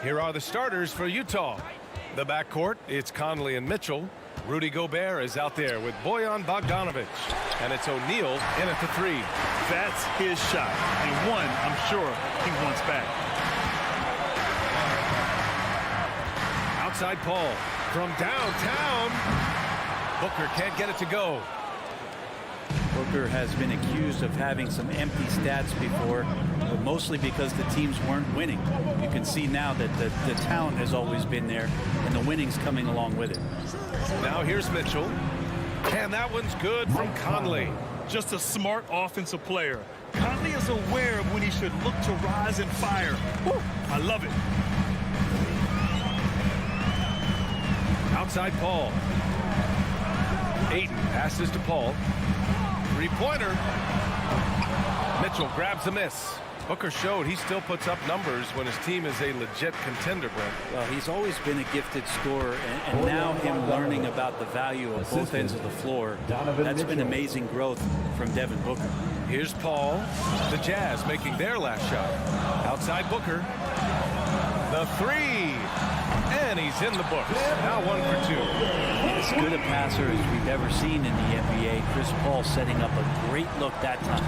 Here are the starters for Utah. The backcourt, it's Conley and Mitchell. Rudy Gobert is out there with Bojan Bogdanovic. And it's O'Neal in at the three. That's his shot. And one, I'm sure, he wants back. Outside Paul from downtown. Booker can't get it to go. Booker has been accused of having some empty stats before, but mostly because the teams weren't winning. You can see now that the talent has always been there, and the winning's coming along with it. Now here's Mitchell. And that one's good from Conley. Just a smart offensive player. Conley is aware of when he should look to rise and fire. Woo, I love it. Outside Paul. Ayton passes to Paul. Three-pointer. Mitchell grabs the miss. Booker showed he still puts up numbers when his team is a legit contender, Brent. Well, he's always been a gifted scorer, and now him learning about the value of both ends of the floor, that's been amazing growth from Devin Booker. Here's Paul. The Jazz making their last shot. Outside Booker. The three. And he's in the books. Now 1 for 2. As good a passer as we've ever seen in the NBA. Chris Paul setting up a great look that time.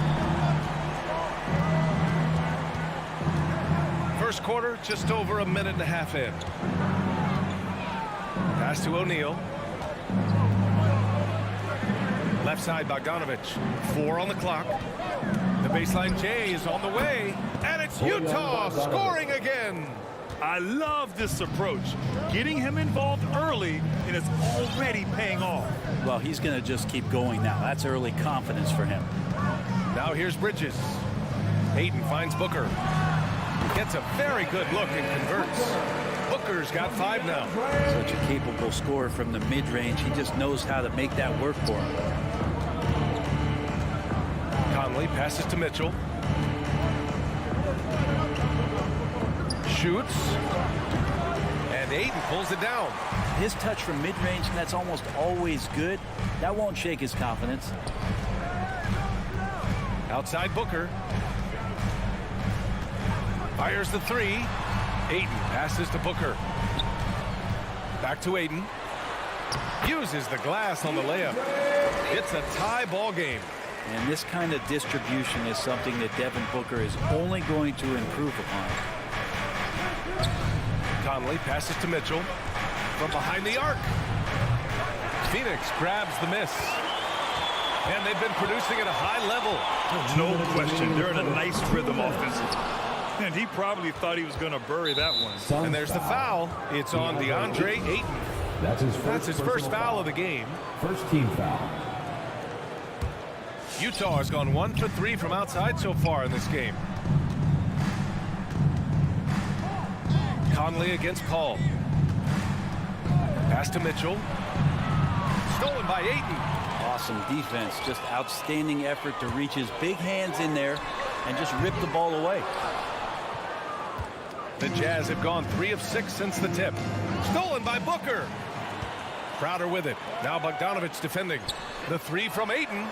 First quarter, just over a minute and a half in. Pass to O'Neal. Left side, Bogdanovic. 4 on the clock. The baseline J is on the way. And it's Utah scoring again. I love this approach. Getting him involved early, and it's already paying off. Well, he's going to just keep going now. That's early confidence for him. Now here's Bridges. Ayton finds Booker. Gets a very good look and converts. Booker's got 5 now. Such a capable scorer from the mid-range. He just knows how to make that work for him. Conley passes to Mitchell. Shoots. And Ayton pulls it down. His touch from mid-range, that's almost always good. That won't shake his confidence. Outside Booker. Fires the three. Ayton passes to Booker. Back to Ayton. Uses the glass on the layup. It's a tie ball game. And this kind of distribution is something that Devin Booker is only going to improve upon. Conley passes to Mitchell. From behind the arc. Phoenix grabs the miss. And they've been producing at a high level. No question. They're in a nice rhythm offensively. And he probably thought he was going to bury that one. And there's the foul. It's on DeAndre Ayton. That's his first foul of the game. First team foul. Utah has gone 1 for 3 from outside so far in this game. Conley against Paul. Pass to Mitchell. Stolen by Ayton. Awesome defense. Just outstanding effort to reach his big hands in there and just rip the ball away. The Jazz have gone 3 of 6 since the tip. Stolen by Booker. Crowder with it. Now Bogdanovic defending. The three from Ayton.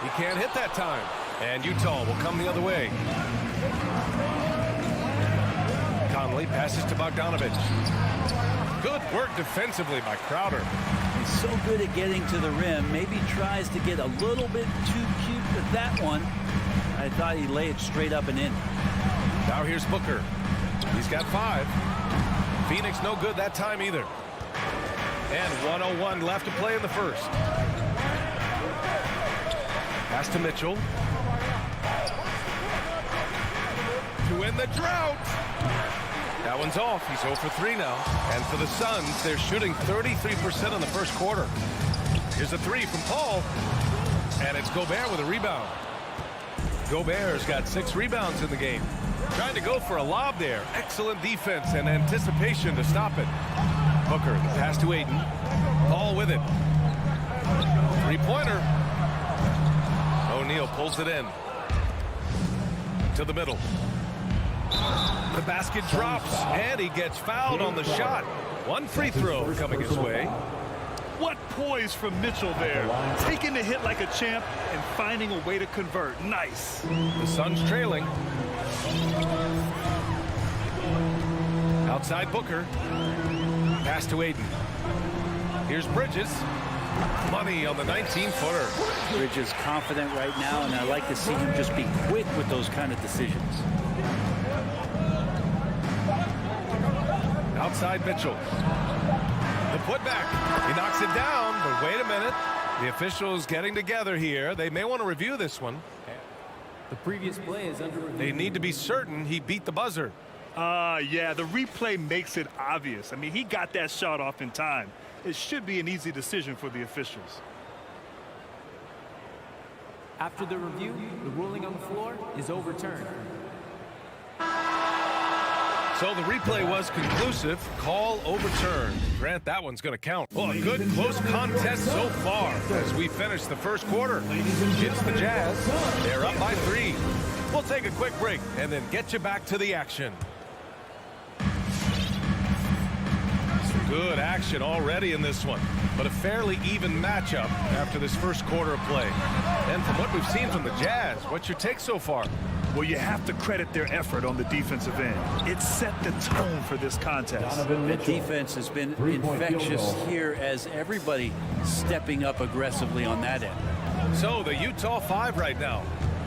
He can't hit that time. And Utah will come the other way. Conley passes to Bogdanovic. Good work defensively by Crowder. He's so good at getting to the rim. Maybe tries to get a little bit too cute with that one. I thought he'd lay it straight up and in. Now here's Booker. He's got 5. Phoenix no good that time either. And 1:01 left to play in the first. Pass to Mitchell. To end the drought. That one's off. He's 0 for 3 now. And for the Suns, they're shooting 33% in the first quarter. Here's a three from Paul. And it's Gobert with a rebound. Gobert's got 6 rebounds in the game. Trying to go for a lob there. Excellent defense and anticipation to stop it. Booker, the pass to Ayton. Paul with it. Three-pointer. O'Neal pulls it in. To the middle. The basket drops, and he gets fouled on the shot. 1 free throw coming his way. What poise from Mitchell there. Taking the hit like a champ and finding a way to convert. Nice. The Suns trailing. Outside Booker. Pass to Aiden. Here's Bridges. Money on the 19-footer. Bridges confident right now, and I like to see him just be quick with those kind of decisions. Outside Mitchell. The putback. He knocks it down, but wait a minute. The officials getting together here. They may want to review this one. The previous play is under review. They need to be certain he beat the buzzer. Yeah, the replay makes it obvious. I mean, he got that shot off in time. It should be an easy decision for the officials. After the review, the ruling on the floor is overturned. So the replay was conclusive. Call overturned. Grant, that one's going to count. Well, a good close contest so far as we finish the first quarter. It's the Jazz. They're up by 3. We'll take a quick break and then get you back to the action. Good action already in this one, but a fairly even matchup after this first quarter of play. And from what we've seen from the Jazz, what's your take so far? Well, you have to credit their effort on the defensive end. It set the tone for this contest. The defense has been infectious here as everybody stepping up aggressively on that end. So the Utah 5 right now.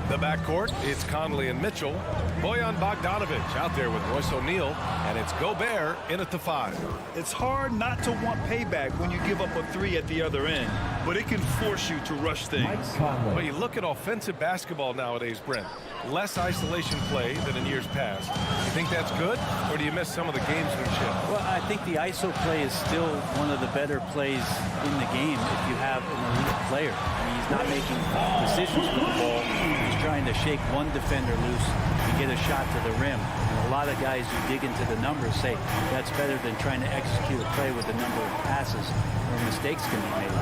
The backcourt, it's Conley and Mitchell. Bojan Bogdanovic out there with Royce O'Neal, and it's Gobert in at the 5. It's hard not to want payback when you give up a 3 at the other end, but it can force you to rush things. Well, you look at offensive basketball nowadays, Brent. Less isolation play than in years past. You think that's good, or do you miss some of the gamesmanship? Well, I think the ISO play is still one of the better plays in the game if you have an elite player. I mean, he's not making decisions with the ball. He's trying to shake one defender loose to get a shot to the rim. And a lot of guys who dig into the numbers say that's better than trying to execute a play with a number of passes where mistakes can be made.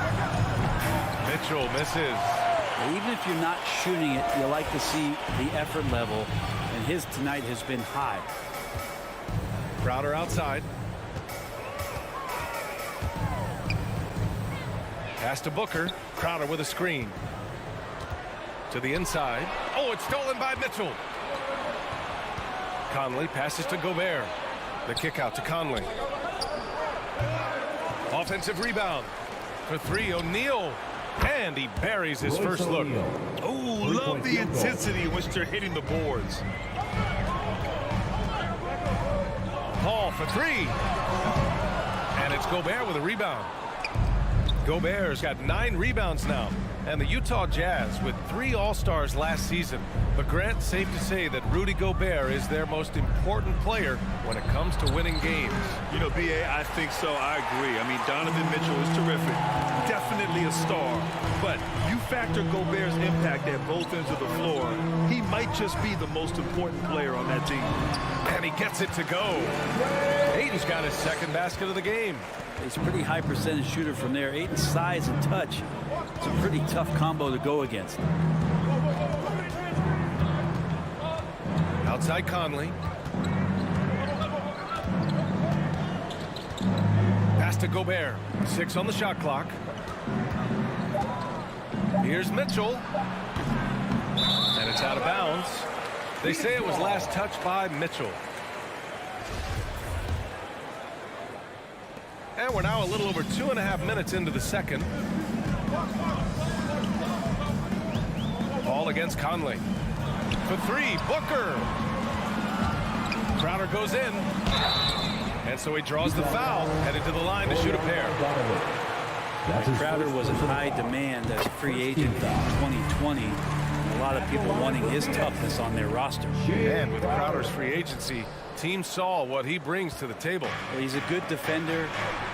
Mitchell misses. Even if you're not shooting it, you like to see the effort level, and his tonight has been high. Crowder outside. Pass to Booker. Crowder with a screen. To the inside. Oh, it's stolen by Mitchell. Conley passes to Gobert. The kick out to Conley. Offensive rebound. For 3, O'Neal. And he buries his first look. Oh, love the intensity in which they're hitting the boards. Paul for 3. And it's Gobert with a rebound. Gobert's got 9 rebounds now. And the Utah Jazz with 3 All-Stars last season. But Grant, safe to say that Rudy Gobert is their most important player when it comes to winning games. You know, B.A., I think so. I agree. I mean, Donovan Mitchell is terrific. Definitely a star. But you factor Gobert's impact at both ends of the floor, he might just be the most important player on that team. And he gets it to go. Aiden's got his second basket of the game. He's a pretty high percentage shooter from there. Aiden's size and touch. It's a pretty tough combo to go against. Outside Conley. Pass to Gobert. 6 on the shot clock. Here's Mitchell. And it's out of bounds. They say it was last touched by Mitchell. And we're now a little over 2.5 minutes into the second. Ball against Conley. For 3, Booker. Crowder goes in. And so he draws the foul, headed to the line to shoot a pair. Crowder was in high demand as a free agent in 2020. A lot of people wanting his toughness on their roster. And with Crowder's free agency, teams saw what he brings to the table. He's a good defender,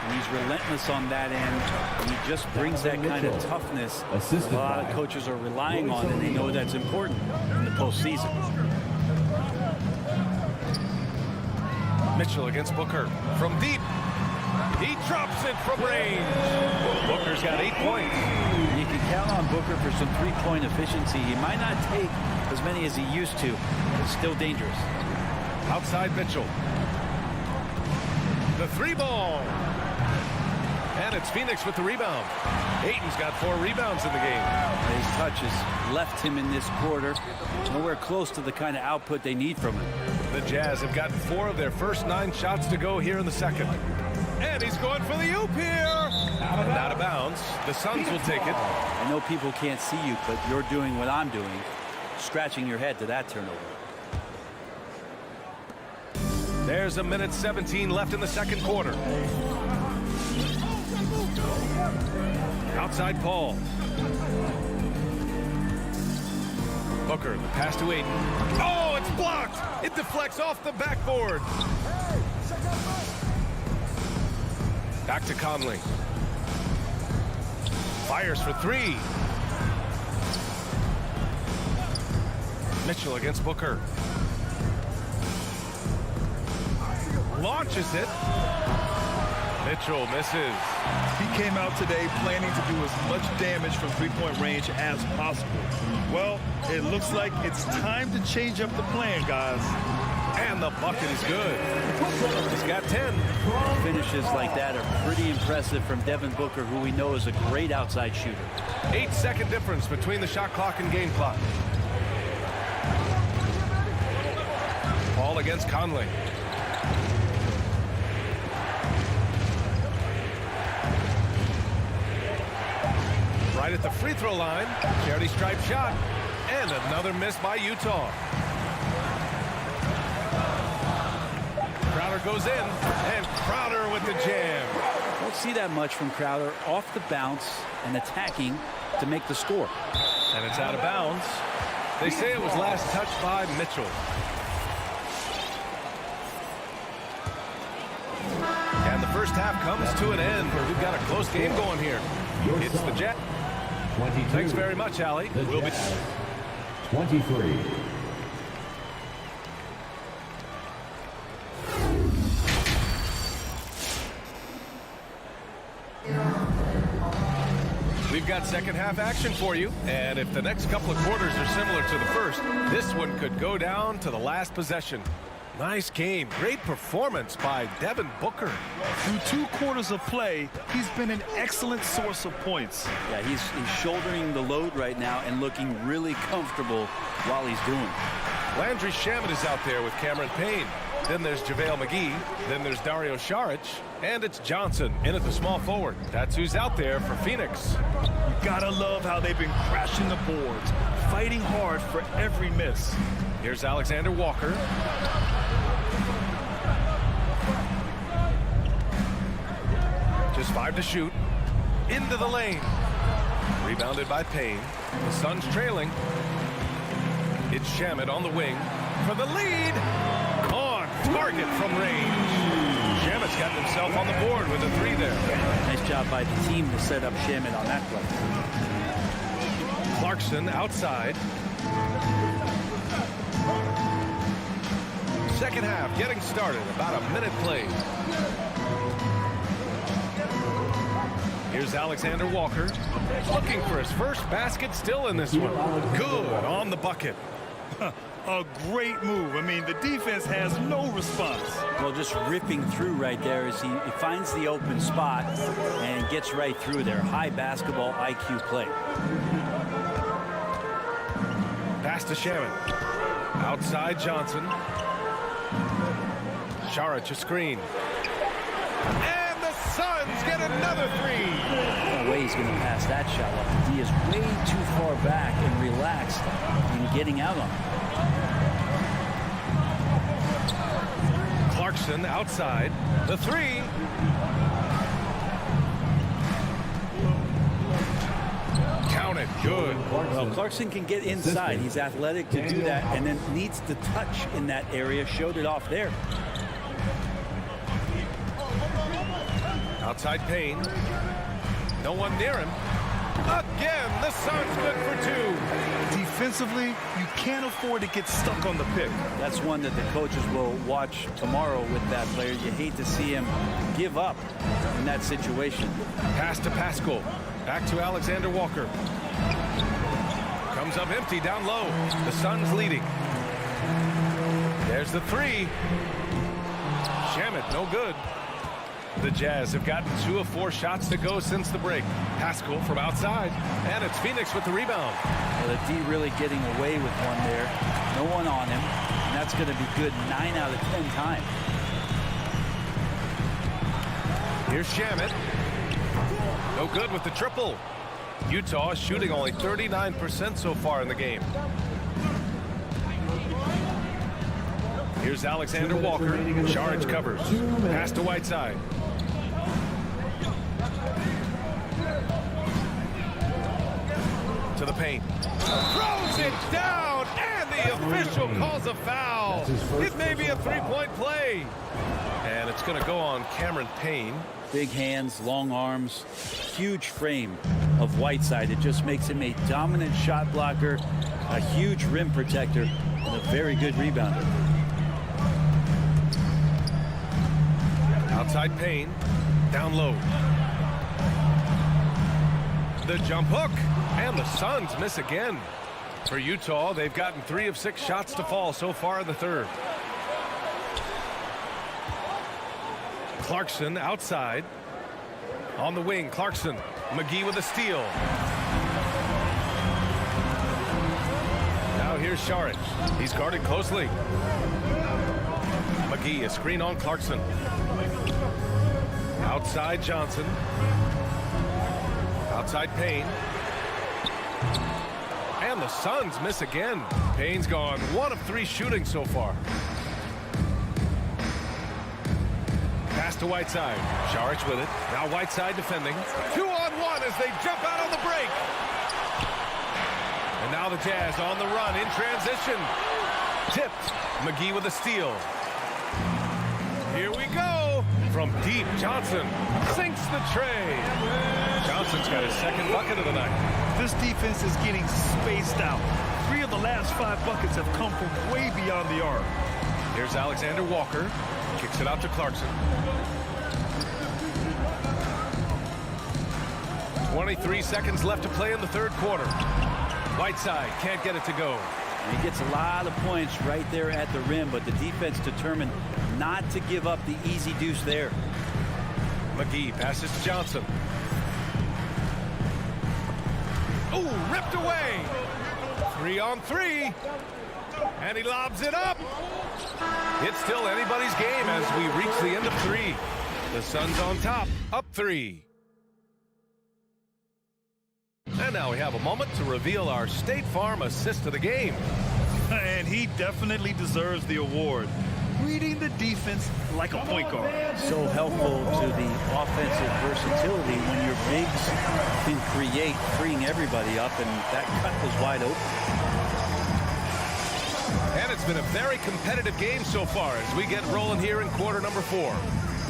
and he's relentless on that end. And he just brings that kind of toughness a lot of coaches are relying on, and they know that's important in the postseason. Mitchell against Booker from deep. He drops it from range. Booker's got 8 points. You can count on Booker for some three-point efficiency. He might not take as many as he used to, but it's still dangerous. Outside Mitchell. The 3 ball. And it's Phoenix with the rebound. Ayton's got 4 rebounds in the game. His touch has left him in this quarter nowhere close to the kind of output they need from him. The Jazz have gotten 4 of their first 9 shots to go here in the second. And he's going for the oop here. And out of bounds. The Suns will take it. I know people can't see you, but you're doing what I'm doing, scratching your head to that turnover. There's a minute 17 left in the second quarter. Outside Paul. Booker, the pass to Ayton. Oh, it's blocked. It deflects off the backboard. Back to Conley. Fires for 3. Mitchell against Booker. Launches it. Mitchell misses. He came out today planning to do as much damage from three-point range as possible. Well, it looks like it's time to change up the plan, guys. And the bucket is good. He's got 10. Finishes like that are pretty impressive from Devin Booker, who we know is a great outside shooter. 8-second difference between the shot clock and game clock. Paul against Conley. Right at the free throw line. Charity stripe shot. And another miss by Utah. Crowder goes in. And Crowder with the jam. Don't see that much from Crowder off the bounce and attacking to make the score. And it's out of bounds. They say it was last touched by Mitchell. And the first half comes to an end. We've got a close game going here. It's the Jazz. Thanks very much, Allie. We'll be 23. We've got second half action for you. And if the next couple of quarters are similar to the first, this one could go down to the last possession. Nice game. Great performance by Devin Booker. Through 2 quarters of play, he's been an excellent source of points. Yeah, he's shouldering the load right now and looking really comfortable while he's doing it. Landry Shamet is out there with Cameron Payne. Then there's JaVale McGee. Then there's Dario Saric. And it's Johnson in at the small forward. That's who's out there for Phoenix. You gotta love how they've been crashing the boards, fighting hard for every miss. Here's Alexander Walker. Just 5 to shoot. Into the lane. Rebounded by Payne. The Suns trailing. It's Shamet on the wing for the lead. On target from range. Shamet's got himself on the board with a 3 there. Nice job by the team to set up Shamet on that play. Clarkson outside. Second half getting started. About a minute played. Here's Alexander Walker. Looking for his first basket still in this one. Good on the bucket. A great move. I mean, the defense has no response. Well, just ripping through right there as he finds the open spot and gets right through there. High basketball IQ play. Pass to Shamet. Outside Johnson. Saric a screen. And the Suns get another 3. No way he's going to pass that shot up. The D is way too far back and relaxed in getting out on it. Clarkson outside. The 3. Count it. Good. Well, Clarkson can get inside. He's athletic to do that, and then needs the touch in that area. Showed it off there. Outside Payne. No one near him. Again, the Suns good for 2. Defensively, you can't afford to get stuck on the pick. That's one that the coaches will watch tomorrow with that player. You hate to see him give up in that situation. Pass to Pascal. Back to Alexander Walker. Comes up empty down low. The Suns leading. There's the 3. Shamet, no good. The Jazz have gotten 2 of 4 shots to go since the break. Pascal from outside. And it's Phoenix with the rebound. Well, the D really getting away with one there. No one on him. that's going to be good 9 out of 10 times. Here's Shamet. No good with the triple. Utah shooting only 39% so far in the game. Here's Alexander Walker. Saric covers. Pass to Whiteside. To the paint. Throws it down, and the official calls a foul. It may be a three-point play. And it's going to go on Cameron Payne. Big hands, long arms, huge frame of Whiteside. It just makes him a dominant shot blocker, a huge rim protector, and a very good rebounder. Outside Payne, down low. The jump hook, and the Suns miss again. For Utah, they've gotten 3 of 6 shots to fall so far in the third. Clarkson outside. On the wing, Clarkson. McGee with a steal. Now here's Saric. He's guarded closely. McGee, a screen on Clarkson. Outside Johnson. Outside Payne. And the Suns miss again. Payne's gone 1 of 3 shooting so far. Pass to Whiteside. Saric with it. Now Whiteside defending. 2-on-1 as they jump out on the break. And now the Jazz on the run in transition. Tipped. McGee with a steal. Here we go. From deep, Johnson sinks the tray. Johnson's got his second bucket of the night. This defense is getting spaced out. 3 of the last 5 buckets have come from way beyond the arc. Here's Alexander Walker. Kicks it out to Clarkson. 23 seconds left to play in the third quarter. Whiteside can't get it to go. And he gets a lot of points right there at the rim, but the defense determined not to give up the easy deuce there. McGee passes to Johnson. Ooh, ripped away. 3-on-3. And he lobs it up. It's still anybody's game as we reach the end of 3. The Suns on top, up 3. And now we have a moment to reveal our State Farm assist of the game. And he definitely deserves the award. Reading the defense like a point guard. So helpful to the offensive versatility when your bigs can create, freeing everybody up, and that cut was wide open. And it's been a very competitive game so far as we get rolling here in quarter number 4.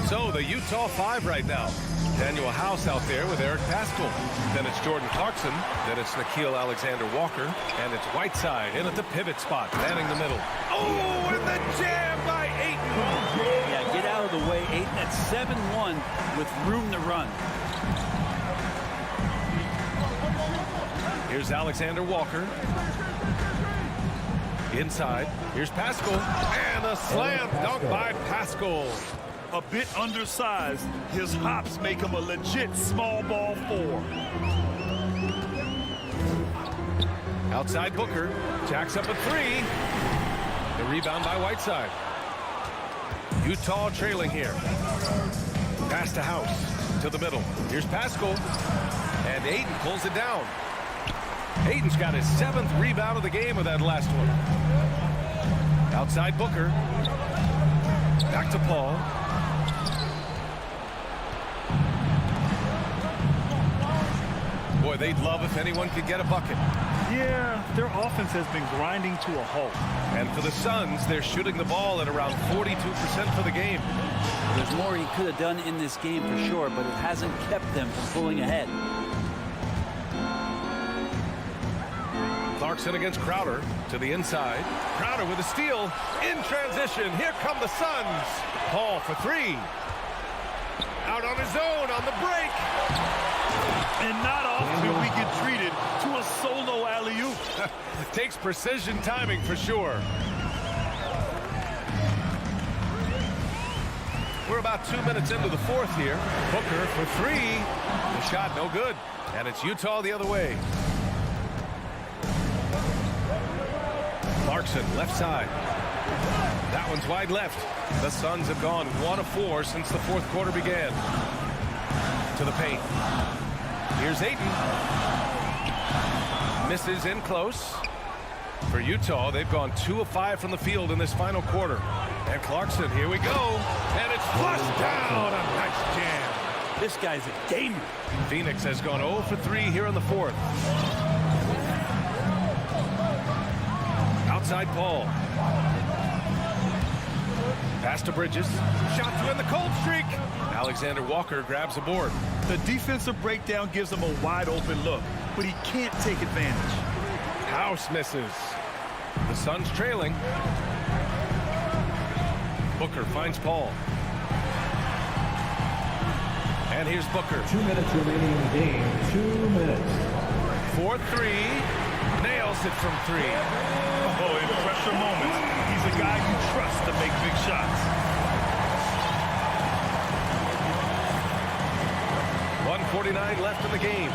So the Utah 5 right now. Daniel House out there with Eric Paschall. Then it's Jordan Clarkson. Then it's Nickeil Alexander-Walker. And it's Whiteside in at the pivot spot, manning the middle. Oh, and the jam by Ayton. Yeah, get out of the way. Ayton at 7-1 with room to run. Here's Alexander-Walker. Inside. Here's Paschall. And a slam dunk by Paschall. A bit undersized, his hops make him a legit small ball 4. Outside Booker. Jacks up a 3. The rebound by Whiteside. Utah trailing here. Pass to House. To the middle. Here's Paschall. And Ayton pulls it down. Ayton's got his 7th rebound of the game with that last one. Outside Booker. Back to Paul. Boy, they'd love if anyone could get a bucket. Yeah, their offense has been grinding to a halt. And for the Suns, they're shooting the ball at around 42% for the game. There's more he could have done in this game for sure, but it hasn't kept them from pulling ahead. Clarkson against Crowder to the inside. Crowder with a steal in transition. Here come the Suns. Paul for 3. Out on his own on the break. And not often we get treated to a solo alley-oop. Takes precision timing for sure. We're about 2 minutes into the fourth here. Booker for 3. The shot no good. And it's Utah the other way. Clarkson left side. That one's wide left. The Suns have gone 1 of 4 since the fourth quarter began. To the paint. Here's Ayton. Misses in close. For Utah, they've gone 2 of 5 from the field in this final quarter. And Clarkson, here we go. And it's flushed down. A nice jam. This guy's a gamer. Phoenix has gone 0 for 3 here in the fourth. Outside Paul. Pass to Bridges. Shot to end the cold streak. Alexander Walker grabs a board. The defensive breakdown gives him a wide open look, but he can't take advantage. House misses. The Suns trailing. Booker finds Paul. And here's Booker. 2 minutes remaining in the game. 2 minutes. 4-3. Nails it from 3. Oh, in pressure moments, he's a guy you trust to make big shots. 1:49 left in the game.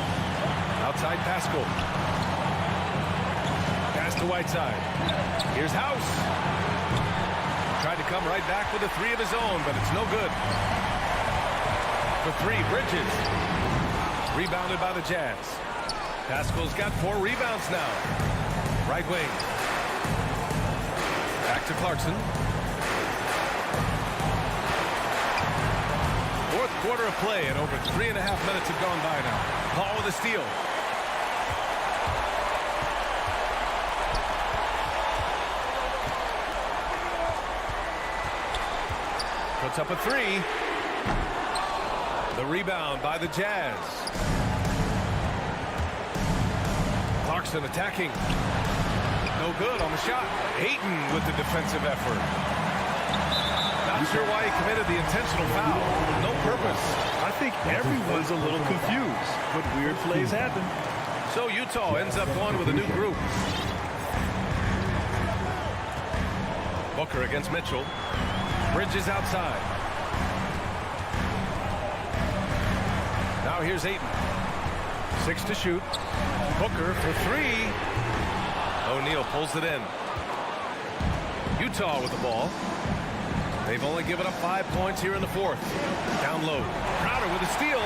Outside Pascal. Pass to Whiteside. Here's House. Tried to come right back with a 3 of his own, but it's no good. For 3, Bridges. Rebounded by the Jazz. Pascal's got 4 rebounds now. Right wing. Back to Clarkson. Fourth quarter of play, and over 3.5 minutes have gone by now. Paul with a steal. Puts up a 3. The rebound by the Jazz. Clarkson attacking. No good on the shot. Ayton with the defensive effort. Not sure why he committed the intentional foul. No purpose. I think everyone's a little confused, but weird plays happen. So Utah ends up going with a new group. Booker against Mitchell. Bridges outside. Now here's Ayton. 6 to shoot. Booker for 3. O'Neal pulls it in. Utah with the ball. They've only given up 5 points here in the fourth. Down low. Crowder with a steal.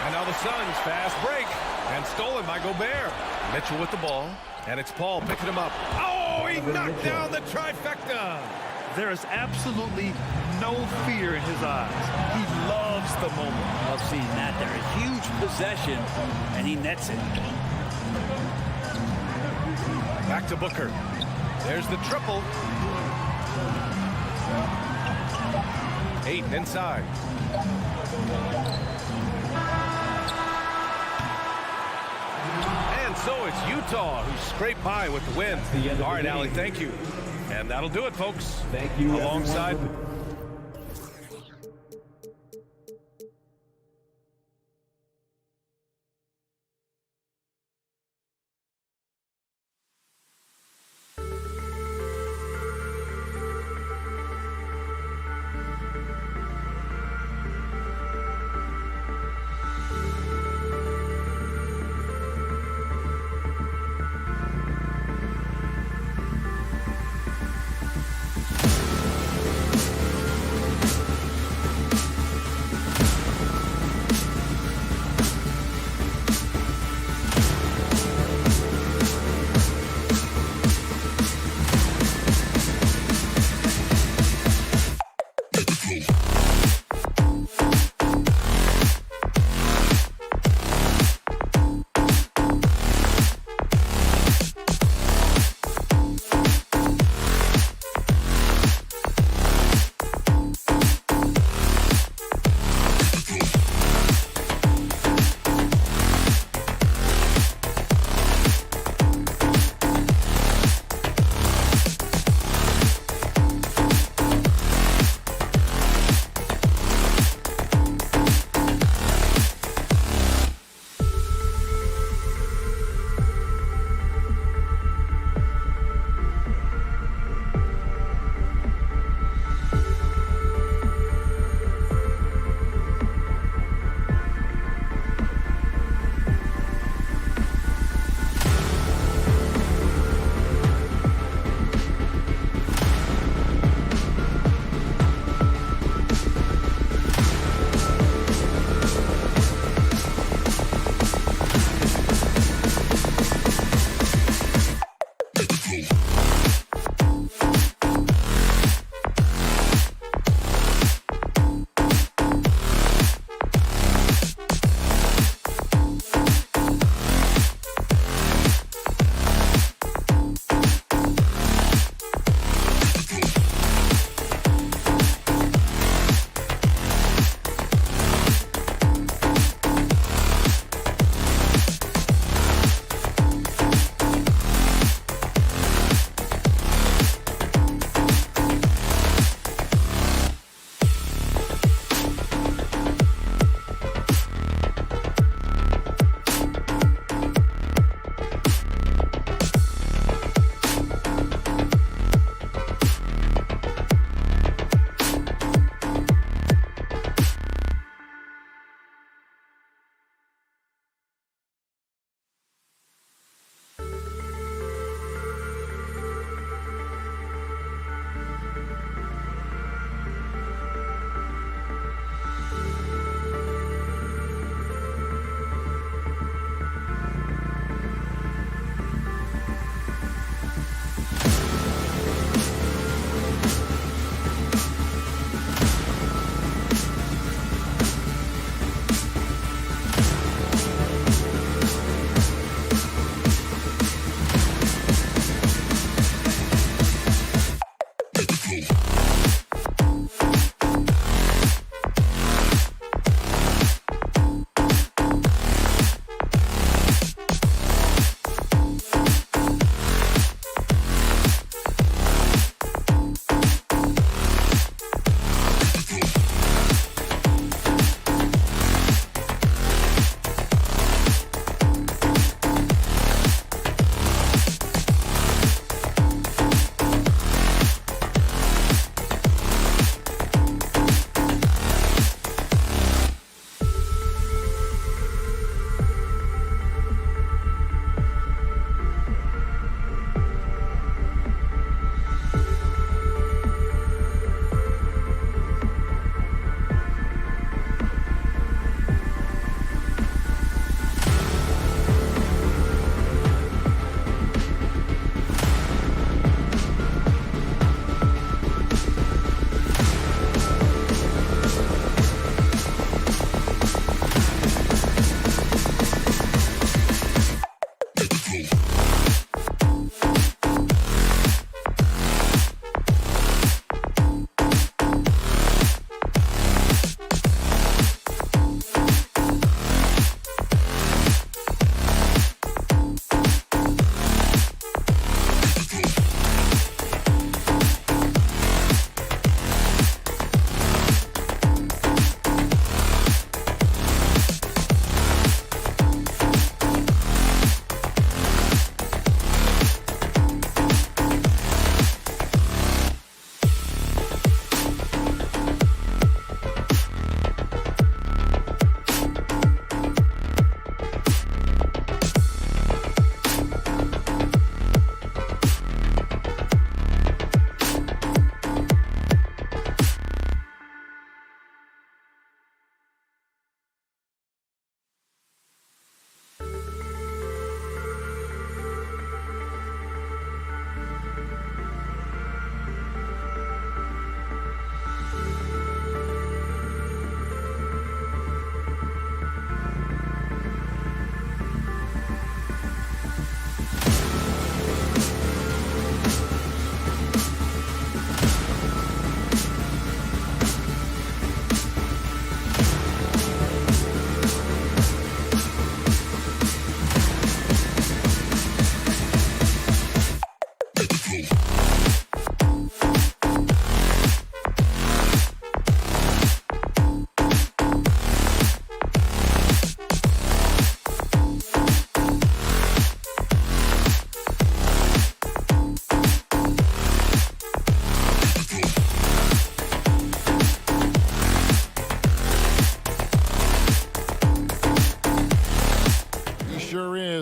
And now the Suns fast break. And stolen by Gobert. Mitchell with the ball. And it's Paul picking him up. Oh, he knocked down the trifecta. There is absolutely no fear in his eyes. He loves the moment. Love seeing that there. A huge possession, and he nets it. Back to Booker. There's the triple. Ayton inside. And so it's Utah who scraped by with the win. All right, Allie, thank you. And that'll do it, folks. Thank you. Alongside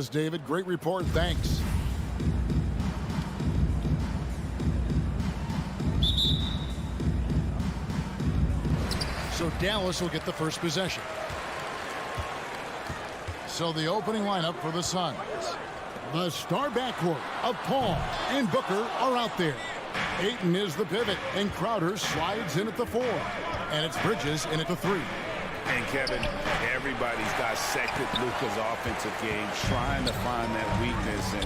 Dallas, David. Great report. Thanks. So Dallas will get the first possession. So the opening lineup for the Suns. The star backcourt of Paul and Booker are out there. Ayton is the pivot, and Crowder slides in at the 4. And it's Bridges in at the 3. And Kevin, everybody's dissected Luka's offensive game, trying to find that weakness. And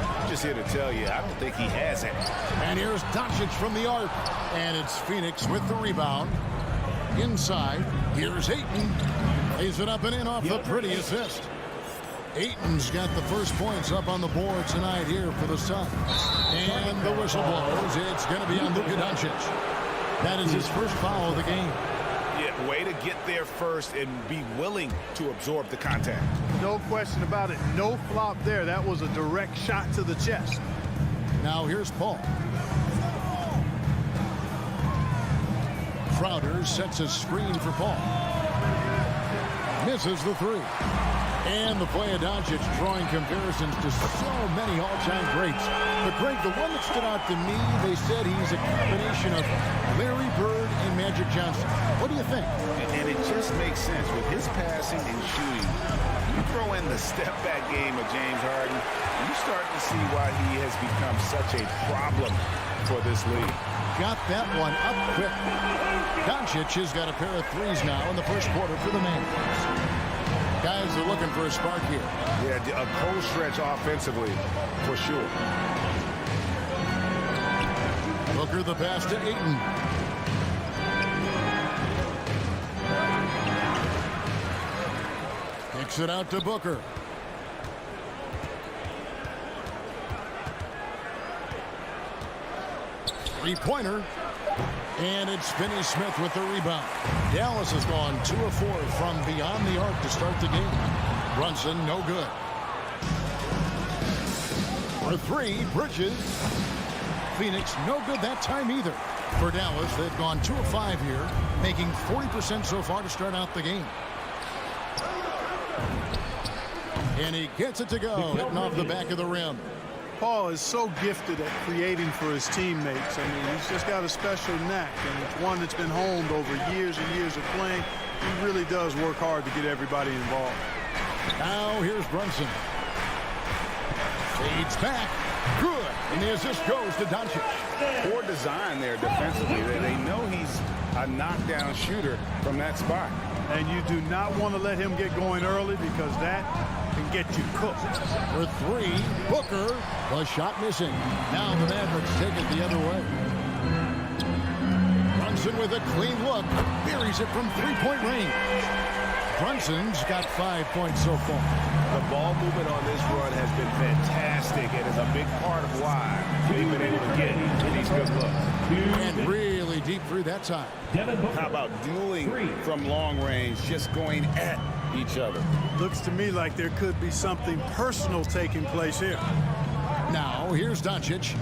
I'm just here to tell you, I don't think he has it. And here's Doncic from the arc. And it's Phoenix with the rebound. Inside, here's Ayton. Lays it up and in off the pretty assist. Ayton's got the first points up on the board tonight here for the Suns. And the whistle blows. It's going to be on Luka Doncic. That is his first foul of the game. Yeah, way to get there first and be willing to absorb the contact. No question about it. No flop there. That was a direct shot to the chest. Now here's Paul. Crowder sets a screen for Paul. Misses the 3. And the play of Doncic drawing comparisons to so many all-time greats. But Greg, the one that stood out to me, they said he's a combination of Larry Bird and Magic Johnson. What do you think? And it just makes sense with his passing and shooting. You throw in the step-back game of James Harden, you start to see why he has become such a problem for this league. Got that one up quick. Doncic has got a pair of threes now in the first quarter for the Mavericks. Guys are looking for a spark here. Yeah, a cold stretch offensively, for sure. Booker the pass to Ayton. Kicks it out to Booker. Three-pointer. And it's Finney-Smith with the rebound. Dallas has gone 2 of 4 from beyond the arc to start the game. Brunson, no good. For 3, Bridges. Phoenix, no good that time either. For Dallas, they've gone 2 of 5 here, making 40% so far to start out the game. And he gets it to go, hitting off the back of the rim. Paul is so gifted at creating for his teammates. I mean, he's just got a special knack, and it's one that's been honed over years and years of playing. He really does work hard to get everybody involved. Now here's Brunson. Fades back. Good. And the assist goes to Doncic. Poor design there defensively. They know he's a knockdown shooter from that spot. And you do not want to let him get going early because that can get you cooked. For 3, Booker. The shot missing. Now the Mavericks take it the other way. Brunson with a clean look. Buries it from 3-point range. Brunson's got 5 points so far. The ball movement on this run has been fantastic and is a big part of why they've been able to get these good looks. And really deep through that time. How about dueling from long range, just going at each other? Looks to me like there could be something personal taking place here. Now, here's Doncic.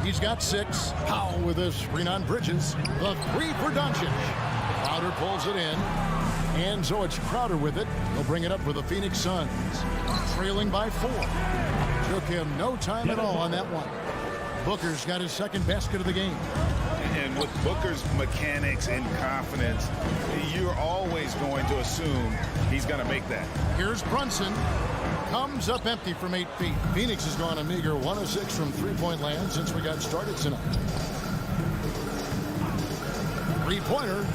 He's got 6. Powell with a screen on Bridges. The 3 for Doncic. Crowder pulls it in. And so it's Crowder with it. He'll bring it up for the Phoenix Suns. Trailing by 4. Took him no time at all on that one. Booker's got his second basket of the game. And with Booker's mechanics and confidence, you're always going to assume he's going to make that. Here's Brunson. Comes up empty from 8 feet. Phoenix has gone a meager 1 of 6 from 3-point land since we got started tonight. 3-pointer.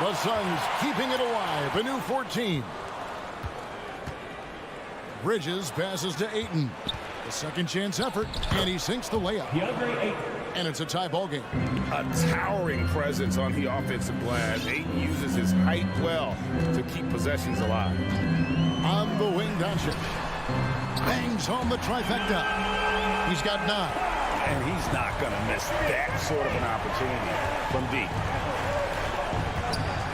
The Suns keeping it alive. A new 14. Bridges passes to Ayton. A second chance effort, and he sinks the layup. And it's a tie ball game. A towering presence on the offensive glass. Ayton uses his height well to keep possessions alive. On the wing, Doncic bangs home the trifecta. He's got 9. And he's not going to miss that sort of an opportunity from deep.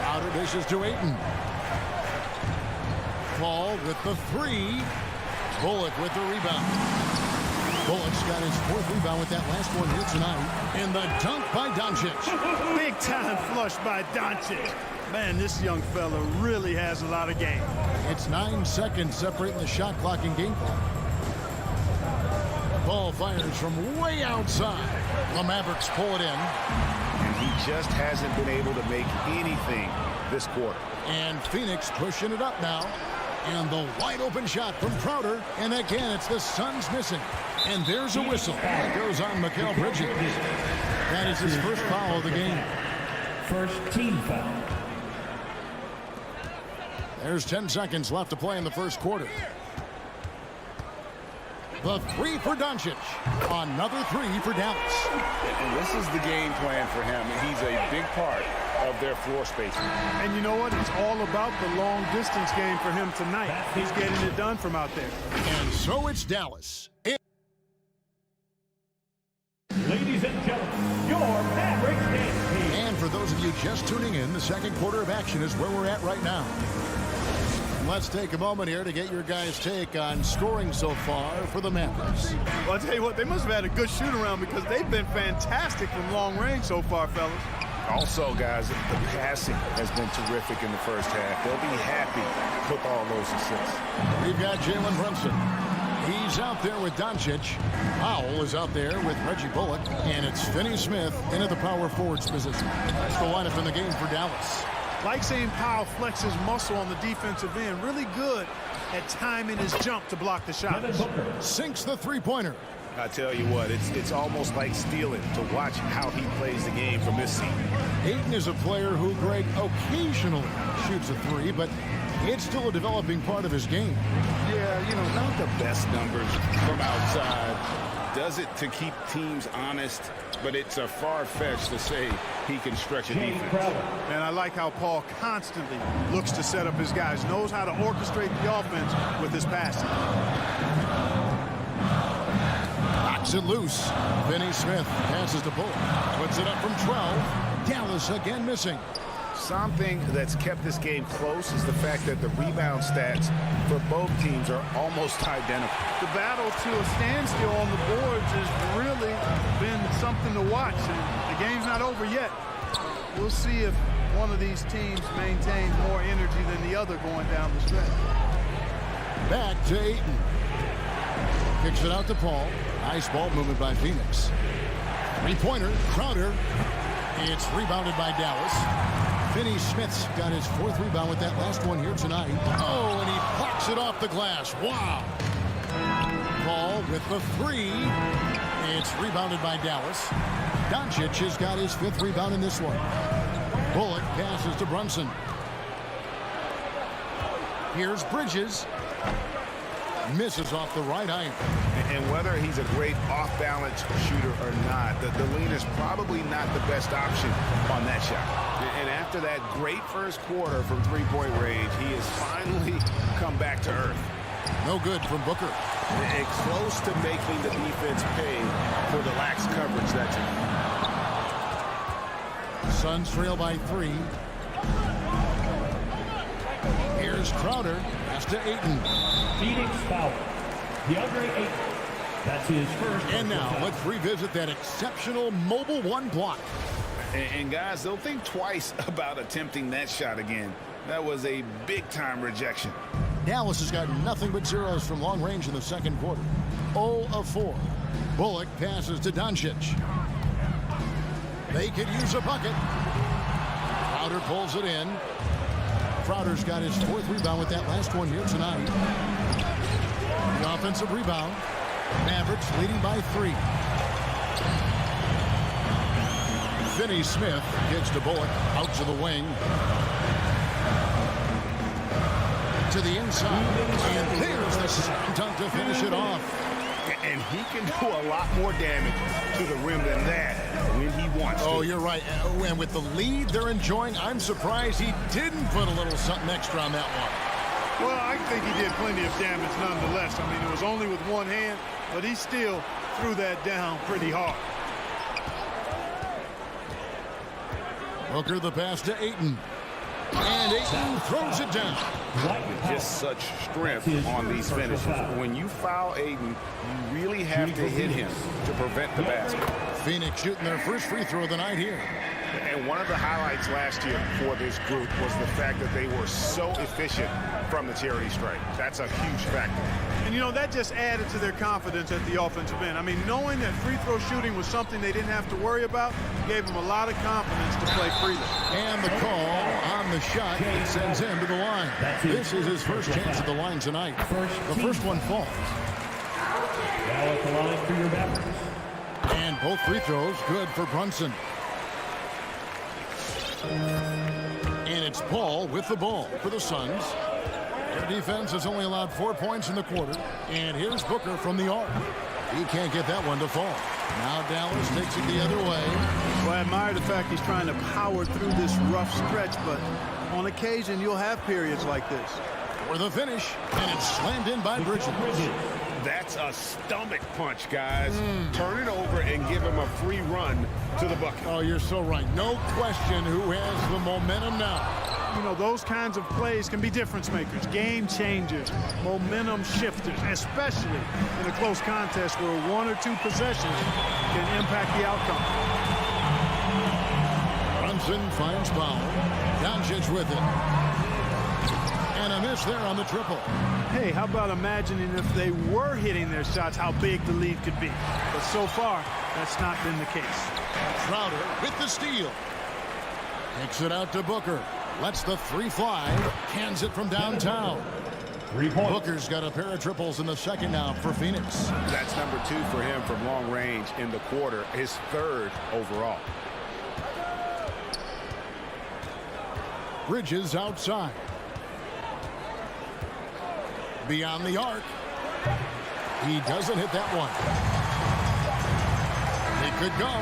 Outer dishes to Ayton. Paul with the 3. Bullock with the rebound. Bullock's got his 4th rebound with that last one here tonight. And the dunk by Doncic. Big time flush by Doncic. Man, this young fella really has a lot of game. It's 9 seconds separating the shot clock and game clock. Ball fires from way outside. The Mavericks pull it in. And he just hasn't been able to make anything this quarter. And Phoenix pushing it up now. And the wide open shot from Crowder. And again, it's the Suns missing. And there's a whistle. That goes on Mikal Bridges. That is his first foul of the game. First team foul. There's 10 seconds left to play in the first quarter. The three for Doncic. Another three for Dallas. And this is the game plan for him. He's a big part of their floor space. And you know what? It's all about the long distance game for him tonight. He's getting it done from out there. And so it's Dallas. Ladies and gentlemen, your Mavericks game. And for those of you just tuning in, the second quarter of action is where we're at right now. Let's take a moment here to get your guys' take on scoring so far for the Mavericks. Well, I'll tell you what, they must have had a good shoot-around because they've been fantastic from long range so far, fellas. Also, guys, the passing has been terrific in the first half. They'll be happy with all those assists. We've got Jalen Brunson. He's out there with Doncic. Powell is out there with Reggie Bullock. And it's Finney Smith into the power forwards position. That's the lineup in the game for Dallas. Like seeing Powell flex his muscle on the defensive end. Really good at timing his jump to block the shot. Sinks the three-pointer. I tell you what, it's almost like stealing to watch how he plays the game from this seat. Ayton is a player who, Greg, occasionally shoots a three, but it's still a developing part of his game. Yeah, you know, not the best numbers from outside. Does it to keep teams honest, but it's a far-fetched to say he can stretch a defense. And I like how Paul constantly looks to set up his guys, knows how to orchestrate the offense with his passing. Knocks it loose. Finney Smith passes to Bullock. Puts it up from 12. Dallas again missing. Something that's kept this game close is the fact that the rebound stats for both teams are almost identical. The battle to a standstill on the boards has really been something to watch. And the game's not over yet. We'll see if one of these teams maintains more energy than the other going down the stretch. Back to Ayton. Kicks it out to Paul. Nice ball movement by Phoenix. Three-pointer, Crowder. It's rebounded by Dallas. Finney Smith's got his fourth rebound with that last one here tonight. Oh, and he blocks it off the glass. Wow. Paul with the three. It's rebounded by Dallas. Doncic has got his fifth rebound in this one. Bullock passes to Brunson. Here's Bridges. Misses off the right iron. And whether he's a great off-balance shooter or not, the lean is probably not the best option on that shot. And after that great first quarter from three-point range, he has finally come back to earth. No good from Booker. And close to making the defense pay for the lax coverage that's in. Suns trail by 3. Here's Crowder. Pass to Ayton. Phoenix foul. DeAndre Ayton. That's his first. And now let's revisit that exceptional mobile one block. And guys, they'll think twice about attempting that shot again. That was a big-time rejection. Dallas has got nothing but zeros from long range in the second quarter. 0 of 4. Bullock passes to Doncic. They could use a bucket. Crowder pulls it in. Crowder's got his fourth rebound with that last one here tonight. The offensive rebound. Mavericks leading by 3. Finney Smith gets to Bullock, out to the wing. To the inside. And there's the slam dunk to finish it off. And he can do a lot more damage to the rim than that when he wants to. Oh, you're right. And with the lead they're enjoying, I'm surprised he didn't put a little something extra on that one. Well, I think he did plenty of damage nonetheless. I mean, it was only with one hand, but he still threw that down pretty hard. Booker the pass to Ayton. And Ayton throws it down. Just such strength on these finishes. When you foul Ayton, you really have to hit him to prevent the basket. Phoenix shooting their first free throw of the night here. And one of the highlights last year for this group was the fact that they were so efficient from the charity stripe. That's a huge factor. And, you know, that just added to their confidence at the offensive end. I mean, knowing that free throw shooting was something they didn't have to worry about gave them a lot of confidence to play freely. And the call on the shot sends him to the line. This is his first chance at the line tonight. The first one falls. Now at the line for your Mavericks. And both free throws good for Brunson. And it's Paul with the ball for the Suns. Their defense has only allowed 4 points in the quarter. And here's Booker from the arc. He can't get that one to fall. Now Dallas takes it the other way. Well, I admire the fact he's trying to power through this rough stretch, but on occasion you'll have periods like this. For the finish, and it's slammed in by Bridges. That's a stomach punch, guys. Turn it over and give him a free run to the bucket. Oh, you're so right. No question who has the momentum now. You know, those kinds of plays can be difference makers, game changers, momentum shifters, especially in a close contest where 1 or 2 possessions can impact the outcome. Brunson finds Powell. Doncic with it. And a miss there on the triple. Hey, how about imagining if they were hitting their shots, how big the lead could be. But so far, that's not been the case. Crowder with the steal. Takes it out to Booker. Lets the 3 fly. Hands it from downtown. 3 points. Booker's got a pair of triples in the second now for Phoenix. That's number 2 for him from long range in the quarter, his 3rd overall. Bridges outside. Beyond the arc. He doesn't hit that one. It could go.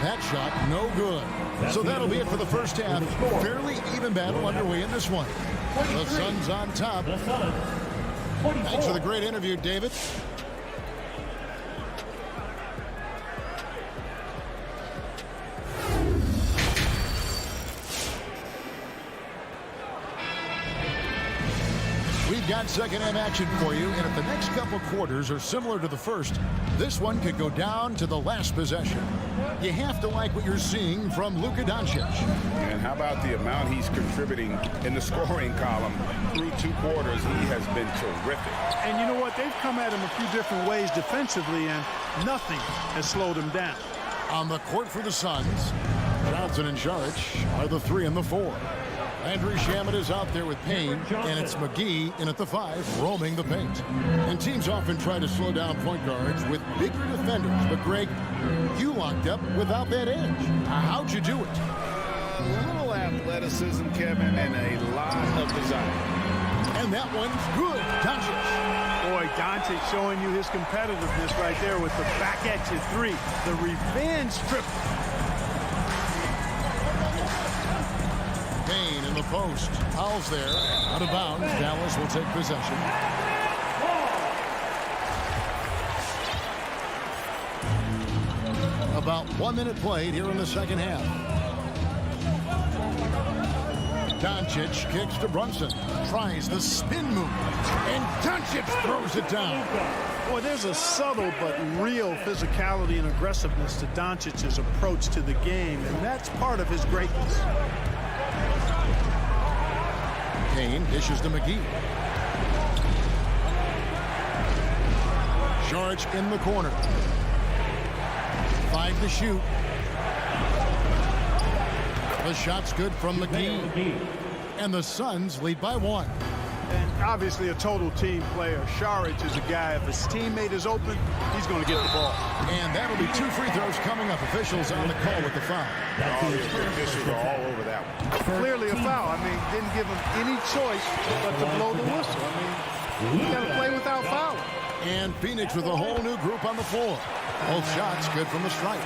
That shot, no good. So that'll be it for the first half. Fairly even battle underway in this one. The Suns on top. Thanks for the great interview, David. We've got second half action for you, and if the next couple quarters are similar to the first, this one could go down to the last possession. You have to like what you're seeing from Luka Doncic. And how about the amount he's contributing in the scoring column through 2 quarters? He has been terrific. And you know what? They've come at him a few different ways defensively, and nothing has slowed him down. On the court for the Suns, Johnson and Saric are the 3 and the 4. Landry Shamet is out there with Payne, and it's McGee in at the 5, roaming the paint. And teams often try to slow down point guards with bigger defenders. But, Greg, you locked up without that edge. How'd you do it? A little athleticism, Kevin, and a lot of desire. And that one's good. Doncic. Boy, Doncic showing you his competitiveness right there with the back at you 3. The revenge triple. Payne in the post. Fouls there. Out of bounds. Dallas will take possession. About 1 minute played here in the second half. Doncic kicks to Brunson. Tries the spin move. And Doncic throws it down. Boy, there's a subtle but real physicality and aggressiveness to Doncic's approach to the game, and that's part of his greatness. Payne dishes to McGee. Saric in the corner. 5 to shoot. The shot's good from McGee. And the Suns lead by 1. And obviously a total team player. Saric is a guy, if his teammate is open, he's going to get the ball. And that'll be 2 free throws coming up. Officials on the call with the foul. Officials are all over that one. Clearly a foul. I mean, didn't give him any choice but to blow the whistle. I mean, you got to play without foul. And Phoenix with a whole new group on the floor. Both shots good from the stripe.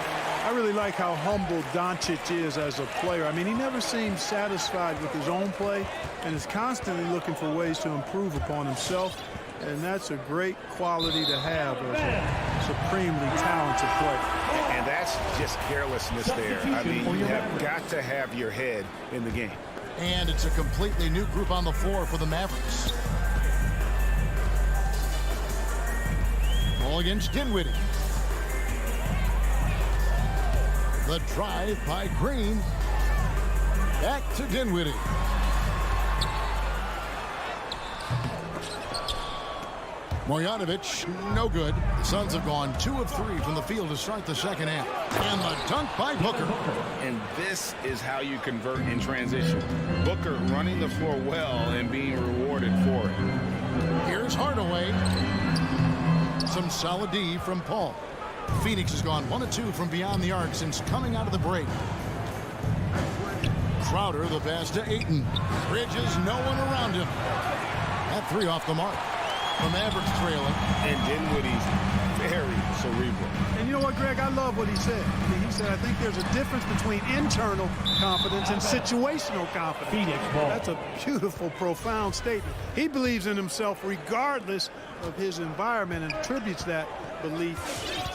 I really like how humble Doncic is as a player. I mean, he never seems satisfied with his own play and is constantly looking for ways to improve upon himself. And that's a great quality to have as a supremely talented player. And that's just carelessness there. I mean, you have got to have your head in the game. And it's a completely new group on the floor for the Mavericks. Ball against Dinwiddie. The drive by Green. Back to Dinwiddie. Marjanovic, no good. The Suns have gone 2 of 3 from the field to start the second half. And the dunk by Booker. And this is how you convert in transition. Booker running the floor well and being rewarded for it. Here's Hardaway. Some solid D from Paul. Phoenix has gone 1 of 2 from beyond the arc since coming out of the break. Crowder, the pass to Ayton. Bridges, no one around him. That 3 off the mark. The Mavericks trailing. And Dinwiddie's very cerebral. And you know what, Greg? I love what he said. He said, I think there's a difference between internal confidence and situational confidence. Phoenix ball. That's a beautiful, profound statement. He believes in himself regardless of his environment and attributes that belief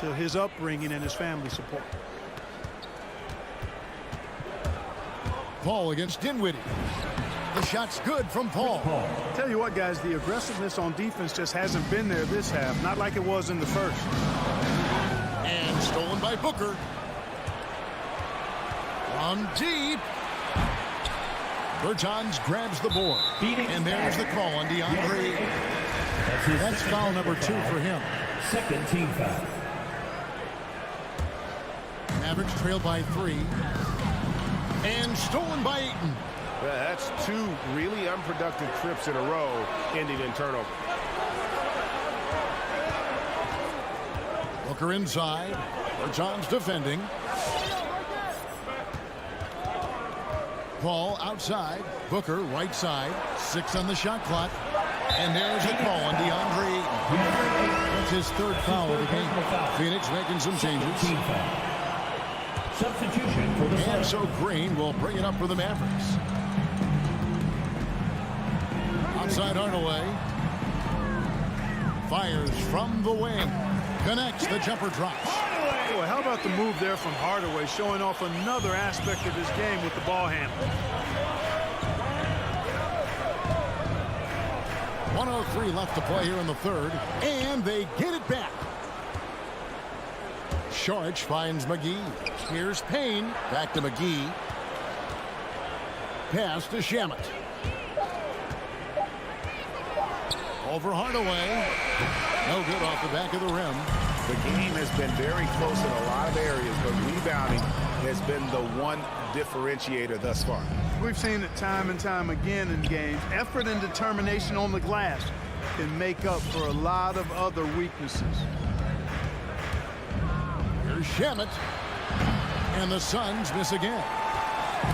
to his upbringing and his family support. Paul against Dinwiddie. The shot's good from Paul. Tell you what, guys, the aggressiveness on defense just hasn't been there this half. Not like it was in the first. And stolen by Booker. From deep. Bertans grabs the board. And there's the call on DeAndre. That's foul number 2 for him. Second team foul. Mavericks trail by 3. And stolen by Ayton. Well, that's 2 really unproductive trips in a row, ending in turnover. Booker inside. Bertans defending. Paul outside. Booker right side. 6 on the shot clock. And there's a call on DeAndre Ayton. That's his 3rd foul of the game. Phoenix making some changes. Team foul. Substitution for the And Suns. so Green will bring it up for the Mavericks. Outside Hardaway. Fires from the wing. Connects. The jumper drops. Boy, how about the move there from Hardaway, showing off another aspect of his game with the ball handling. 1:03 left to play here in the 3rd. And they get it back. Saric finds McGee. Here's Payne. Back to McGee. Pass to Shamet. Over Hardaway. No good off the back of the rim. The game has been very close in a lot of areas, but rebounding has been the one differentiator thus far. We've seen it time and time again in games. Effort and determination on the glass can make up for a lot of other weaknesses. Here's Shamet. And the Suns miss again.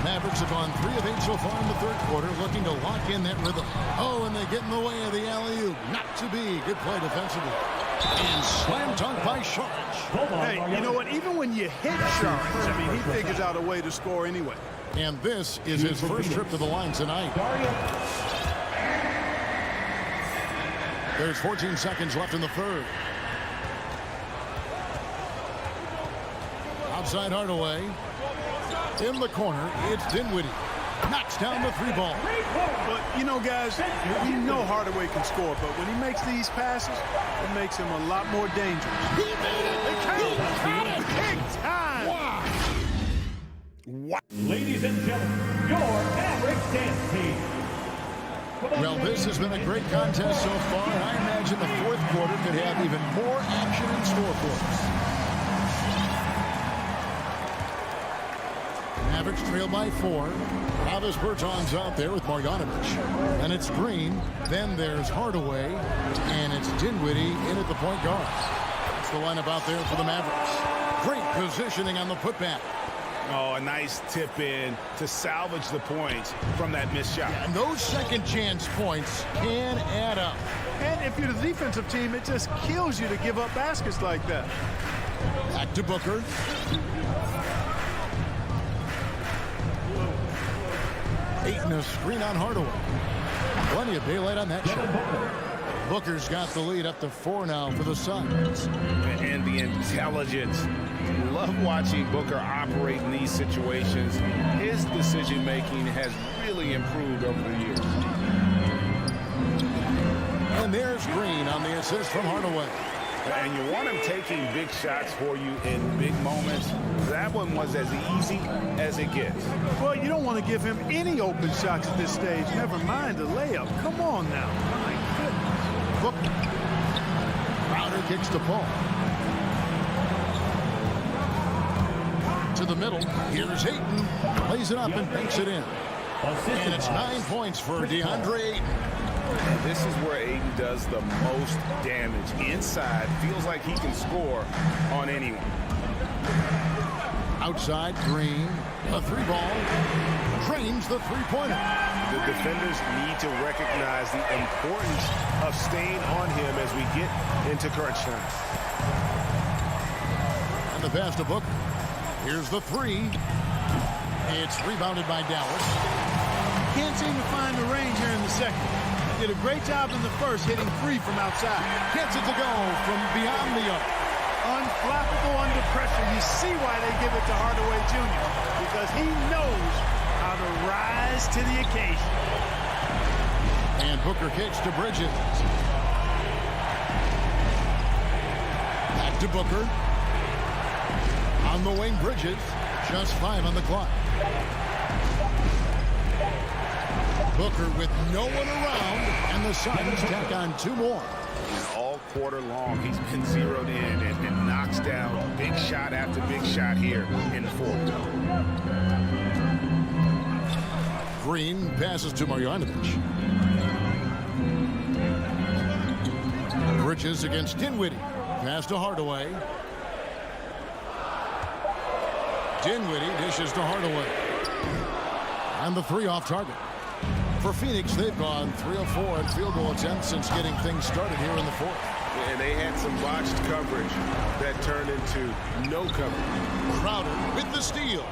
Mavericks have gone 3 of 8 so far in the 3rd quarter, looking to lock in that rhythm. Oh, and they get in the way of the alley-oop. Not to be. Good play defensively. And slam dunk by Saric. Hey, you know what? Even when you hit Saric, I mean, he figures out a way to score anyway. And this is his first trip to the line tonight. There's 14 seconds left in the 3rd. Outside Hardaway. In the corner, it's Dinwiddie. Knocks down the 3 ball. But, you know, guys, we know Hardaway can score, but when he makes these passes, it makes him a lot more dangerous. He made it! He got it! Big time! Wow! Ladies and gentlemen, your Mavericks dance team. Well, this has been a great contest so far. I imagine the 4th quarter could have even more action in store for us. Mavericks trail by 4. Travis Bertans out there with Marjanovic. And it's Green. Then there's Hardaway. And it's Dinwiddie in at the point guard. That's the lineup out there for the Mavericks. Great positioning on the putback. Oh, a nice tip in to salvage the points from that missed shot. And those second chance points can add up. And if you're the defensive team, it just kills you to give up baskets like that. Back to Booker. Ayton a screen on Hardaway. Plenty of daylight on that shot. Booker's got the lead up to 4 now for the Suns. And the intelligence. Love watching Booker operate in these situations. His decision-making has really improved over the years. And there's Green on the assist from Hardaway. And you want him taking big shots for you in big moments. That one was as easy as it gets. Well, you don't want to give him any open shots at this stage. Never mind the layup. Come on now. My goodness. Booker. Crowder kicks to Paul. To the middle. Here's Ayton. Lays it up and banks it in. And it's 9 points for DeAndre Ayton. This is where Ayton does the most damage. Inside, feels like he can score on anyone. Outside, Green. A three ball. Drains the three-pointer. The defenders need to recognize the importance of staying on him as we get into crunch time. And the pass to Booker. Here's the three. It's rebounded by Dallas. Can't seem to find the range here in the second. Did a great job in the first, hitting free from outside. Gets it to go from beyond the arc. Unflappable under pressure. You see why they give it to Hardaway Jr. Because he knows how to rise to the occasion. And Booker kicks to Bridges. Back to Booker. On the wing, Bridges. Just 5 on the clock. Booker with no one around, and the Suns tack on 2 more. And all quarter long, he's been zeroed in and knocks down big shot after big shot here in the fourth. Green passes to Marjanovic. Bridges against Dinwiddie. Pass to Hardaway. Dinwiddie dishes to Hardaway. And the three off target. For Phoenix, they've gone 3 of 4 in field goal attempts since getting things started here in the fourth. And they had some botched coverage that turned into no coverage. Crowder with the steal.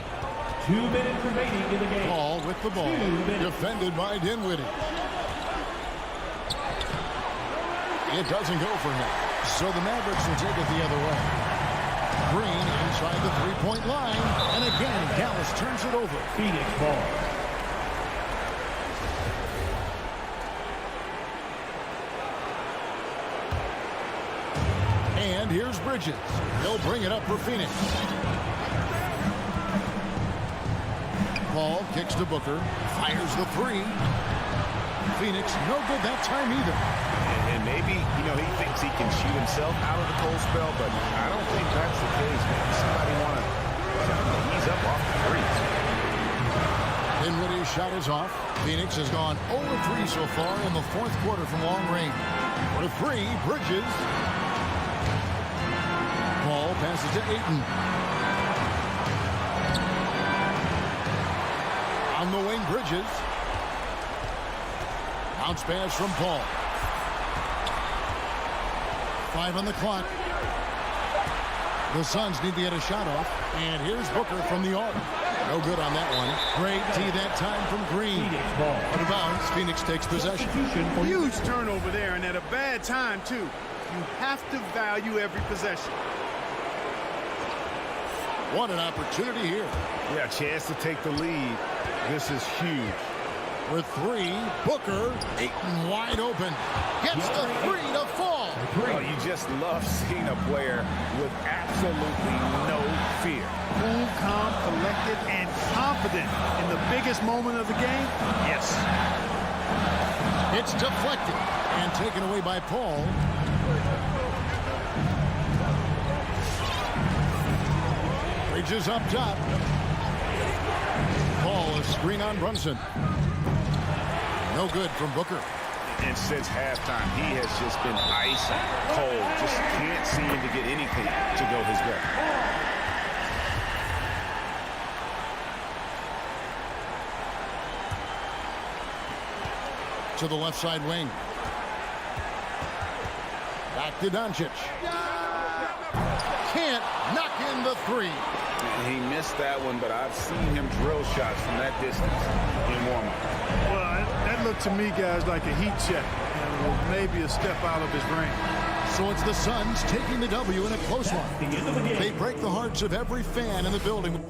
2 minutes remaining in the game. Paul with the ball. Defended by Dinwiddie. It doesn't go for him. So the Mavericks will take it the other way. Green inside the three-point line. And again, Dallas turns it over. Phoenix ball. And here's Bridges. He'll bring it up for Phoenix. Paul kicks to Booker. Fires the three. Phoenix no good that time either. And maybe, he thinks he can shoot himself out of the cold spell, but I don't think that's the case. Maybe somebody want to ease up off the threes. Dinwiddie's shot is off. Phoenix has gone 0-3 so far in the fourth quarter from long range. For 3, Bridges. Paul passes to Ayton. On the wing, Bridges. Bounce pass from Paul. 5 on the clock. The Suns need to get a shot off. And here's Booker from the arc. No good on that one. Great tee that time from Green. Out of bounds, Phoenix takes possession. Huge turnover there, and at a bad time, too. You have to value every possession. What an opportunity here. Yeah, chance to take the lead. This is huge. With 3, Booker, Ayton wide open. Gets the 3 to fall. Oh, you just love seeing a player with absolutely no fear. Cool, calm, collected, and confident in the biggest moment of the game. Yes. It's deflected and taken away by Paul. Bridges up top. Paul, a screen on Brunson. No good from Booker. And since halftime, he has just been ice cold. Just can't seem to get anything to go his way. To the left side wing. Back to Doncic. Can't knock in the 3. He missed that one, but I've seen him drill shots from that distance in warm-up. Well, that looked to me, guys, like a heat check. And maybe a step out of his range. So it's the Suns taking the W in a close one. They break the hearts of every fan in the building.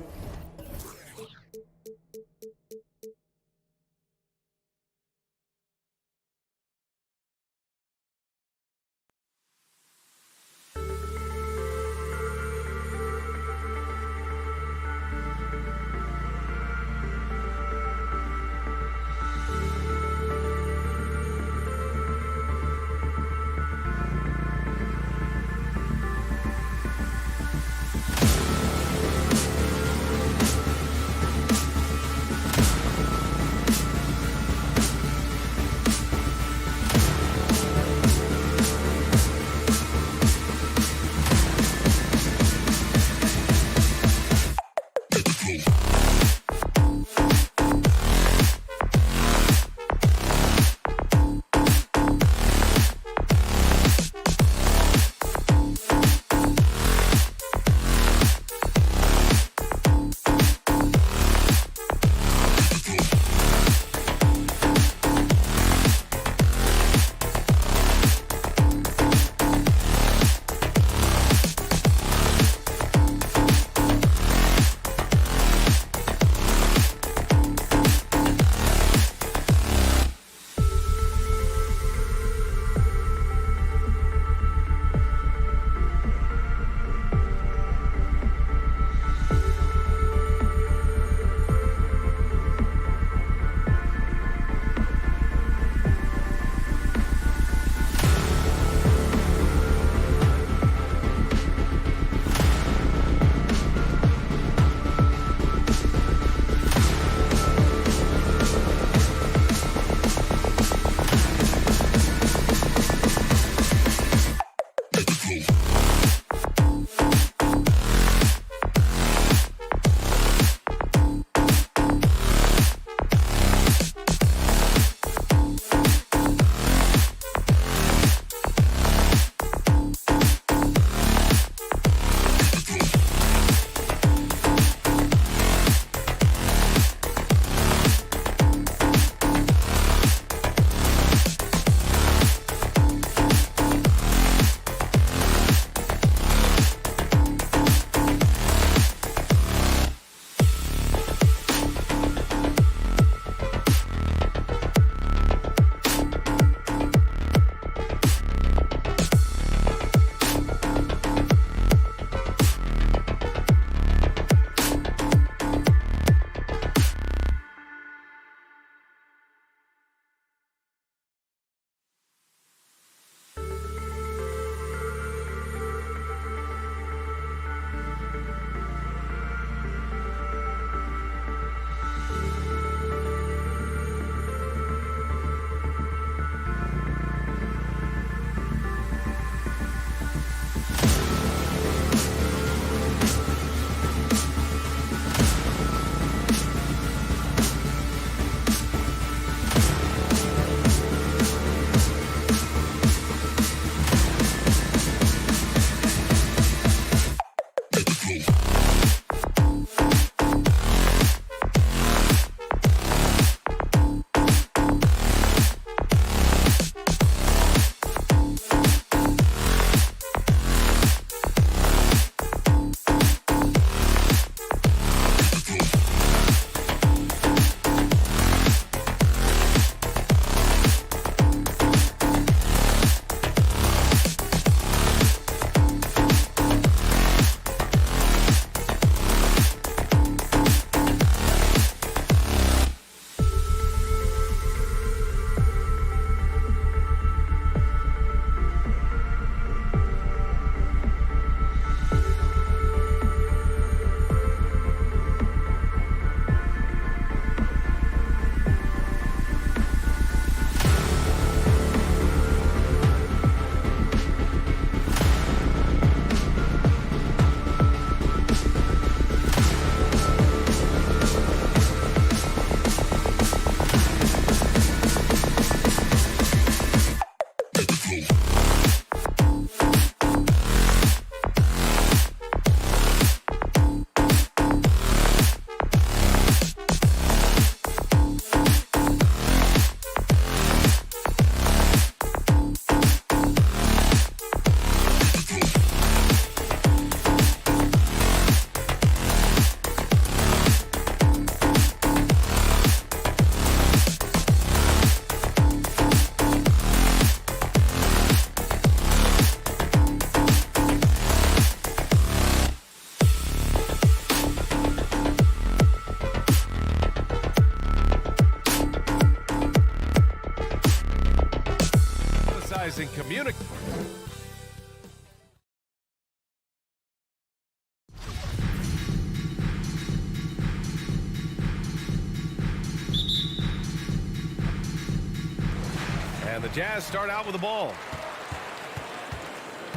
Jazz start out with the ball.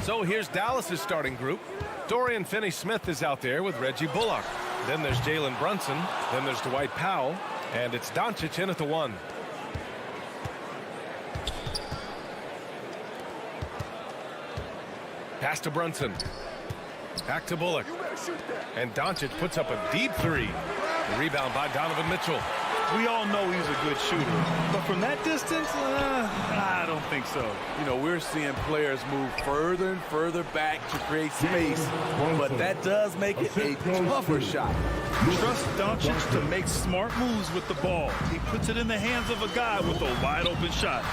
So here's Dallas's starting group. Dorian Finney-Smith is out there with Reggie Bullock. Then there's Jalen Brunson. Then there's Dwight Powell. And it's Doncic in at the 1. Pass to Brunson. Back to Bullock. And Doncic puts up a deep 3. The rebound by Donovan Mitchell. We all know he's a good shooter, but from that distance, I don't think so. You know, we're seeing players move further and further back to create space, but that does make it a tougher shot. Trust Doncic to make smart moves with the ball. He puts it in the hands of a guy with a wide open shot.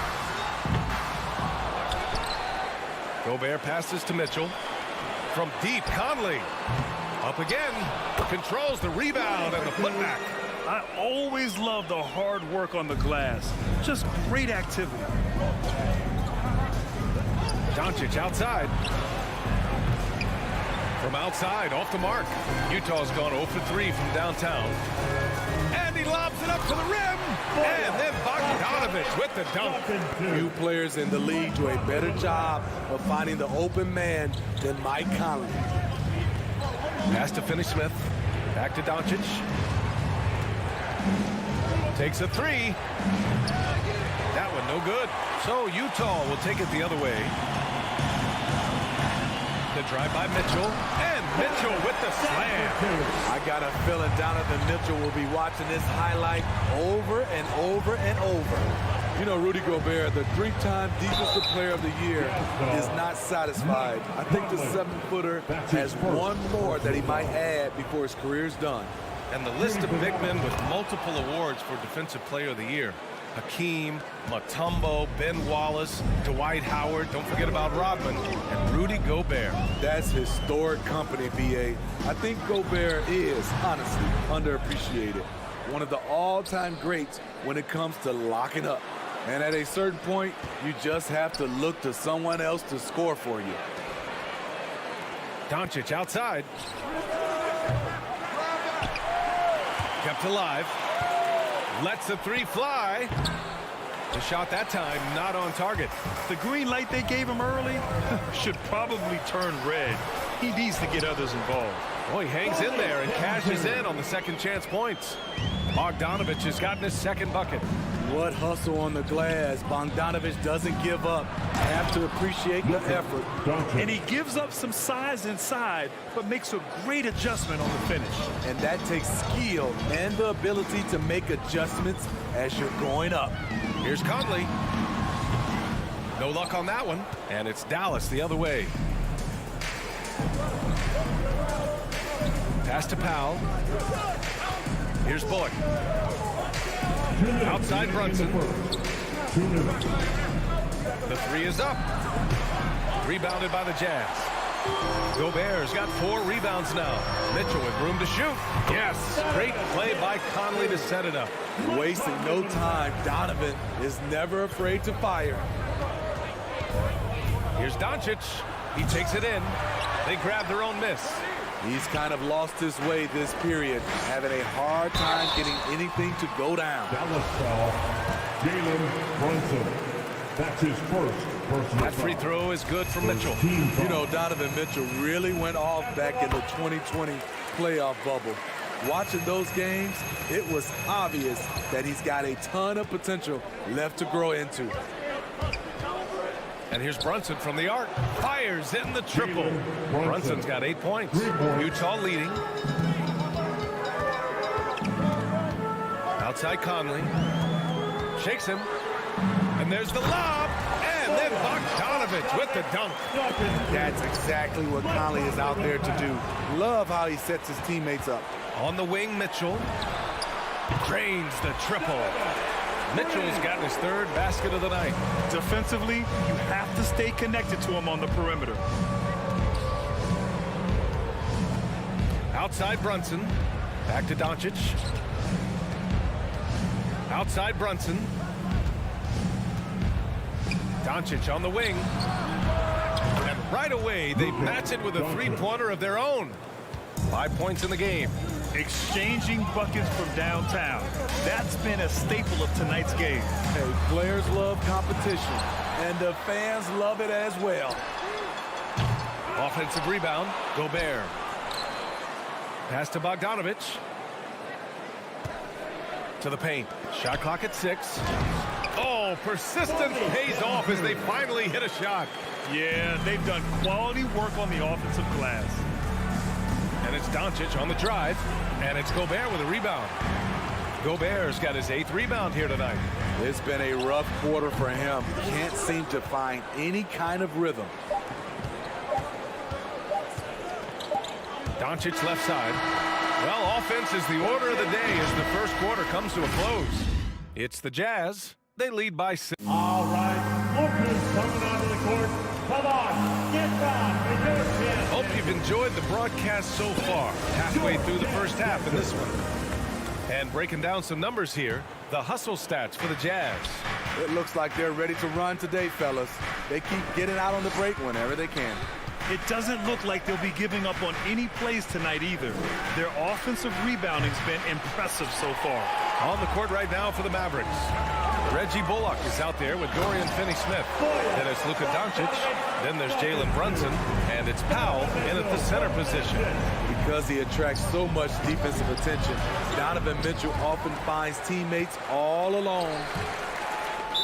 Gobert passes to Mitchell. From deep, Conley. Up again. Controls the rebound and the putback. I always love the hard work on the glass. Just great activity. Doncic outside. From outside, off the mark. Utah's gone 0 for 3 from downtown. And he lobs it up to the rim. And then Bogdanovich with the dunk. Few players in the league do a better job of finding the open man than Mike Conley. Pass to Finney-Smith. Back to Doncic. Takes a 3. That one no good. So Utah will take it the other way. The drive by Mitchell. And Mitchell with the slam. I got a feeling Donovan Mitchell will be watching this highlight over and over and over. You know, Rudy Gobert, the 3-time Defensive Player of the Year, is not satisfied. I think the 7-footer has one more that he might add before his career is done. And the list of big men with multiple awards for Defensive Player of the Year. Hakeem, Mutombo, Ben Wallace, Dwight Howard, don't forget about Rodman, and Rudy Gobert. That's historic company, B.A. I think Gobert is, honestly, underappreciated. One of the all-time greats when it comes to locking up. And at a certain point, you just have to look to someone else to score for you. Doncic outside. Kept alive. Lets the 3 fly. The shot that time not on target. The green light they gave him early should probably turn red. He needs to get others involved. Oh, he hangs in there and cashes in on the second chance points. Bogdanovich has gotten his second bucket. What hustle on the glass. Bogdanovich doesn't give up. Have to appreciate the effort. And he gives up some size inside, but makes a great adjustment on the finish. And that takes skill and the ability to make adjustments as you're going up. Here's Conley. No luck on that one. And it's Dallas the other way. Pass to Powell. Here's Bullock. Outside Brunson. The 3 is up. Rebounded by the Jazz. Gobert's got 4 rebounds now. Mitchell with room to shoot. Yes, great play by Conley to set it up. Wasting no time. Donovan is never afraid to fire. Here's Doncic. He takes it in. They grab their own miss. He's kind of lost his way this period, having a hard time getting anything to go down. Dallas foul, Jalen Brunson. That's his first personal That free throw is good for Mitchell. You know, Donovan Mitchell really went off back in the 2020 playoff bubble. Watching those games, it was obvious that he's got a ton of potential left to grow into. And here's Brunson from the arc. Fires in the triple. Brunson's got 8 points. Utah leading. Outside Conley. Shakes him. And there's the lob. And then Bogdanovich with the dunk. That's exactly what Conley is out there to do. Love how he sets his teammates up. On the wing, Mitchell. Drains the triple. Mitchell's gotten his 3rd basket of the night. Defensively, you have to stay connected to him on the perimeter. Outside Brunson. Back to Doncic. Outside Brunson. Doncic on the wing. And right away, they match it with a 3-pointer of their own. 5 points in the game. exchanging buckets from downtown. That's been a staple of tonight's game. Hey, players love competition, and the fans love it as well. Offensive rebound, Gobert. Pass to Bogdanovich. To the paint. Shot clock at 6. Oh, persistence pays off as they finally hit a shot. Yeah, they've done quality work on the offensive glass. And it's Doncic on the drive. And it's Gobert with a rebound. Gobert's got his 8th rebound here tonight. It's been a rough quarter for him. Can't seem to find any kind of rhythm. Doncic left side. Well, offense is the order of the day as the first quarter comes to a close. It's the Jazz. They lead by 6. All right, Lucas coming onto the court. Come on, get back in your chance. Hope you've enjoyed the broadcast so far. Halfway through the first half in this one. And breaking down some numbers here, the hustle stats for the Jazz. It looks like they're ready to run today, fellas. They keep getting out on the break whenever they can. It doesn't look like they'll be giving up on any plays tonight either. Their offensive rebounding's been impressive so far. On the court right now for the Mavericks. Reggie Bullock is out there with Dorian Finney-Smith. Then it's Luka Doncic. Then there's Jalen Brunson. And it's Powell in at the center position. Because he attracts so much defensive attention, Donovan Mitchell often finds teammates all alone.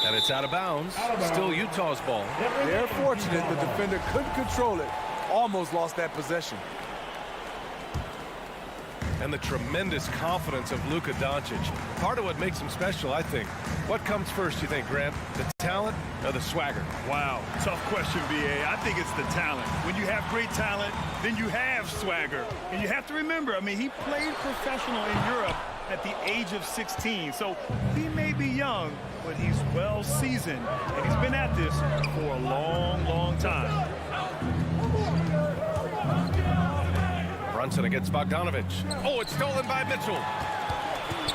And it's out of bounds. Still Utah's ball. They're fortunate the defender couldn't control it. Almost lost that possession. And the tremendous confidence of Luka Doncic. Part of what makes him special, I think. What comes first, you think, Grant? The talent or the swagger? Wow, tough question, B.A. I think it's the talent. When you have great talent, then you have swagger. And you have to remember, I mean, he played professional in Europe at the age of 16. So he may be young, but he's well seasoned. And he's been at this for a long, long time. Brunson against Bogdanovich. Oh, it's stolen by Mitchell.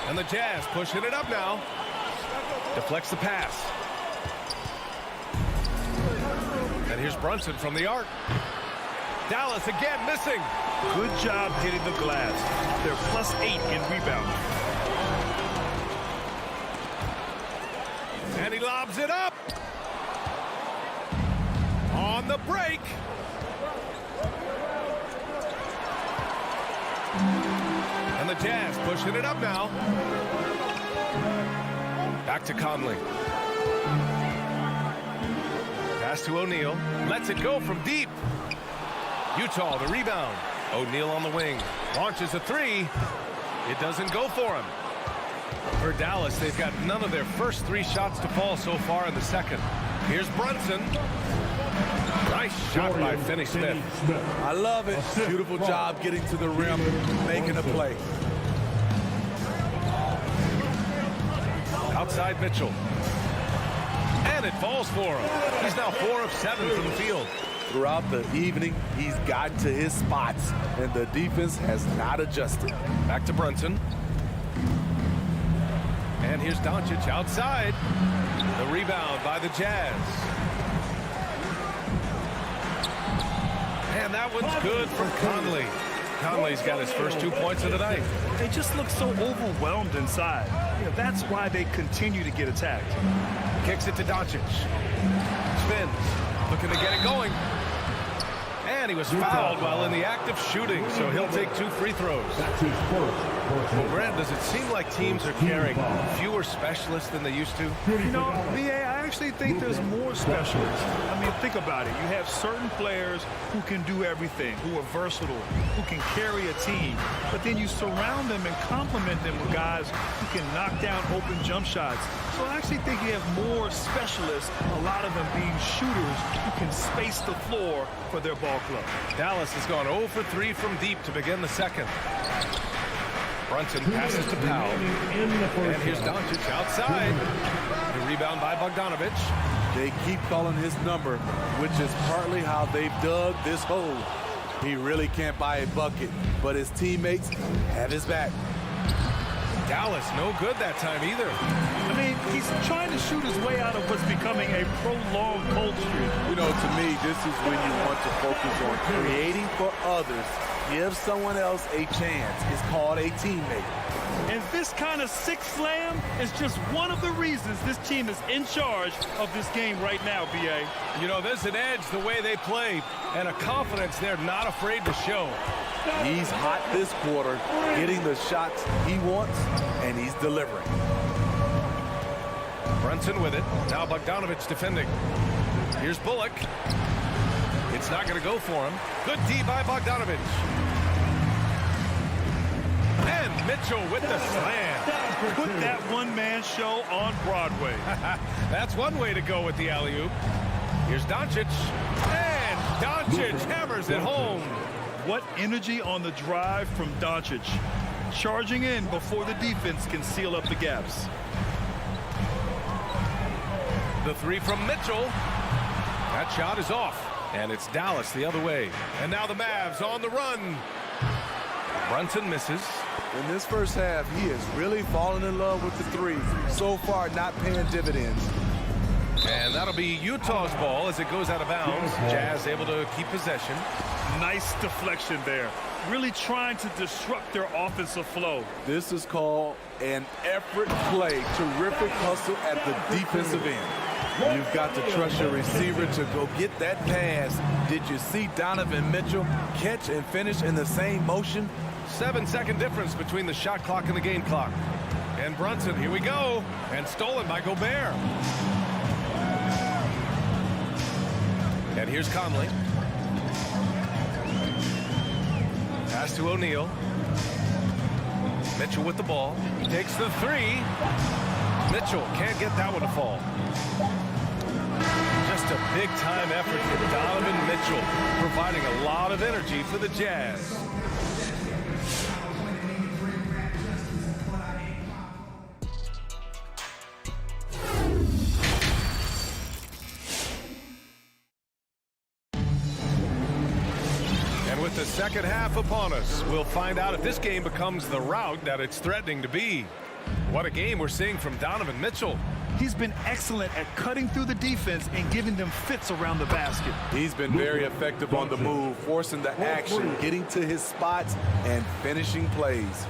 And the Jazz pushing it up now. Deflects the pass. And here's Brunson from the arc. Dallas again missing. Good job hitting the glass. They're +8 in rebounding. And he lobs it up. On the break. And the Jazz pushing it up now. Back to Conley. Pass to O'Neal. Lets it go from deep. Utah, the rebound. O'Neal on the wing. Launches a 3. It doesn't go for him. For Dallas, they've got none of their first 3 shots to fall so far in the second. Here's Brunson. Nice shot by Finney-Smith. I love it. Beautiful job getting to the rim, making a play. Outside Mitchell. And it falls for him. He's now 4 of 7 from the field. Throughout the evening, he's gotten to his spots, and the defense has not adjusted. Back to Brunson. And here's Doncic outside. The rebound by the Jazz. And that one's good from Conley. Conley's got his first 2 points of the night. They just look so overwhelmed inside. That's why they continue to get attacked. Kicks it to Doncic. Spins. Looking to get it going. And he was fouled while in the act of shooting, so he'll take 2 free throws. Well, Grant, does it seem like teams are carrying fewer specialists than they used to? You know, B.A., I actually think there's more specialists. I mean, think about it. You have certain players who can do everything, who are versatile, who can carry a team. But then you surround them and complement them with guys who can knock down open jump shots. So I actually think you have more specialists, a lot of them being shooters who can space the floor for their ball club. Dallas has gone 0 for 3 from deep to begin the second. Brunson passes to Powell. And here's Doncic outside. The rebound by Bogdanovich. They keep calling his number, which is partly how they've dug this hole. He really can't buy a bucket, but his teammates have his back. Dallas no good that time either. I mean, he's trying to shoot his way out of what's becoming a prolonged cold streak. You know, to me, this is when you want to focus on creating for others Give someone else a chance. It's called a teammate. And this kind of sixth slam is just one of the reasons this team is in charge of this game right now, B.A. You know, there's an edge the way they play and a confidence they're not afraid to show. He's hot this quarter, getting the shots he wants, and he's delivering. Brunson with it. Now Bogdanovic defending. Here's Bullock. It's not going to go for him. Good D by Bogdanovic. And Mitchell with the slam. Put that one-man show on Broadway. That's one way to go with the alley-oop. Here's Doncic. And Doncic hammers it home. What energy on the drive from Doncic. Charging in before the defense can seal up the gaps. The three from Mitchell. That shot is off. And it's Dallas the other way. And now the Mavs on the run. Brunson misses. In this first half, he is really falling in love with the three. So far, not paying dividends. And that'll be Utah's ball as it goes out of bounds. Jazz able to keep possession. Nice deflection there. Really trying to disrupt their offensive flow. This is called an effort play. Terrific hustle at the defensive end. You've got to trust your receiver to go get that pass. Did you see Donovan Mitchell catch and finish in the same motion? 7-second difference between the shot clock and the game clock. And Brunson, here we go. And stolen by Gobert. And here's Conley. Pass to O'Neal. Mitchell with the ball. Takes the three. Mitchell can't get that one to fall. Just a big-time effort for Donovan Mitchell, providing a lot of energy for the Jazz. And with the second half upon us, we'll find out if this game becomes the rout that it's threatening to be. What a game we're seeing from Donovan Mitchell. He's been excellent at cutting through the defense and giving them fits around the basket. He's been very effective on the move, forcing the action, getting to his spots, and finishing plays.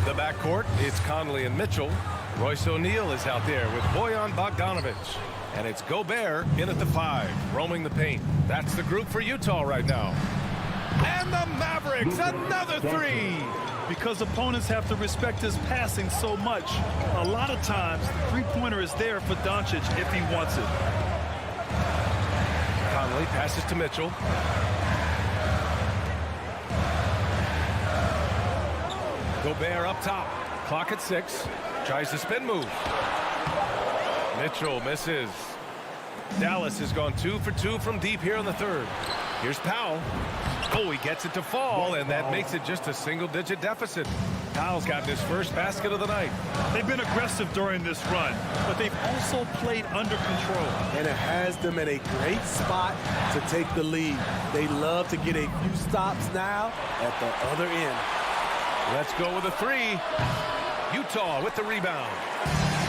The backcourt, it's Conley and Mitchell. Royce O'Neal is out there with Bojan Bogdanovic. And it's Gobert in at the 5, roaming the paint. That's the group for Utah right now. And the Mavericks, another three. Because opponents have to respect his passing so much, a lot of times the three-pointer is there for Doncic if he wants it. Conley passes to Mitchell. Gobert up top. Clock at 6. Tries the spin move. Mitchell misses. Dallas has gone 2 for 2 from deep here in the third. Here's Powell. Oh, he gets it to fall, and that makes it just a single-digit deficit. Powell's gotten his first basket of the night. They've been aggressive during this run, but they've also played under control. And it has them in a great spot to take the lead. They love to get a few stops now at the other end. Let's go with a three. Utah with the rebound.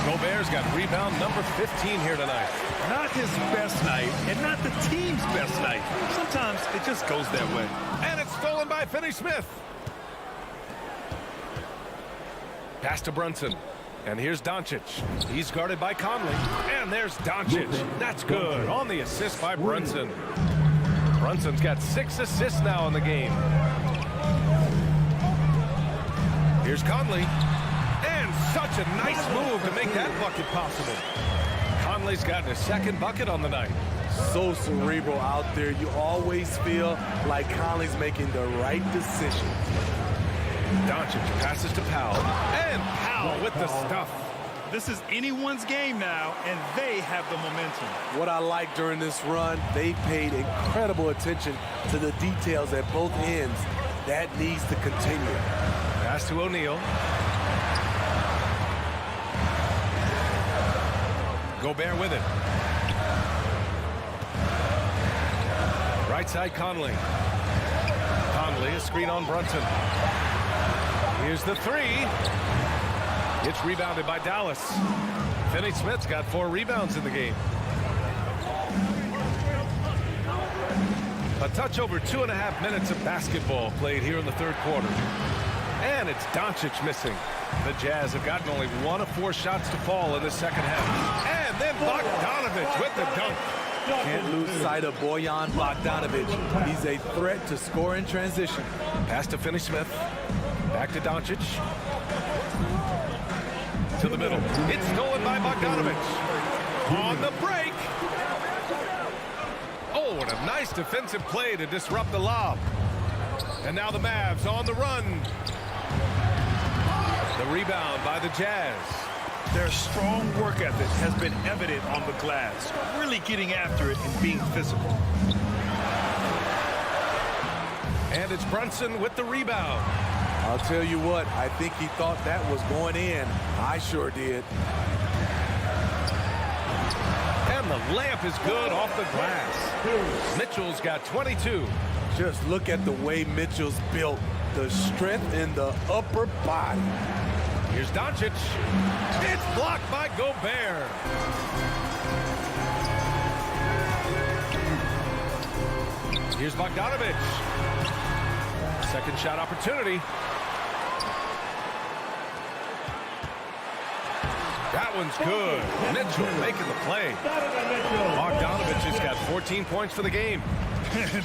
Gobert's got rebound number 15 here tonight. Not his best night, and not the team's best night. Sometimes it just goes that way. And it's stolen by Finney-Smith. Pass to Brunson. And here's Doncic. He's guarded by Conley. And there's Doncic. That's good. On the assist by Brunson. Brunson's got 6 assists now in the game. Here's Conley. And such a nice move to make that bucket possible. Conley's gotten his second bucket on the night. So cerebral out there. You always feel like Conley's making the right decision. Doncic passes to Powell. And Powell with the stuff. This is anyone's game now, and they have the momentum. What I like during this run, they paid incredible attention to the details at both ends. That needs to continue. Pass to O'Neal. Gobert with it. Right side Conley. Conley, a screen on Brunson. Here's the three. It's rebounded by Dallas. Finney-Smith's got 4 rebounds in the game. A touch over 2.5 minutes of basketball played here in the third quarter. And it's Doncic missing. The Jazz have gotten only 1 of 4 shots to fall in the second half. And then Bogdanović with the dunk. Can't lose sight of Bojan Bogdanović. He's a threat to score in transition. Pass to Finney-Smith. Back to Doncic. To the middle. It's stolen by Bogdanović. On the break. Oh, what a nice defensive play to disrupt the lob. And now the Mavs on the run. The rebound by the Jazz. Their strong work ethic has been evident on the glass, really getting after it and being physical. And it's Brunson with the rebound. I'll tell you what, I think he thought that was going in. I sure did. And the layup is good off the glass. Mitchell's got 22. Just look at the way Mitchell's built. The strength in the upper body. Here's Doncic. It's blocked by Gobert. Here's Bogdanović. Second shot opportunity. That one's good. Mitchell making the play. Bogdanović has got 14 points for the game.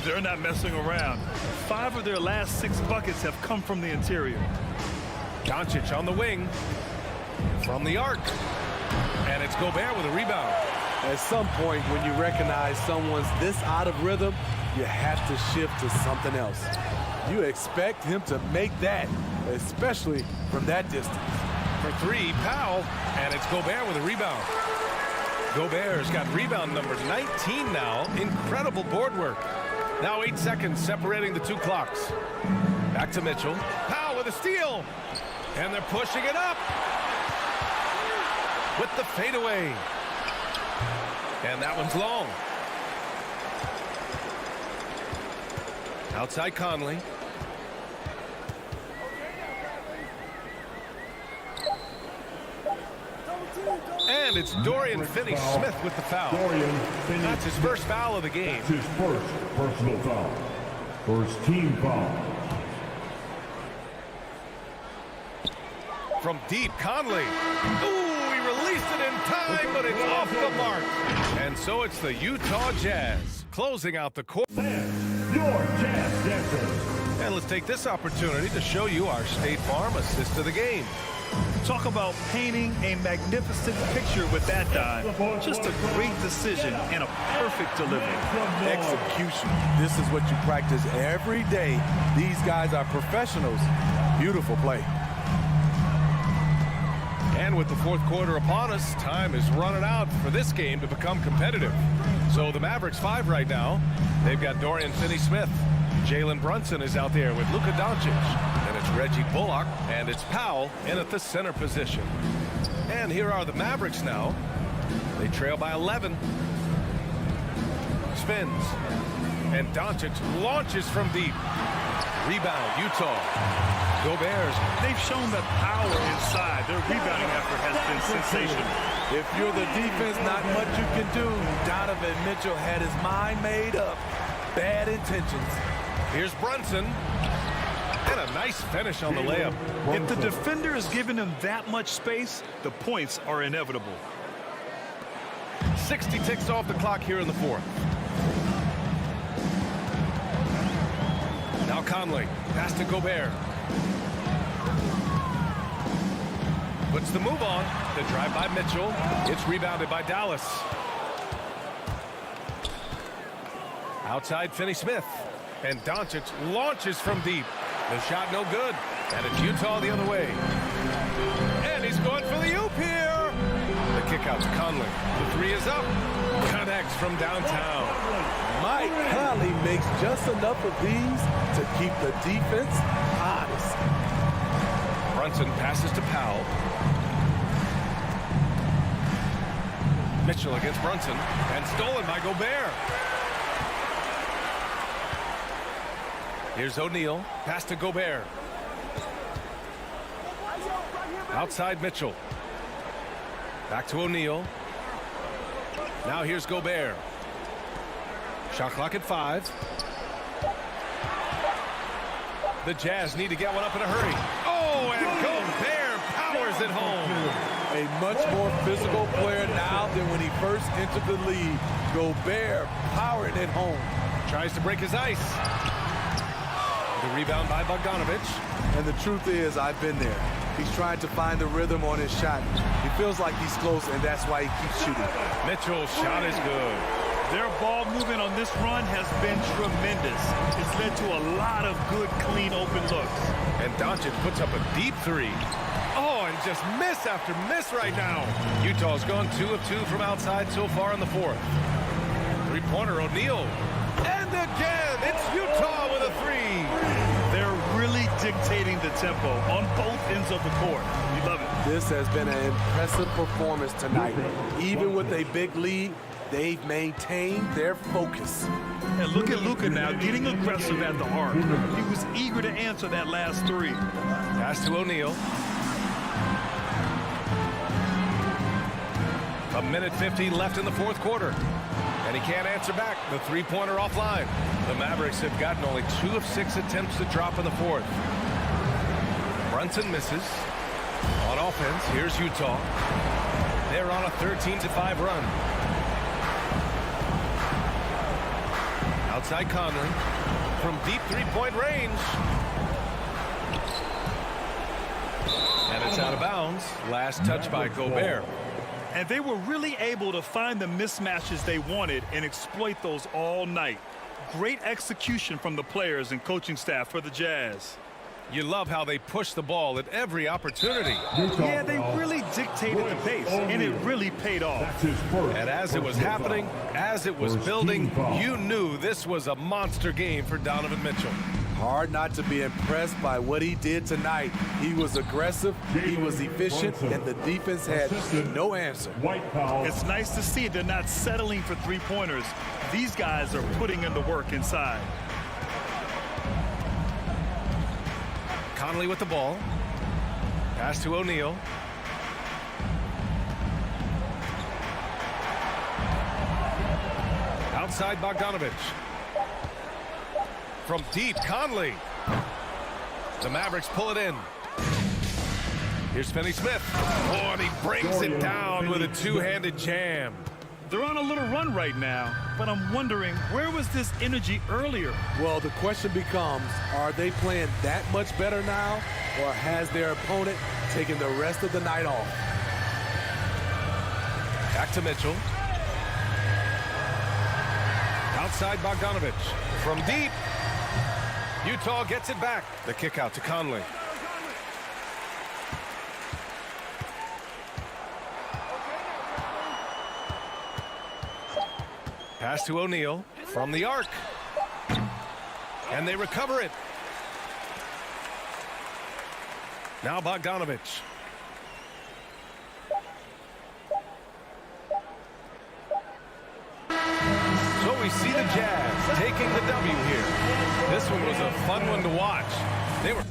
They're not messing around. 5 of their last 6 buckets have come from the interior. Doncic on the wing. From the arc. And it's Gobert with a rebound. At some point, when you recognize someone's this out of rhythm, you have to shift to something else. You expect him to make that, especially from that distance. For 3, Powell. And it's Gobert with a rebound. Gobert's got rebound number 19 now. Incredible board work. Now 8 seconds separating the 2 clocks. Back to Mitchell. Powell with a steal. And they're pushing it up. With the fadeaway. And that one's long. Outside Conley. And it's Dorian Finney-Smith with the foul. That's his first foul of the game. That's his first personal foul. First team foul. From deep, Conley. Ooh, he released it in time, but it's off the mark. And so it's the Utah Jazz closing out the court. Your Jazz dancers. And let's take this opportunity to show you our State Farm assist of the game. Talk about painting a magnificent picture with that dive. Just a great decision and a perfect delivery. Execution. This is what you practice every day. These guys are professionals. Beautiful play. And with the fourth quarter upon us, time is running out for this game to become competitive. So the Mavericks 5 right now. They've got Dorian Finney-Smith. Jalen Brunson is out there with Luka Doncic. And it's Reggie Bullock, and it's Powell in at the center position. And here are the Mavericks now. They trail by 11. Spins. And Doncic launches from deep. Rebound, Utah. Gobert's. They've shown that power inside. Their rebounding effort has been sensational. If you're the defense, not much you can do. Donovan Mitchell had his mind made up. Bad intentions. Here's Brunson. And a nice finish on the layup. If the defender is giving him that much space, the points are inevitable. 60 ticks off the clock here in the fourth. Now Conley. Pass to Gobert. Puts the move on. The drive by Mitchell. It's rebounded by Dallas. Outside Finney-Smith. And Doncic launches from deep. The shot no good. And it's Utah the other way. And he's going for the oop here. The kick out to Conley. The 3 is up. Connects from downtown. Mike Conley makes just enough of these to keep the defense honest. Brunson passes to Powell. Mitchell against Brunson. And stolen by Gobert. Here's O'Neal. Pass to Gobert. Outside Mitchell. Back to O'Neal. Now here's Gobert. Shot clock at 5. The Jazz need to get one up in a hurry. Oh, and Gobert powers it home. A much more physical player now than when he first entered the league. Gobert powering it home. Tries to break his ice. The rebound by Bogdanovic. And the truth is, I've been there. He's trying to find the rhythm on his shot. He feels like he's close, and that's why he keeps shooting. Mitchell's shot is good. Their ball movement on this run has been tremendous. It's led to a lot of good, clean, open looks. And Doncic puts up a deep three. Oh, and just miss after miss right now. Utah's gone 2 of 2 from outside so far in the fourth. Three-pointer, O'Neal. And again, it's Utah with a three. They're really dictating the tempo on both ends of the court. You love it. This has been an impressive performance tonight. Even with a big lead, they've maintained their focus. And look at Luka now getting aggressive at the arc. He was eager to answer that last three. Pass to O'Neal. A minute 15 left in the fourth quarter. And he can't answer back. The three-pointer offline. The Mavericks have gotten only 2 of 6 attempts to drop in the fourth. Brunson misses. On offense, here's Utah. They're on a 13-5 run. Outside Conley. From deep three-point range. And it's out of bounds. Last touch by Gobert. And they were really able to find the mismatches they wanted and exploit those all night. Great execution from the players and coaching staff for the Jazz. You love how they push the ball at every opportunity. Yeah, they really dictated the pace, and it really paid off. And as it was happening, as it was building, you knew this was a monster game for Donovan Mitchell. Hard not to be impressed by what he did tonight. He was aggressive, he was efficient, and the defense had no answer. It's nice to see they're not settling for three-pointers. These guys are putting in the work inside. Conley with the ball. Pass to O'Neal. Outside Bogdanovic. From deep, Conley. The Mavericks pull it in. Here's Finney-Smith. Oh, and he brings it down with a two-handed jam. They're on a little run right now, but I'm wondering, where was this energy earlier? Well, the question becomes, are they playing that much better now, or has their opponent taken the rest of the night off? Back to Mitchell. Outside Bogdanovic. From deep. Utah gets it back. The kick out to Conley. Pass to O'Neal from the arc. And they recover it. Now Bogdanovic. So we see the Jazz taking the W here. This one was a fun one to watch. They were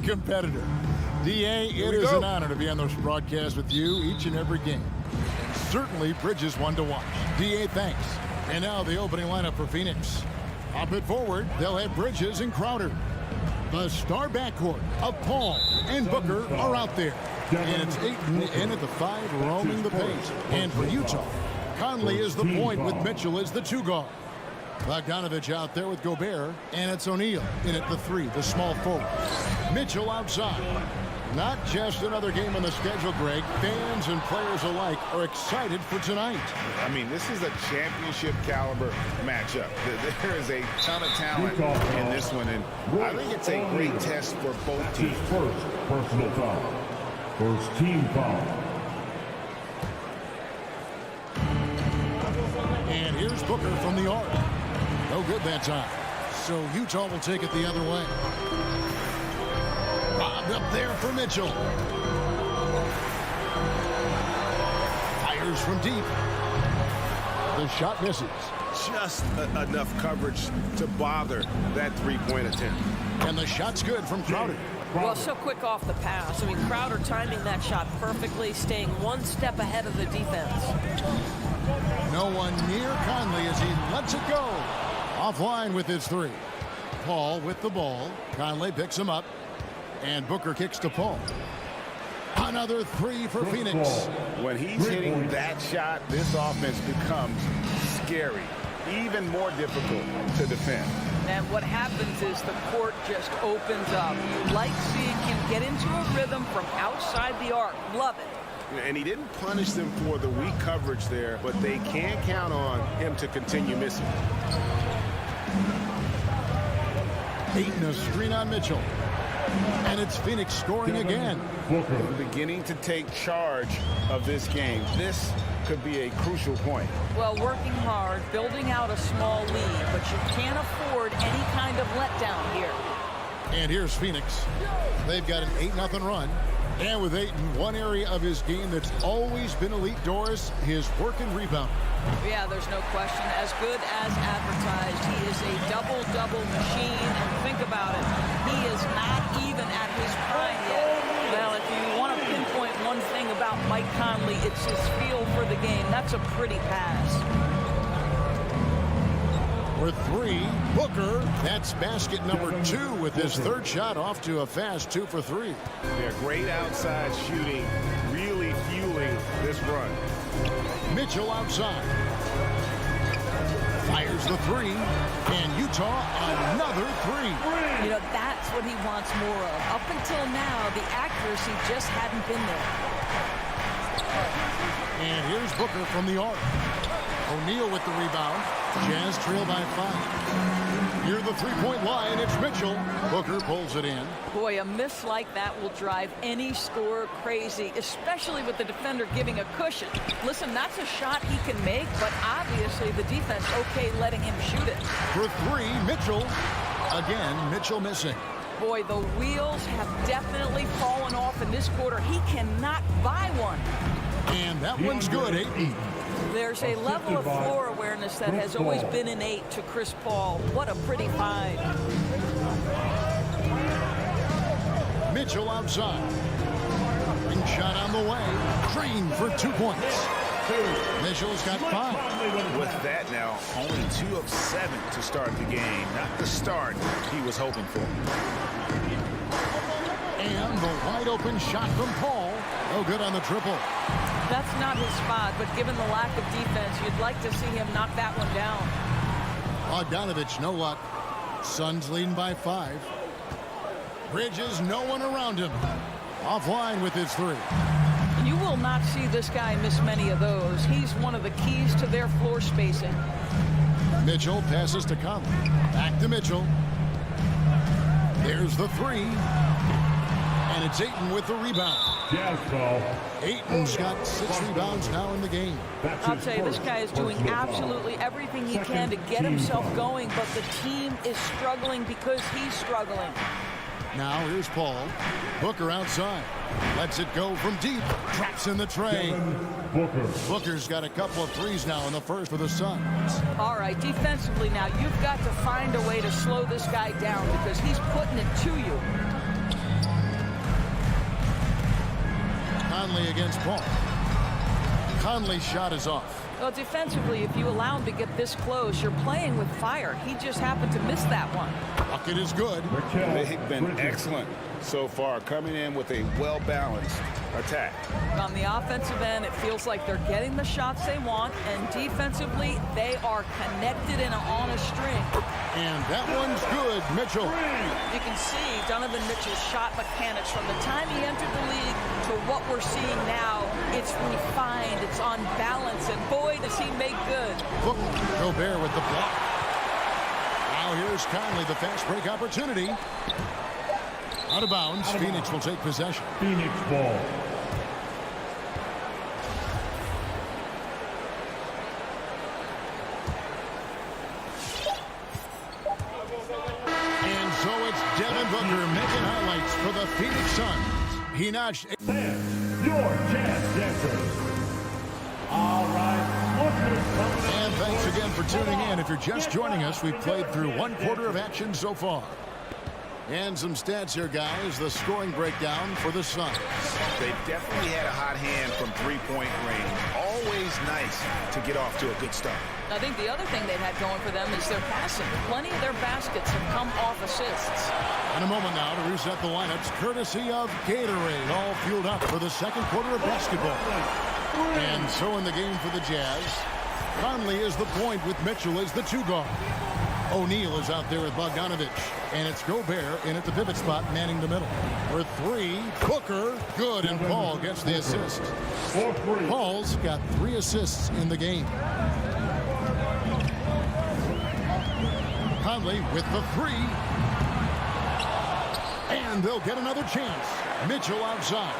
competitor. D.A., it is an honor to be on this broadcast with you each and every game. Certainly, Bridges one to watch. D.A., thanks. And now the opening lineup for Phoenix. Up it forward, they'll have Bridges and Crowder. The star backcourt of Paul and Booker are out there. And it's Ayton in at the 5, roaming the pace. And for Utah, Conley is the point with Mitchell as the 2 guard. Bogdanovich out there with Gobert, and it's O'Neal in at the 3, the small forward. Mitchell outside. Not just another game on the schedule, Greg. Fans and players alike are excited for tonight. I mean, this is a championship caliber matchup. There is a ton of talent in this one, and I think it's a great test for both teams. First personal foul. First team foul. And here's Booker from the arc. No good that time. So Utah will take it the other way. Bobbed up there for Mitchell. Fires from deep. The shot misses. Just enough coverage to bother that three-point attempt. And the shot's good from Crowder. Well, so quick off the pass. I mean, Crowder timing that shot perfectly, staying one step ahead of the defense. No one near Conley as he lets it go. Offline with his 3. Paul with the ball. Conley picks him up. And Booker kicks to Paul. Another 3 for Phoenix. When he's hitting that shot, this offense becomes scary, even more difficult to defend. And what happens is the court just opens up. You like seeing him get into a rhythm from outside the arc. Love it. And he didn't punish them for the weak coverage there, but they can't count on him to continue missing. Ayton a screen on Mitchell. And it's Phoenix scoring again. Beginning to take charge of this game. This could be a crucial point. Well, working hard, building out a small lead, but you can't afford any kind of letdown here. And here's Phoenix. They've got an 8-0 run. And with Ayton, one area of his game that's always been elite, Doris, his work and rebound. Yeah, there's no question. As good as advertised, he is a double-double machine. And think about it, he is not even at his prime yet. Well, if you want to pinpoint one thing about Mike Conley, it's his feel for the game. That's a pretty pass. For 3, Booker. That's basket number 2 with his 3rd shot off to a fast 2 for 3. They're great outside shooting, really fueling this run. Mitchell outside. Fires the 3. And Utah another 3. You know, that's what he wants more of. Up until now, the accuracy just hadn't been there. And here's Booker from the arc. O'Neal with the rebound. Jazz trail by 5. Near the 3-point line, it's Mitchell. Booker pulls it in. Boy, a miss like that will drive any scorer crazy, especially with the defender giving a cushion. Listen, that's a shot he can make, but obviously the defense okay letting him shoot it. For 3, Mitchell. Again, Mitchell missing. Boy, the wheels have definitely fallen off in this quarter. He cannot buy one. And that one's good, Ayton. There's a level of floor awareness that has always been innate to Chris Paul. What a pretty find. Mitchell outside. Ring shot on the way. Green for 2 points. Mitchell's got 5. With that now, only 2 of 7 to start the game. Not the start he was hoping for. And the wide open shot from Paul. No good on the triple. That's not his spot, but given the lack of defense, you'd like to see him knock that one down. Bogdanovich, no luck. Suns leading by 5. Bridges, no one around him. Offline with his 3. You will not see this guy miss many of those. He's one of the keys to their floor spacing. Mitchell passes to Conley. Back to Mitchell. There's the 3. And it's Ayton with the rebound. Jazz foul. Ayton's got 6 rebounds now in the game. I'll tell you, this guy is doing absolutely everything he can to get himself going, but the team is struggling because he's struggling. Now here's Paul. Booker outside. Lets it go from deep. Traps in the tray. Booker's got a couple of threes now in the first for the Suns. All right, defensively now, you've got to find a way to slow this guy down because he's putting it to you. Conley against Paul. Conley's shot is off. Well, defensively, if you allow him to get this close, you're playing with fire. He just happened to miss that one. Bucket is good. They've been excellent so far, coming in with a well-balanced attack. On the offensive end, it feels like they're getting the shots they want, and defensively, they are connected and on a string. And that one's good, Mitchell. You can see Donovan Mitchell's shot mechanics from the time he entered the league to what we're seeing now. It's refined, it's on balance, and boy, does he make good. Gobert with the block. Now here's Conley, the fast break opportunity. Out of bounds, Phoenix will take possession. Phoenix ball. And so it's Devin Booker making highlights for the Phoenix Suns. He notched Your Jazz dancers. All right, Booker's coming up. And thanks again for tuning in. If you're just joining us, we've played through 1/4 of action so far. And some stats here, guys. The scoring breakdown for the Suns. They definitely had a hot hand from three-point range. Always nice to get off to a good start. I think the other thing they've had going for them is their passing. Plenty of their baskets have come off assists. In a moment now to reset the lineups, courtesy of Gatorade, all fueled up for the second quarter of basketball. And so in the game for the Jazz, Conley is the point with Mitchell as the two guard. O'Neal is out there with Bogdanovich, and it's Gobert in at the pivot spot, manning the middle. For three, Booker, good, and Paul gets the assist. Paul's got 3 assists in the game. Conley with the 3. And they'll get another chance. Mitchell outside.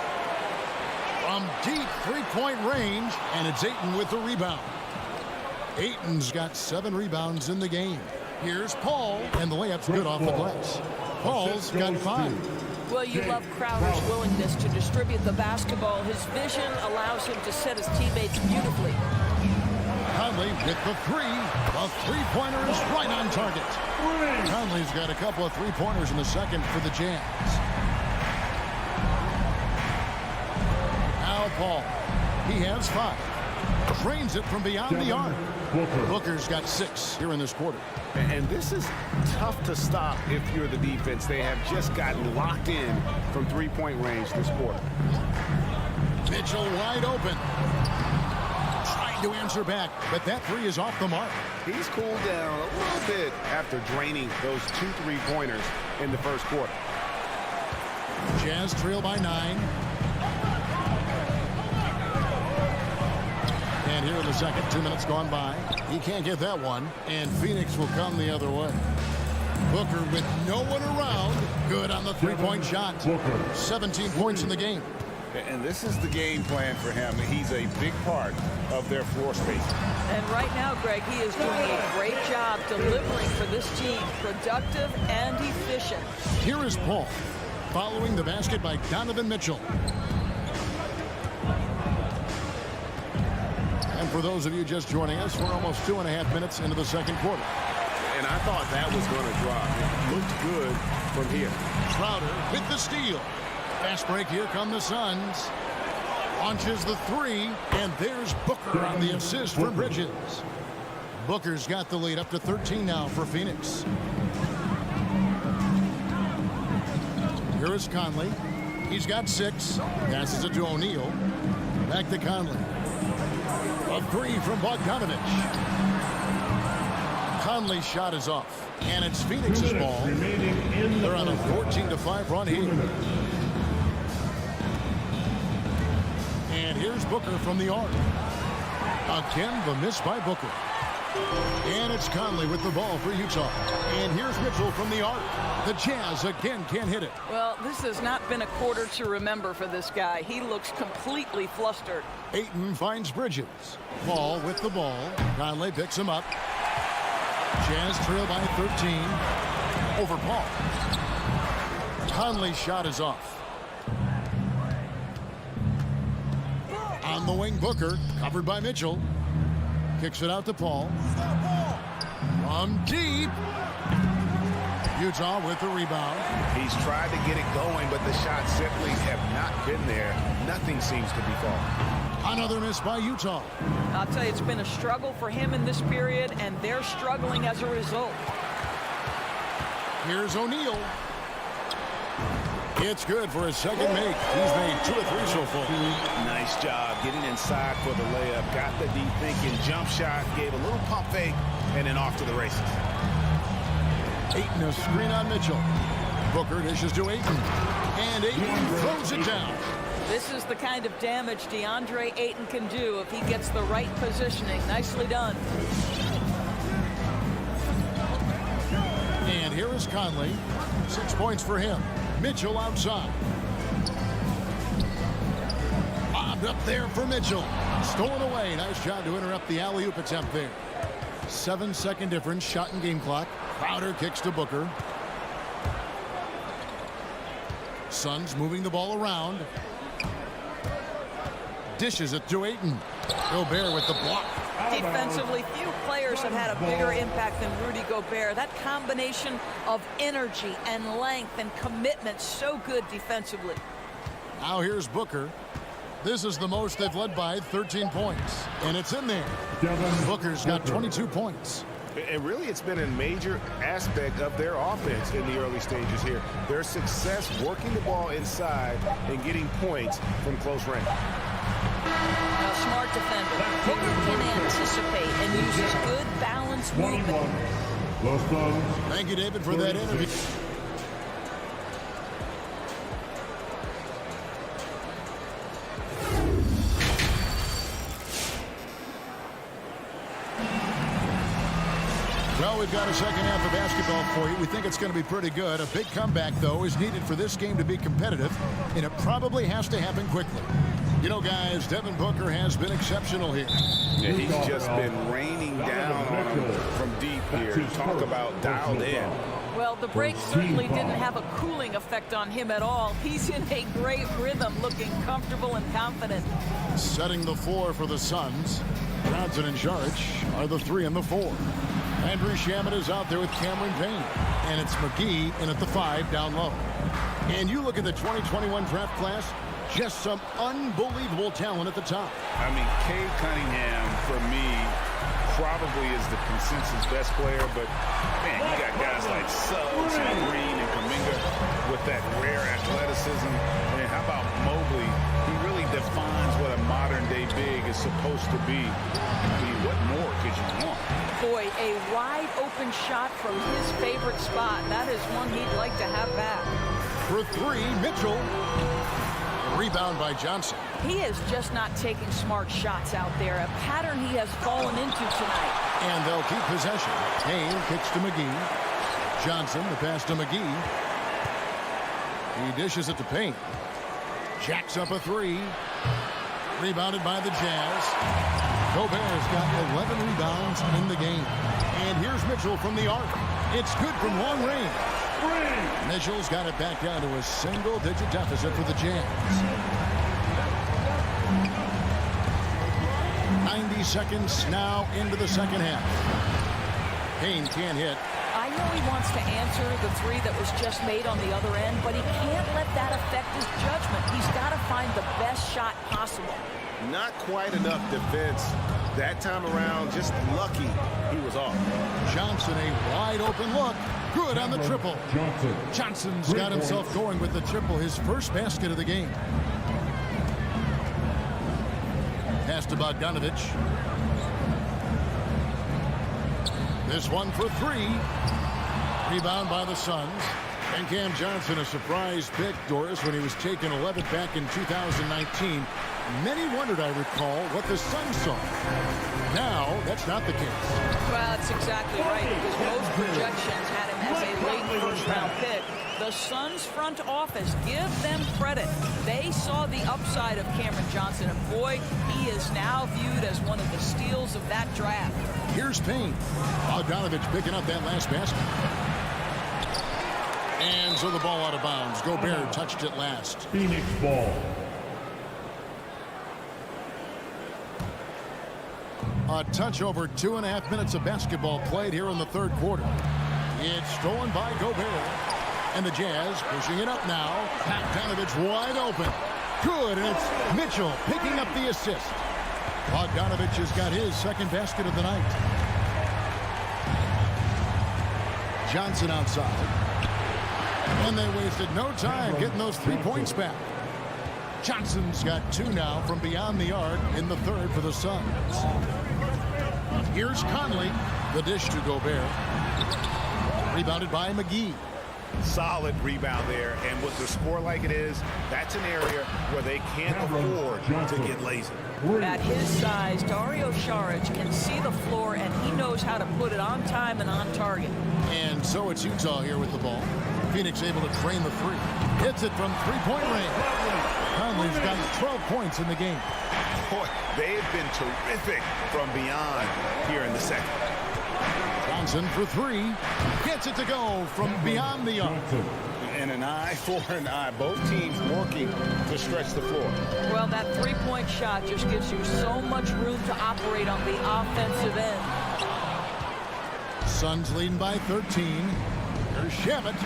From deep three-point range, and it's Ayton with the rebound. Ayton's got 7 rebounds in the game. Here's Paul, and the layup's good off the glass. Paul's got 5. Well, you love Crowder's willingness to distribute the basketball. His vision allows him to set his teammates beautifully. Conley with the 3. The three-pointer is right on target. Conley's got a couple of three-pointers in the second for the Jazz. Now Paul. He has 5. Drains it from beyond the arc. Booker's got 6 here in this quarter. And this is tough to stop if you're the defense. They have just gotten locked in from three-point range this quarter. Mitchell wide open. Trying to answer back, but that 3 is off the mark. He's cooled down a little bit after draining those 2 three-pointers in the first quarter. Jazz trail by 9. And here in the second, 2 minutes gone by. He can't get that one, and Phoenix will come the other way. Booker with no one around. Good on the three-point shot. 17 points in the game. And this is the game plan for him. He's a big part of their floor space. And right now, Greg, he is doing a great job delivering for this team. Productive and efficient. Here is Paul, following the basket by Donovan Mitchell. And for those of you just joining us, we're almost 2.5 minutes into the second quarter. And I thought that was going to drop. It looked good from here. Crowder with the steal. Fast break, here come the Suns. Launches the 3, and there's Booker on the assist for Bridges. Booker's got the lead up to 13 now for Phoenix. Here is Conley. He's got 6. Passes it to O'Neal. Back to Conley. A 3 from Bogdanovich. Conley's shot is off. And it's Phoenix's ball. They're on a 14-5 run here. And here's Booker from the arc. Again, the miss by Booker. And it's Conley with the ball for Utah. And here's Mitchell from the arc. The Jazz again can't hit it. Well, this has not been a quarter to remember for this guy. He looks completely flustered. Ayton finds Bridges. Paul with the ball. Conley picks him up. Jazz trail by 13. Over Paul. Conley's shot is off. On the wing, Booker, covered by Mitchell. Kicks it out to Paul. From deep. Utah with the rebound. He's tried to get it going, but the shots simply have not been there. Nothing seems to be falling. Another miss by Utah. I'll tell you, it's been a struggle for him in this period, and they're struggling as a result. Here's O'Neal. It's good for his second make. He's made 2 or 3 so far. Nice job getting inside for the layup. Got the deep thinking jump shot, gave a little pump fake, and then off to the races. Ayton a screen on Mitchell. Booker dishes to Ayton. And Ayton throws it down. This is the kind of damage DeAndre Ayton can do if he gets the right positioning. Nicely done. And here is Conley. 6 points for him. Mitchell outside. Bobbed up there for Mitchell. Stolen away. Nice job to interrupt the alley-oop attempt there. 7-second difference. Shot and game clock. Crowder kicks to Booker. Suns moving the ball around. Dishes it to Ayton. Gobert with the block. Defensively, few players have had a bigger impact than Rudy Gobert. That combination of energy and length and commitment, so good defensively. Now here's Booker. This is the most they've led by, 13 points. And it's in there. Booker's got 22 points. And really, it's been a major aspect of their offense in the early stages here. Their success working the ball inside and getting points from close range. A smart defender. Booker can anticipate and uses good balanced movement. Thank you, David, for that interview. Well, we've got a second half of basketball for you. We think it's going to be pretty good. A big comeback, though, is needed for this game to be competitive, and it probably has to happen quickly. You know, guys, Devin Booker has been exceptional here. Yeah, he's just been raining down on him from deep here. Talk about dialed in. Well, the break certainly didn't have a cooling effect on him at all. He's in a great rhythm, looking comfortable and confident. Setting the floor for the Suns. Johnson and Saric are the 3 and the 4. Andrew Shamet is out there with Cameron Payne. And it's McGee in at the 5 down low. And you look at the 2021 draft class, just some unbelievable talent at the top. I mean, Cade Cunningham, for me, probably is the consensus best player. But, man, you got guys like Suggs and Green and Kuminga with that rare athleticism. And how about Mobley? He really defines what a modern-day big is supposed to be. I mean, what more could you want? Boy, a wide-open shot from his favorite spot. That is one he'd like to have back. For 3, Mitchell. Rebound by Johnson. He is just not taking smart shots out there, a pattern he has fallen into tonight. And they'll keep possession. Payne kicks to McGee. Johnson, the pass to McGee. He dishes it to Payne. Jacks up a 3. Rebounded by the Jazz. Gobert's got 11 rebounds in the game. And here's Mitchell from the arc. It's good from long range. Mitchell's got it back down to a single-digit deficit for the Jazz. 90 seconds now into the second half. Payne can't hit. I know he wants to answer the 3 that was just made on the other end, but he can't let that affect his judgment. He's got to find the best shot possible. Not quite enough defense that time around. Just lucky he was off. Johnson, a wide open look. Good on the triple. Johnson's got himself going with the triple, his first basket of the game. Pass to Bogdanovich. This one for 3. Rebound by the Suns. And Cam Johnson, a surprise pick, Doris, when he was taken 11th back in 2019. Many wondered, I recall, what the Suns saw. Now, that's not the case. Well, that's exactly right, because most projections had him as a late first-round pick. The Suns front office, give them credit. They saw the upside of Cameron Johnson, and boy, he is now viewed as one of the steals of that draft. Here's Payne. Bogdanovich picking up that last basket. And so the ball out of bounds. Gobert touched it last. Phoenix ball. A touch over 2.5 minutes of basketball played here in the third quarter. It's stolen by Gobert. And the Jazz pushing it up now. Bogdanovich wide open. Good, and it's Mitchell picking up the assist. Bogdanovich has got his second basket of the night. Johnson outside. And they wasted no time getting those 3 points back. Johnson's got 2 now from beyond the arc in the third for the Suns. Here's Conley. The dish to Gobert. Rebounded by McGee. Solid rebound there, and with the score like it is, that's an area where they can't afford to get lazy. At his size, Dario Saric can see the floor, and he knows how to put it on time and on target. And so it's Utah here with the ball. Phoenix able to drain the three. Hits it from three-point range. Conley's got 12 points in the game. Boy, they have been terrific from beyond here in the second. Johnson for three. Gets it to go from beyond the arc. And an eye for an eye. Both teams working to stretch the floor. Well, that three-point shot just gives you so much room to operate on the offensive end. Suns leading by 13. There's Shamet.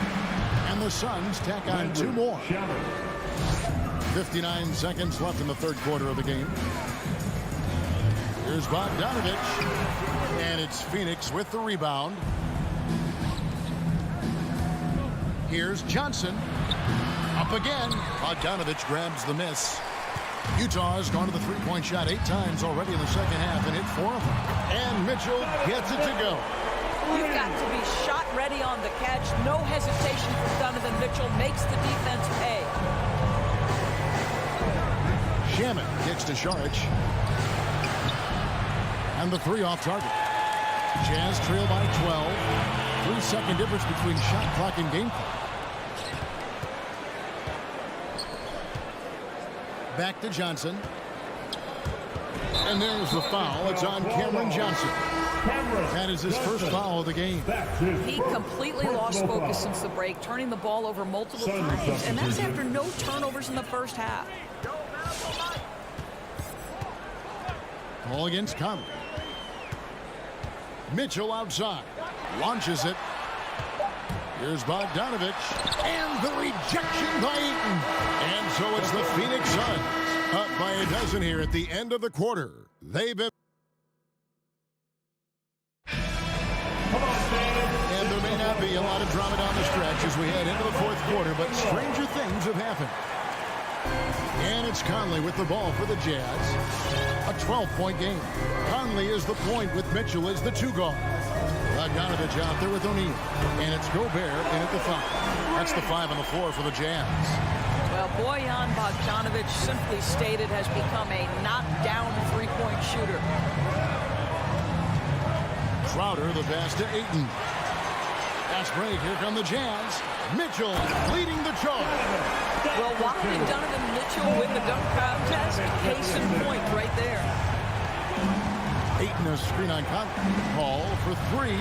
And the Suns tack on 2 more. 59 seconds left in the third quarter of the game. Here's Bogdanovich. And it's Phoenix with the rebound. Here's Johnson. Up again. Bogdanovich grabs the miss. Utah has gone to the three-point shot 8 times already in the second half and hit 4 of them. And Mitchell gets it to go. You've got to be shot ready on the catch. No hesitation from Donovan Mitchell. Makes the defense pay. Shamet kicks to Saric. And the three off target. Jazz trail by 12. 3-second difference between shot clock and game clock. Back to Johnson. And there's the foul. It's on Cameron Johnson. That is his first foul of the game. He completely lost focus since the break, turning the ball over multiple times. And that's after no turnovers in the first half. Ball against Conley. Mitchell outside. Launches it. Here's Bogdanovich. And the rejection by Eaton. And so it's the Phoenix Suns up by a dozen here at the end of the quarter. They've been... And there may not be a lot of drama down the stretch as we head into the fourth quarter, but stranger things have happened. And it's Conley with the ball for the Jazz. A 12-point game. Conley is the point with Mitchell as the 2 guard. Bogdanovich out there with O'Neal. And it's Gobert in at the 5. That's the 5 on the floor for the Jazz. Well, Bojan Bogdanovich, simply stated, has become a knockdown three-point shooter. Crowder, the pass to Ayton. Fast break, here come the Jazz. Mitchell leading the charge. Well, why did Donovan Mitchell win the dunk contest? Case in point right there. Ayton a screen on Conley. Paul for 3.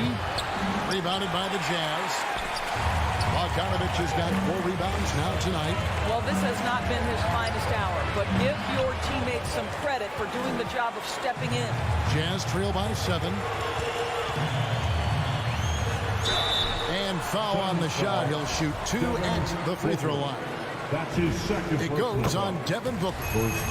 Rebounded by the Jazz. Bogdanovich has got 4 rebounds now tonight. Well, this has not been his finest hour, but give your teammates some credit for doing the job of stepping in. Jazz trail by 7. And foul on the shot. He'll shoot 2 at the free throw line. That's his second. It goes on Devin Booker.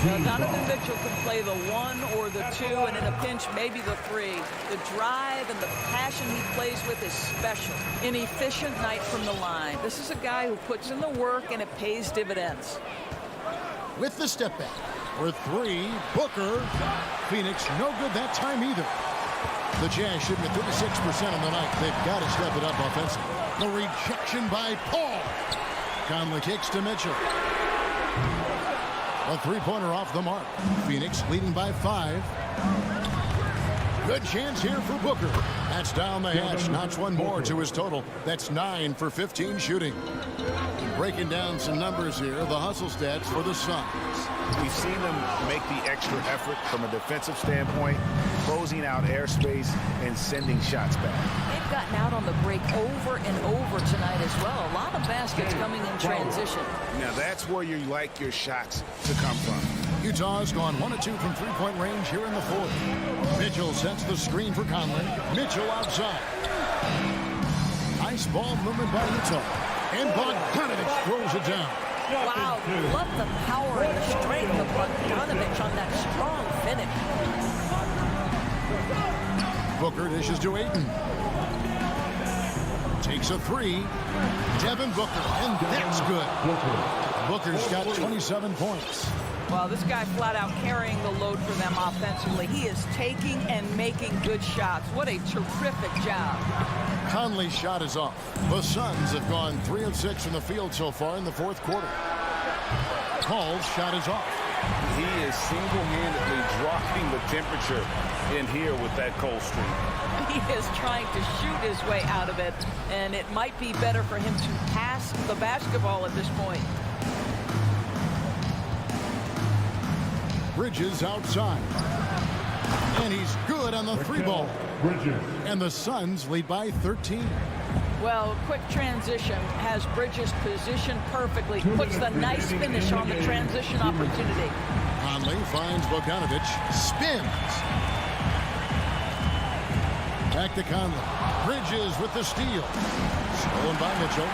Now, Donovan Mitchell can play the 1 or the 2, and in a pinch, maybe the 3. The drive and the passion he plays with is special. An efficient night from the line. This is a guy who puts in the work, and it pays dividends. With the step back for 3, Booker. Phoenix no good that time either. The Jazz shooting at 36% on the night. They've got to step it up offensively. The rejection by Paul. Conley kicks to Mitchell. A three-pointer off the mark. Phoenix leading by 5. Good chance here for Booker. That's down the hatch. Notch 1 more to his total. That's 9 for 15 shooting. Breaking down some numbers here. The hustle stats for the Suns. We've seen them make the extra effort from a defensive standpoint, closing out airspace and sending shots back. They've gotten out on the break over and over tonight as well. A lot of baskets coming in transition. Now that's where you like your shots to come from. Utah's gone 1 of 2 from three-point range here in the fourth. Mitchell sets the screen for Conley. Mitchell outside. Nice ball movement by Utah. And Bogdanovich throws it down. Wow, love the power and the strength of Bogdanovich on that strong finish. Booker dishes to Ayton. Takes a three. Devin Booker, and that's good. Booker's got 27 points. Well, this guy flat out carrying the load for them offensively. He is taking and making good shots. What a terrific job. Conley's shot is off. The Suns have gone 3 of 6 from the field so far in the fourth quarter. Paul's shot is off. He is single-handedly dropping the temperature in here with that cold streak. He is trying to shoot his way out of it, and it might be better for him to pass the basketball at this point. Bridges outside. And he's good on the three ball. And the Suns lead by 13. Well, quick transition has Bridges positioned perfectly. Puts the nice finish on the transition opportunity. Conley finds Bogdanovich. Spins. Back to Conley. Bridges with the steal. Stolen by Mitchell.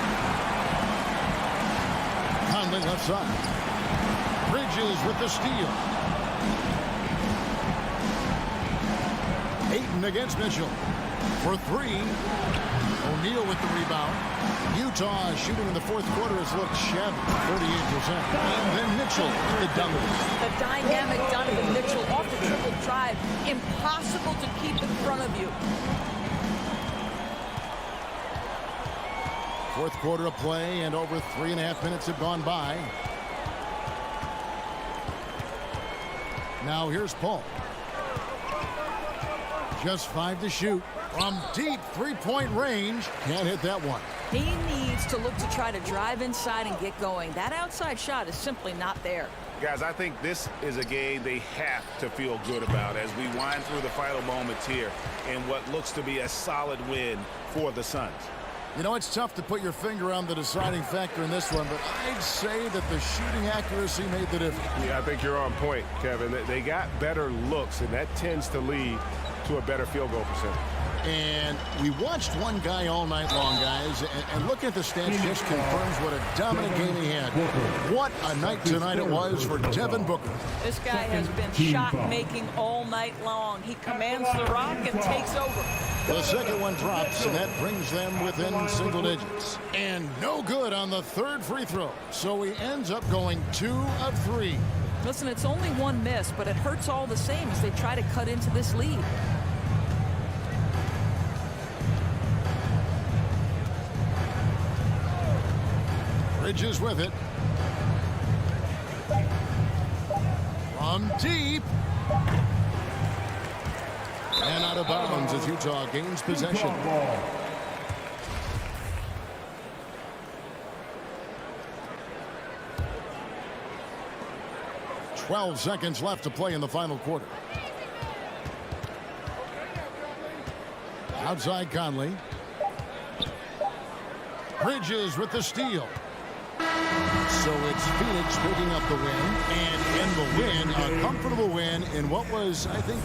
Conley left side. Bridges with the steal. Ayton against Mitchell for three. O'Neal with the rebound. Utah shooting in the fourth quarter has looked shabby, 38%. And then Mitchell the double. The dynamic Donovan Mitchell off the triple drive. Impossible to keep in front of you. Fourth quarter of play, and over 3.5 minutes have gone by. Now here's Paul. Just 5 to shoot. From deep three-point range. Can't hit that one. He needs to look to try to drive inside and get going. That outside shot is simply not there. Guys, I think this is a game they have to feel good about as we wind through the final moments here in what looks to be a solid win for the Suns. You know, it's tough to put your finger on the deciding factor in this one, but I'd say that the shooting accuracy made the difference. Yeah, I think you're on point, Kevin. They got better looks, and that tends to lead to a better field goal percentage. And we watched one guy all night long, guys, and looking at the stats just confirms what a dominant game he had. What a night tonight it was for Devin Booker. This guy has been shot-making all night long. He commands the rock and takes over. The second one drops, and that brings them within single digits. And no good on the third free throw. So he ends up going 2 of 3. Listen, it's only one miss, but it hurts all the same as they try to cut into this lead. Bridges with it. From deep. And out of bounds as Utah gains possession. 12 seconds left to play in the final quarter. Outside Conley. Bridges with the steal. So it's Phoenix picking up the win. And in the win, a comfortable win in what was, I think,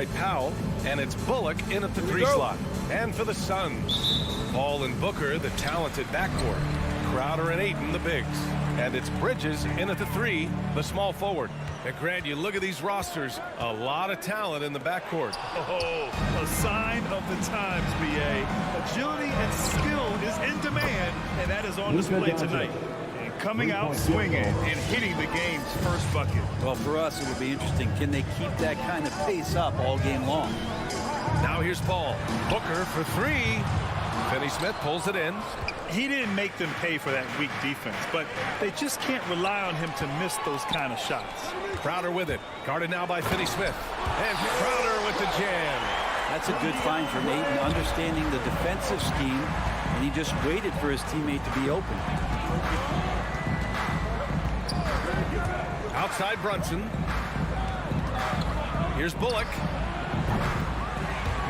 Dwight Powell, and it's Bullock in at the 3 slot. And for the Suns, Paul and Booker, the talented backcourt. Crowder and Ayton, the bigs. And it's Bridges in at the 3, the small forward. And Grant, you look at these rosters, a lot of talent in the backcourt. Oh, a sign of the times, B.A. Agility and skill is in demand, and that is on display tonight. And coming out swinging and hitting the game's first bucket. Well, for us, it would be interesting. Can they keep that kind of pace up all game long? Now here's Paul. Booker for 3. Finney-Smith pulls it in. He didn't make them pay for that weak defense, but they just can't rely on him to miss those kind of shots. Crowder with it. Guarded now by Finney-Smith. And Crowder with the jam. That's a good find from Ayton, understanding the defensive scheme, and he just waited for his teammate to be open. Outside Brunson. Here's Bullock.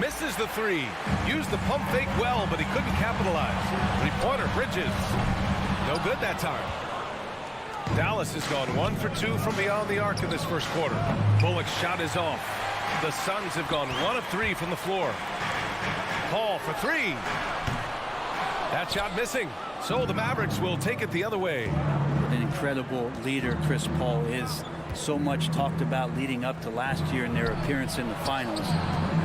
Misses the 3. Used the pump fake well, but he couldn't capitalize. 3-pointer, Bridges. No good that time. Dallas has gone 1 for 2 from beyond the arc in this first quarter. Bullock's shot is off. The Suns have gone 1 of 3 from the floor. Paul for 3. That shot missing. So the Mavericks will take it the other way. An incredible leader Chris Paul is. So much talked about leading up to last year in their appearance in the finals.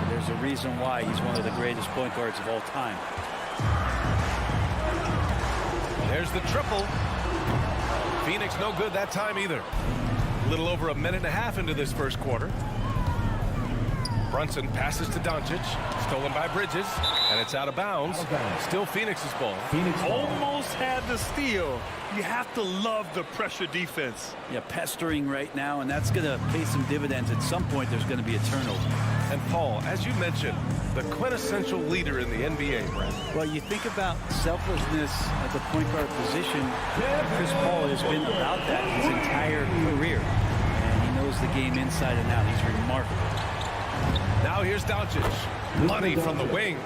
There's a reason why he's one of the greatest point guards of all time. There's the triple. Phoenix no good that time either. A little over a minute and a half into this first quarter. Brunson passes to Doncic. Stolen by Bridges. And it's out of bounds. Still Phoenix's ball. Almost had the steal. You have to love the pressure defense. Yeah, pestering right now, and that's going to pay some dividends. At some point, there's going to be a turnover. And Paul, as you mentioned, the quintessential leader in the NBA, Brent. Well, you think about selflessness at the point guard position. Chris Paul has been about that his entire career. And he knows the game inside and out. He's remarkable. Now here's Doncic. Money from the wing.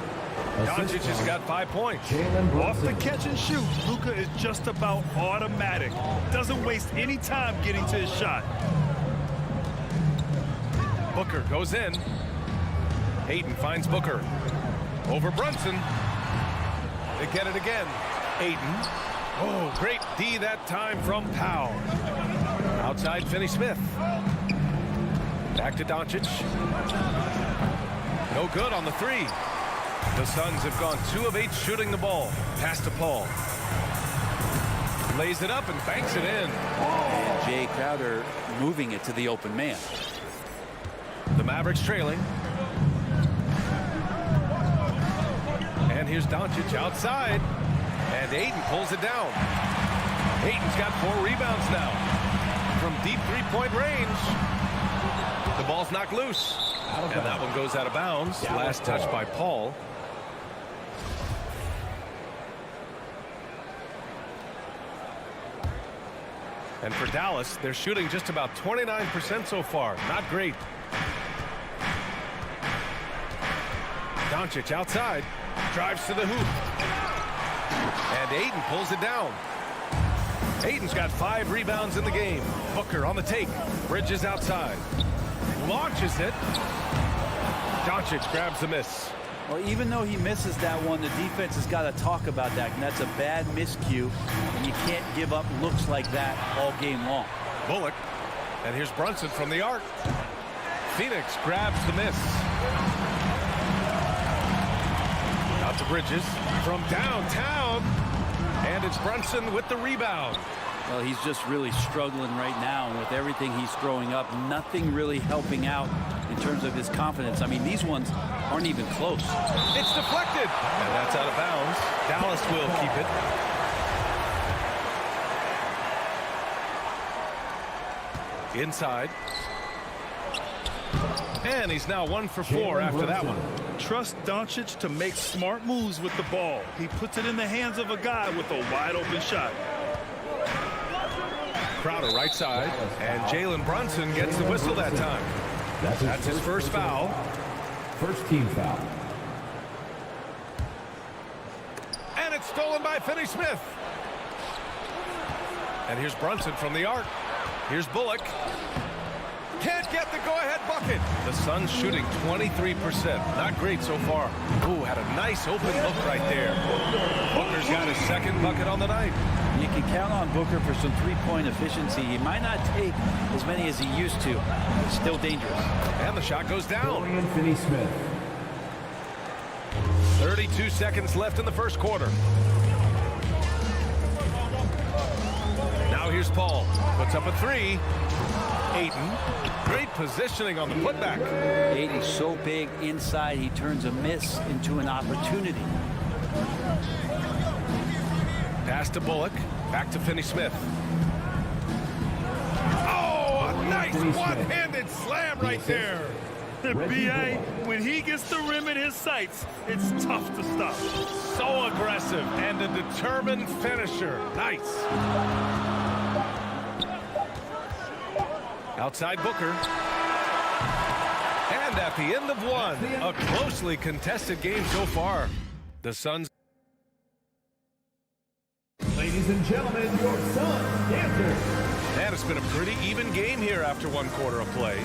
Doncic has got 5 points. Off the catch and shoot, Luka is just about automatic. Doesn't waste any time getting to his shot. Booker goes in. Ayton finds Booker. Over Brunson. They get it again. Ayton. Oh, great D that time from Powell. Outside Finney-Smith. Back to Doncic. No good on the 3. The Suns have gone 2 of 8 shooting the ball. Pass to Paul. Lays it up and banks it in. And Jay Crowder moving it to the open man. The Mavericks trailing. And here's Doncic outside. And Ayton pulls it down. Ayton's got 4 rebounds now. From deep 3-point range. The ball's knocked loose. And that one goes out of bounds. Last touch by Paul. And for Dallas, they're shooting just about 29% so far. Not great. Doncic outside. Drives to the hoop. And Ayton pulls it down. Ayton's got 5 rebounds in the game. Booker on the take. Bridges outside. Launches it. Doncic grabs the miss. Well, even though he misses that one, the defense has got to talk about that, and that's a bad miscue, and you can't give up looks like that all game long. Bullock, and here's Brunson from the arc. Phoenix grabs the miss. Out to Bridges from downtown, and it's Brunson with the rebound. Well, he's just really struggling right now, and with everything he's throwing up, nothing really helping out in terms of his confidence. I mean, these ones aren't even close. It's deflected, and that's out of bounds. Dallas will keep it. Inside. And he's now 1 for 4 after that one. Trust Doncic to make smart moves with the ball. He puts it in the hands of a guy with a wide open shot. Crowder right side, and Jalen Brunson gets the whistle that time. That's his first foul. First team foul. And it's stolen by Finney-Smith. And here's Brunson from the arc. Here's Bullock. Can't get the go-ahead bucket. The Suns shooting 23%. Not great so far. Ooh, had a nice open look right there. Booker's got his second bucket on the night. You can count on Booker for some three-point efficiency. He might not take as many as he used to. It's still dangerous. And the shot goes down. Dorian Finney-Smith. 32 seconds left in the first quarter. Now here's Paul. Puts up a three. Ayton. Great positioning on the putback. Ayton's so big inside, he turns a miss into an opportunity. Pass to Bullock. Back to Finney-Smith. Oh, a nice one-handed slam right there. B.A., when he gets the rim in his sights, it's tough to stop. So aggressive and a determined finisher. Nice. Outside Booker. And at the end of one, a closely contested game so far. The Suns. Ladies and gentlemen, your Suns dancers. And it's been a pretty even game here after one quarter of play.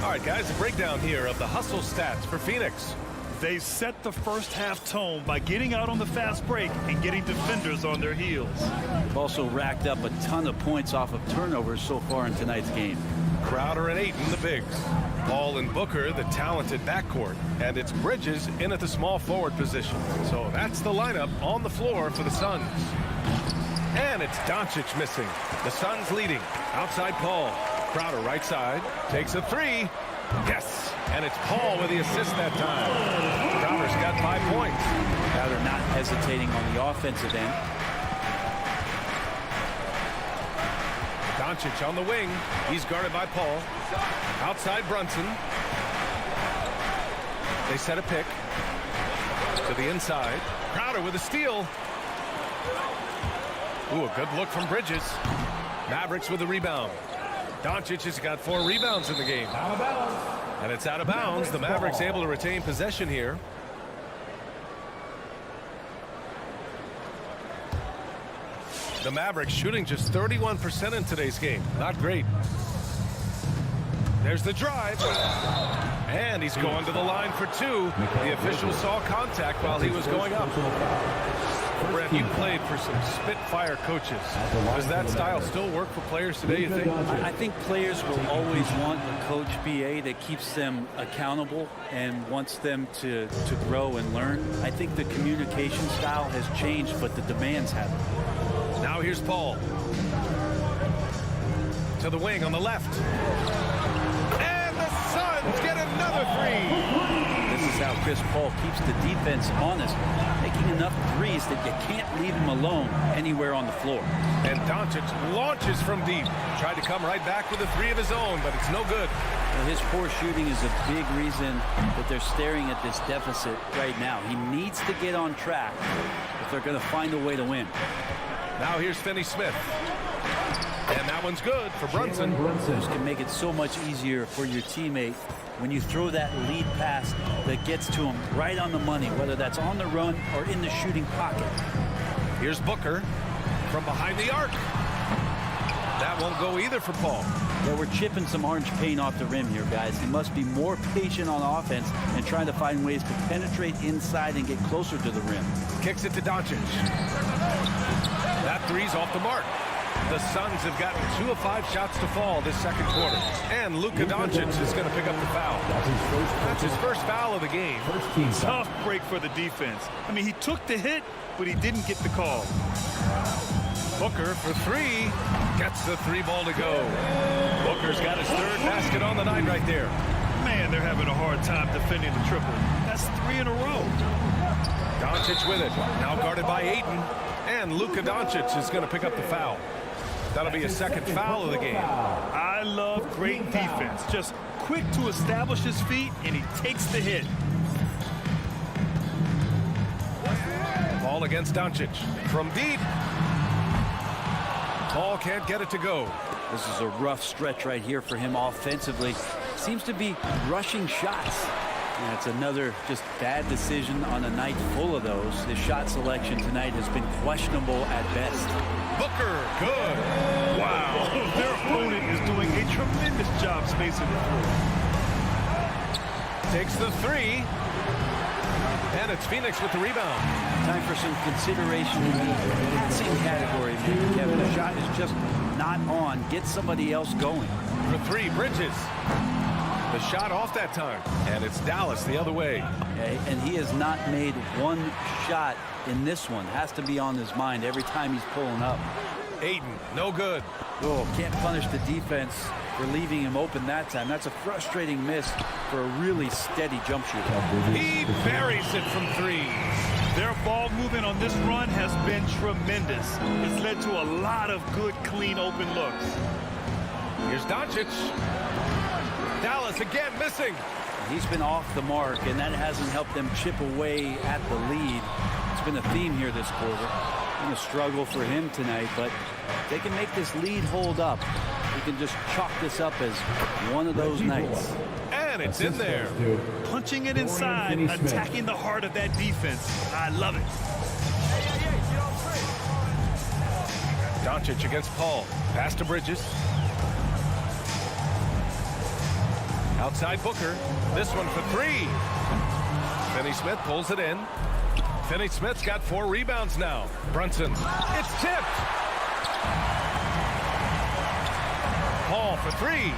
All right, guys, a breakdown here of the hustle stats for Phoenix. They set the first half tone by getting out on the fast break and getting defenders on their heels. They've also racked up a ton of points off of turnovers so far in tonight's game. Crowder and Ayton, the bigs. Paul and Booker, the talented backcourt. And it's Bridges in at the small forward position. So that's the lineup on the floor for the Suns. And it's Doncic missing. The Suns leading. Outside Paul. Crowder right side. Takes a three. Yes. And it's Paul with the assist that time. Crowder's got 5 points. Crowder not hesitating on the offensive end. Doncic on the wing. He's guarded by Paul. Outside Brunson. They set a pick. To the inside. Crowder with a steal. Ooh, a good look from Bridges. Mavericks with the rebound. Doncic has got 4 rebounds in the game. Out of bounds. And it's out of bounds. The Mavericks able to retain possession here. The Mavericks shooting just 31% in today's game. Not great. There's the drive. And he's going to the line for 2. The official saw contact while he was going up. Brent, you played for some Spitfire coaches. Does that style still work for players today, you think? I think players will always want a coach, BA, that keeps them accountable and wants them to grow and learn. I think the communication style has changed, but the demands haven't. Now here's Paul. To the wing on the left. And the Suns get another 3. This is how Chris Paul keeps the defense honest, making enough threes that you can't leave him alone anywhere on the floor. And Doncic launches from deep. Tried to come right back with a 3 of his own, but it's no good. Well, his poor shooting is a big reason that they're staring at this deficit right now. He needs to get on track if they're going to find a way to win. Now here's Finney-Smith. And that one's good for Brunson. This can make it so much easier for your teammate when you throw that lead pass that gets to him right on the money, whether that's on the run or in the shooting pocket. Here's Booker from behind the arc. That won't go either for Paul. Well, we're chipping some orange paint off the rim here, guys. He must be more patient on offense and trying to find ways to penetrate inside and get closer to the rim. Kicks it to Doncic. That 3's off the mark. The Suns have gotten 2 of 5 shots to fall this second quarter. And Luka Doncic is going to pick up the foul. That's his first foul of the game. Tough break for the defense. I mean, he took the hit, but he didn't get the call. Booker for 3. Gets the 3 ball to go. Booker's got his 3rd basket on the night right there. Man, they're having a hard time defending the triple. That's 3 in a row. Doncic with it. Now guarded by Ayton. And Luka Doncic is going to pick up the foul. That'll be a second foul of the game. I love great defense. Just quick to establish his feet, and he takes the hit. Ball against Doncic. From deep. Paul can't get it to go. This is a rough stretch right here for him offensively. Seems to be rushing shots. Yeah, it's another just bad decision on a night full of those. His shot selection tonight has been questionable at best. Booker, good. Wow. Their opponent is doing a tremendous job spacing the floor. Takes the three. And it's Phoenix with the rebound. Time for some consideration in the passing category, maybe, Kevin. The shot is just not on. Get somebody else going. For three, Bridges. The shot off that time. And it's Dallas the other way. Okay, and he has not made one shot in this one. Has to be on his mind every time he's pulling up. Ayton, no good. Oh, can't punish the defense for leaving him open that time. That's a frustrating miss for a really steady jump shooter. He buries it from three. Their ball movement on this run has been tremendous. It's led to a lot of good, clean, open looks. Here's Doncic. Dallas again missing. He's been off the mark, and that hasn't helped them chip away at the lead. It's been a theme here this quarter. Been a struggle for him tonight, but if they can make this lead hold up, we can just chalk this up as one of those nights. And it's in there. Punching it inside, attacking the heart of that defense. I love it. Doncic against Paul. Pass to Bridges. Outside Booker. This one for three. Finney-Smith pulls it in. Finney-Smith's got 4 rebounds now. Brunson. It's tipped. Paul for three.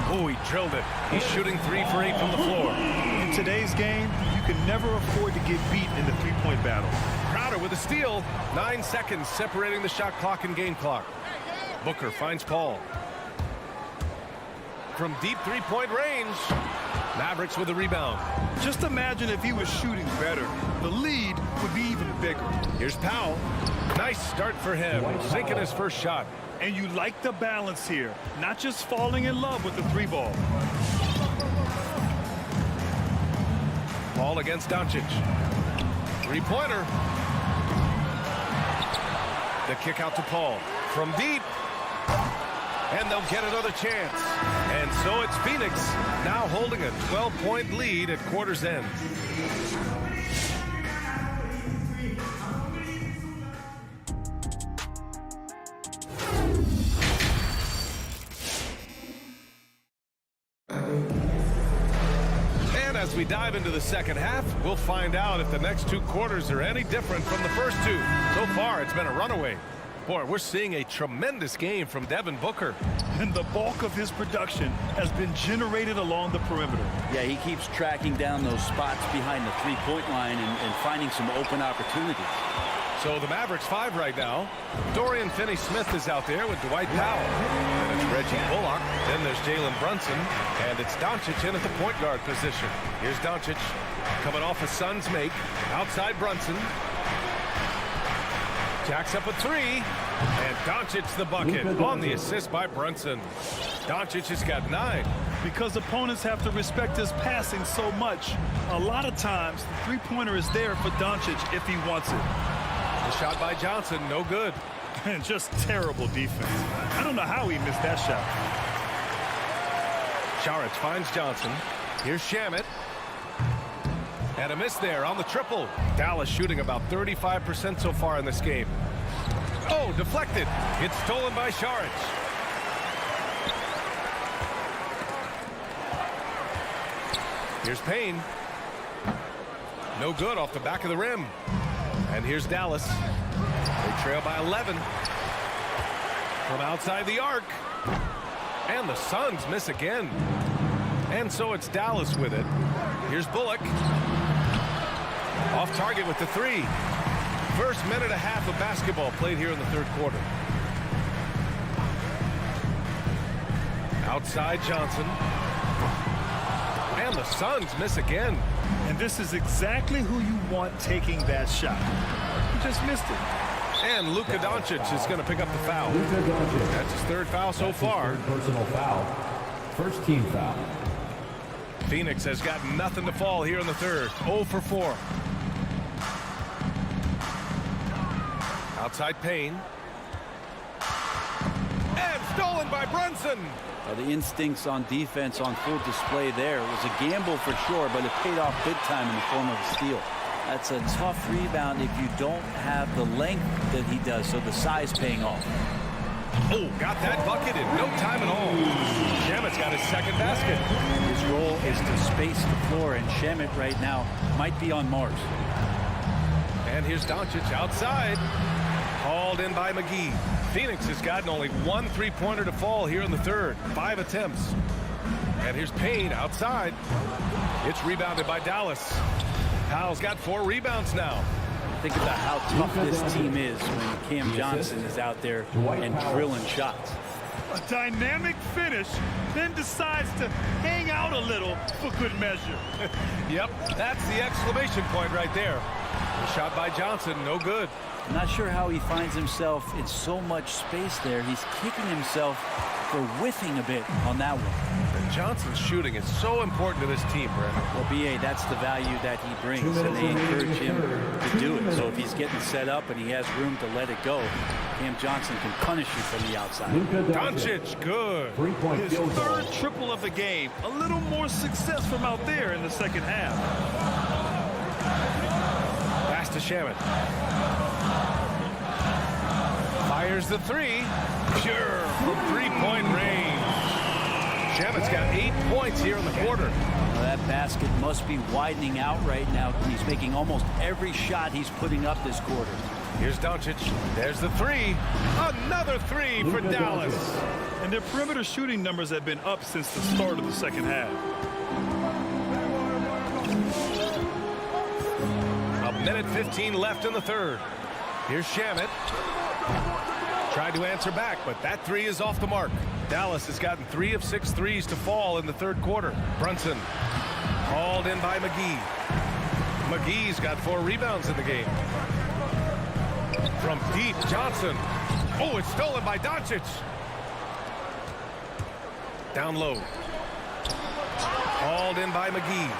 Oh, he drilled it. He's shooting 3 for 8 from the floor. In today's game, you can never afford to get beat in the three-point battle. Crowder with a steal. 9 seconds separating the shot clock and game clock. Booker finds Paul. From deep three-point range. Mavericks with a rebound. Just imagine if he was shooting better. The lead would be even bigger. Here's Powell. Nice start for him. Sinking his first shot. And you like the balance here. Not just falling in love with the three ball. Paul against Doncic. Three-pointer. The kick out to Paul. From deep. And they'll get another chance. And so it's Phoenix now holding a 12-point lead at quarter's end. And as we dive into the second half, we'll find out if the next 2 quarters are any different from the first 2. So far, it's been a runaway. Boy, we're seeing a tremendous game from Devin Booker. And the bulk of his production has been generated along the perimeter. Yeah, he keeps tracking down those spots behind the three-point line and finding some open opportunities. So the Mavericks 5 right now. Dorian Finney-Smith is out there with Dwight Powell. And it's Reggie Bullock. Then there's Jalen Brunson. And it's Doncic in at the point guard position. Here's Doncic coming off a Suns make. Outside Brunson. Jacks up a 3. And Doncic the bucket on the assist by Brunson. Doncic has got 9. Because opponents have to respect his passing so much, a lot of times the three-pointer is there for Doncic if he wants it. The shot by Johnson, no good. And just terrible defense. I don't know how he missed that shot. Saric finds Johnson. Here's Shamet. And a miss there on the triple. Dallas shooting about 35% so far in this game. Oh, deflected. It's stolen by Saric. Here's Payne. No good off the back of the rim. And here's Dallas. They trail by 11. From outside the arc. And the Suns miss again. And so it's Dallas with it. Here's Bullock. Off target with the 3. First minute and a half of basketball played here in the third quarter. Outside Johnson. And the Suns miss again. And this is exactly who you want taking that shot. He just missed it. And Luka Doncic is going to pick up the foul. That's his 3rd foul so far. Personal foul. First team foul. Phoenix has got nothing to fall here in the third. 0 for 4. Outside Payne. And stolen by Brunson. The instincts on defense on full display there. It was a gamble for sure, but it paid off big time in the form of a steal. That's a tough rebound if you don't have the length that he does, so the size paying off. Oh, got that bucket in no time at all. Shamet's got his second basket. His role is to space the floor, and Shamet right now might be on Mars. And here's Doncic outside. Called in by McGee. Phoenix has gotten only one three-pointer to fall here in the third. 5 attempts. And here's Payne outside. It's rebounded by Dallas. Powell's got 4 rebounds now. Think about how tough this team is when Cam Johnson is out there and drilling shots. A dynamic finish, then decides to hang out a little for good measure. Yep, that's the exclamation point right there. The shot by Johnson, no good. I'm not sure how he finds himself in so much space there. He's kicking himself for whiffing a bit on that one. And Johnson's shooting is so important to this team, Brent. Well, B.A., that's the value that he brings, and they encourage him to do it. So if he's getting set up and he has room to let it go, Cam Johnson can punish you from the outside. Doncic, good. His third triple of the game. A little more success from out there in the second half. Pass to Shamet. Fires the three. Pure from three-point range. Shamet's got 8 points here in the quarter. That basket must be widening out right now. He's making almost every shot he's putting up this quarter. Here's Doncic. There's the three. Another three for Dallas. And their perimeter shooting numbers have been up since the start of the second half. A minute 15 left in the third. Here's Shamet. Tried to answer back, but that three is off the mark. Dallas has gotten 3 of 6 threes to fall in the third quarter. Brunson called in by McGee. McGee's got 4 rebounds in the game. From deep, Johnson. Oh, it's stolen by Doncic. Down low. Called in by McGee.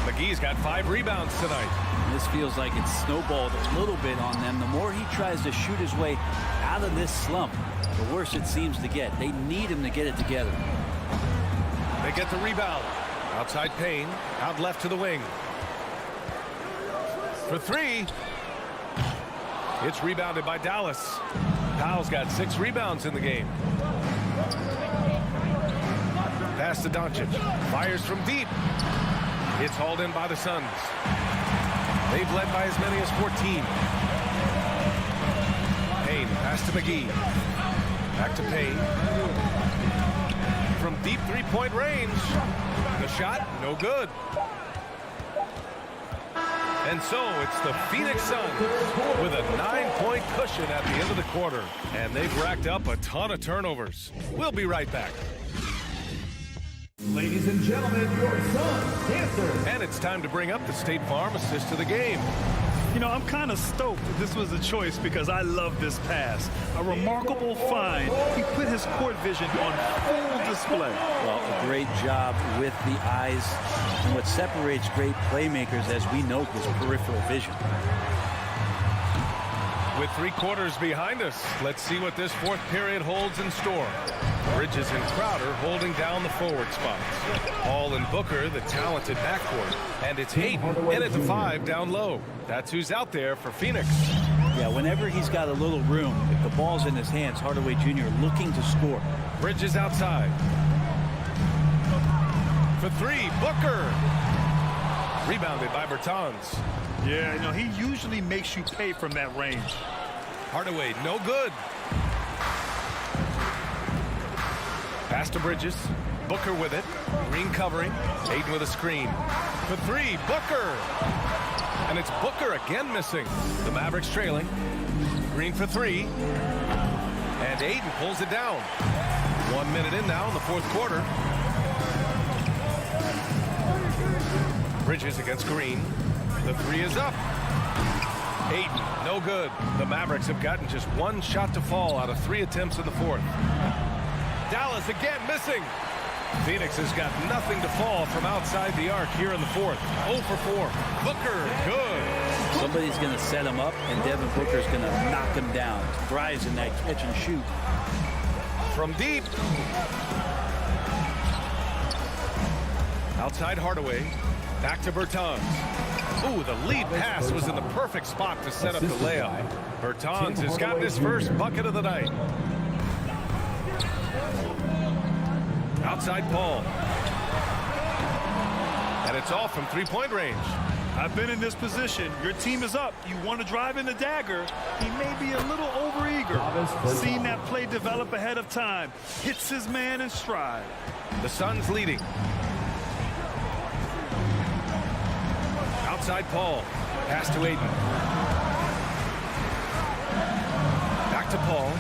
McGee's got 5 rebounds tonight. This feels like it's snowballed a little bit on them. The more he tries to shoot his way out of this slump, the worse it seems to get. They need him to get it together. They get the rebound. Outside Payne. Out left to the wing. For 3. It's rebounded by Dallas. Powell's got 6 rebounds in the game. Pass to Doncic. Fires from deep. It's hauled in by the Suns. They've led by as many as 14. Payne, pass to McGee. Back to Payne. From deep three-point range. The shot, no good. And so it's the Phoenix Suns with a 9-point cushion at the end of the quarter. And they've racked up a ton of turnovers. We'll be right back. Ladies and gentlemen, your Suns answer. And it's time to bring up the State Farm assist to the game. You know, I'm kind of stoked that this was a choice because I love this pass. A remarkable find. He put his court vision on full display. Well, a great job with the eyes. And what separates great playmakers, as we note, is peripheral vision. With 3 quarters behind us, let's see what this fourth period holds in store. Bridges and Crowder holding down the forward spots. Hall and Booker, the talented backcourt. And it's Ayton in at the 5 down low. That's who's out there for Phoenix. Yeah, whenever he's got a little room, if the ball's in his hands, Hardaway Jr. looking to score. Bridges outside. For 3, Booker. Rebounded by Bertans. Yeah, you know, he usually makes you pay from that range. Hardaway, no good. Pass to Bridges. Booker with it. Green covering. Ayton with a screen. For 3, Booker. And it's Booker again missing. The Mavericks trailing. Green for 3. And Ayton pulls it down. 1 minute in now in the fourth quarter. Bridges against Green. The 3 is up. Ayton, no good. The Mavericks have gotten just 1 shot to fall out of 3 attempts in the fourth. Dallas again missing. Phoenix has got nothing to fall from outside the arc here in the fourth. 0 for 4. Booker, good. Somebody's going to set him up, and Devin Booker's going to knock him down. Thrives in that catch and shoot. From deep. Outside Hardaway. Back to Bertans. Ooh, the lead pass was in the perfect spot to set up the layup. Bertans has gotten his first bucket of the night. Outside Paul. And it's off from three-point range. I've been in this position. Your team is up. You want to drive in the dagger. He may be a little overeager. Seen that play develop ahead of time. Hits his man in stride. The Suns leading. Outside Paul. Pass to Ayton. Back to Paul.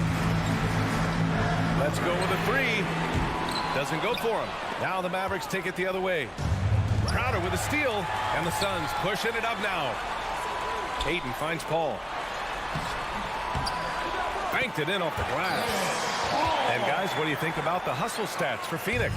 Let's go with a three. Doesn't go for him. Now the Mavericks take it the other way. Crowder with a steal, and the Suns pushing it up now. Ayton finds Paul. Banked it in off the glass. And guys, what do you think about the hustle stats for Phoenix?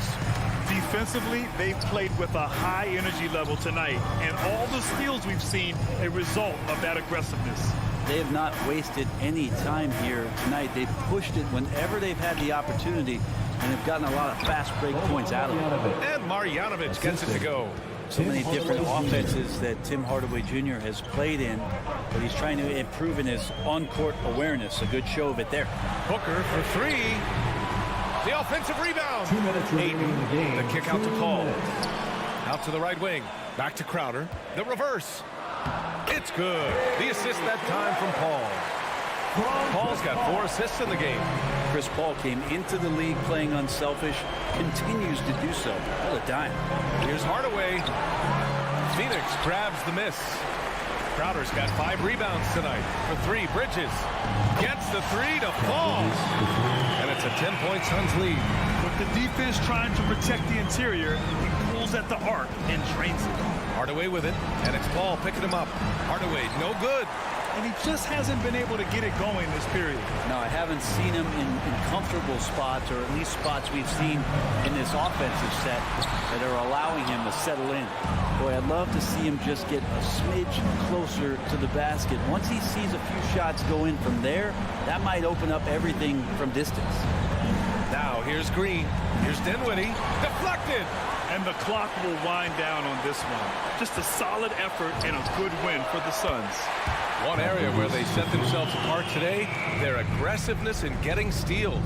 Defensively, they've played with a high energy level tonight, and all the steals we've seen a result of that aggressiveness. They have not wasted any time here tonight. They've pushed it whenever they've had the opportunity, and have gotten a lot of fast break points out of it. And Marjanovic gets it to go. So many different offenses that Tim Hardaway Jr. has played in, but he's trying to improve in his on-court awareness. A good show of it there. Booker for three. The offensive rebound. Ayton, the kick out to Paul. Out to the right wing. Back to Crowder. The reverse. It's good. The assist that time from Paul. Paul's got 4 assists in the game. Chris Paul came into the league playing unselfish, continues to do so. What a dime. Here's Hardaway. Phoenix grabs the miss. Crowder's got 5 rebounds tonight. For 3, Bridges gets the 3 to fall. And it's a 10-point Suns lead. With the defense trying to protect the interior, he pulls at the arc and drains it. Hardaway with it, and it's Paul picking him up. Hardaway, no good. And he just hasn't been able to get it going this period. No, I haven't seen him in comfortable spots, or at least spots we've seen in this offensive set that are allowing him to settle in. Boy, I'd love to see him just get a smidge closer to the basket. Once he sees a few shots go in from there, that might open up everything from distance. Now here's Green. Here's Dinwiddie. Deflected. And the clock will wind down on this one. Just a solid effort and a good win for the Suns. One area where they set themselves apart today, their aggressiveness in getting steals.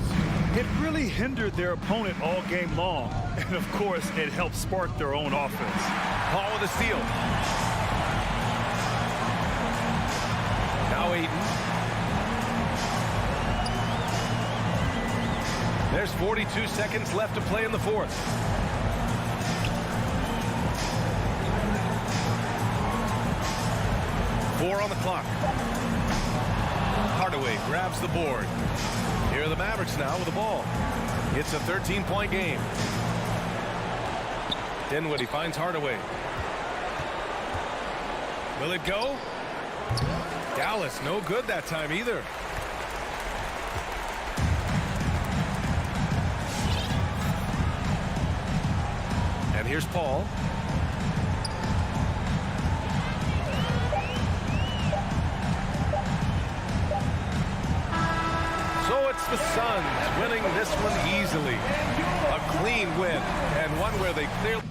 It really hindered their opponent all game long. And of course, it helped spark their own offense. Paul with a steal. Now Ayton. There's 42 seconds left to play in the fourth. Four on the clock. Hardaway grabs the board. Here are the Mavericks now with the ball. It's a 13-point game. Dinwiddie finds Hardaway. Will it go? Dallas no good that time either. And here's Paul. So it's the Suns winning this one easily. A clean win, and one where they clearly...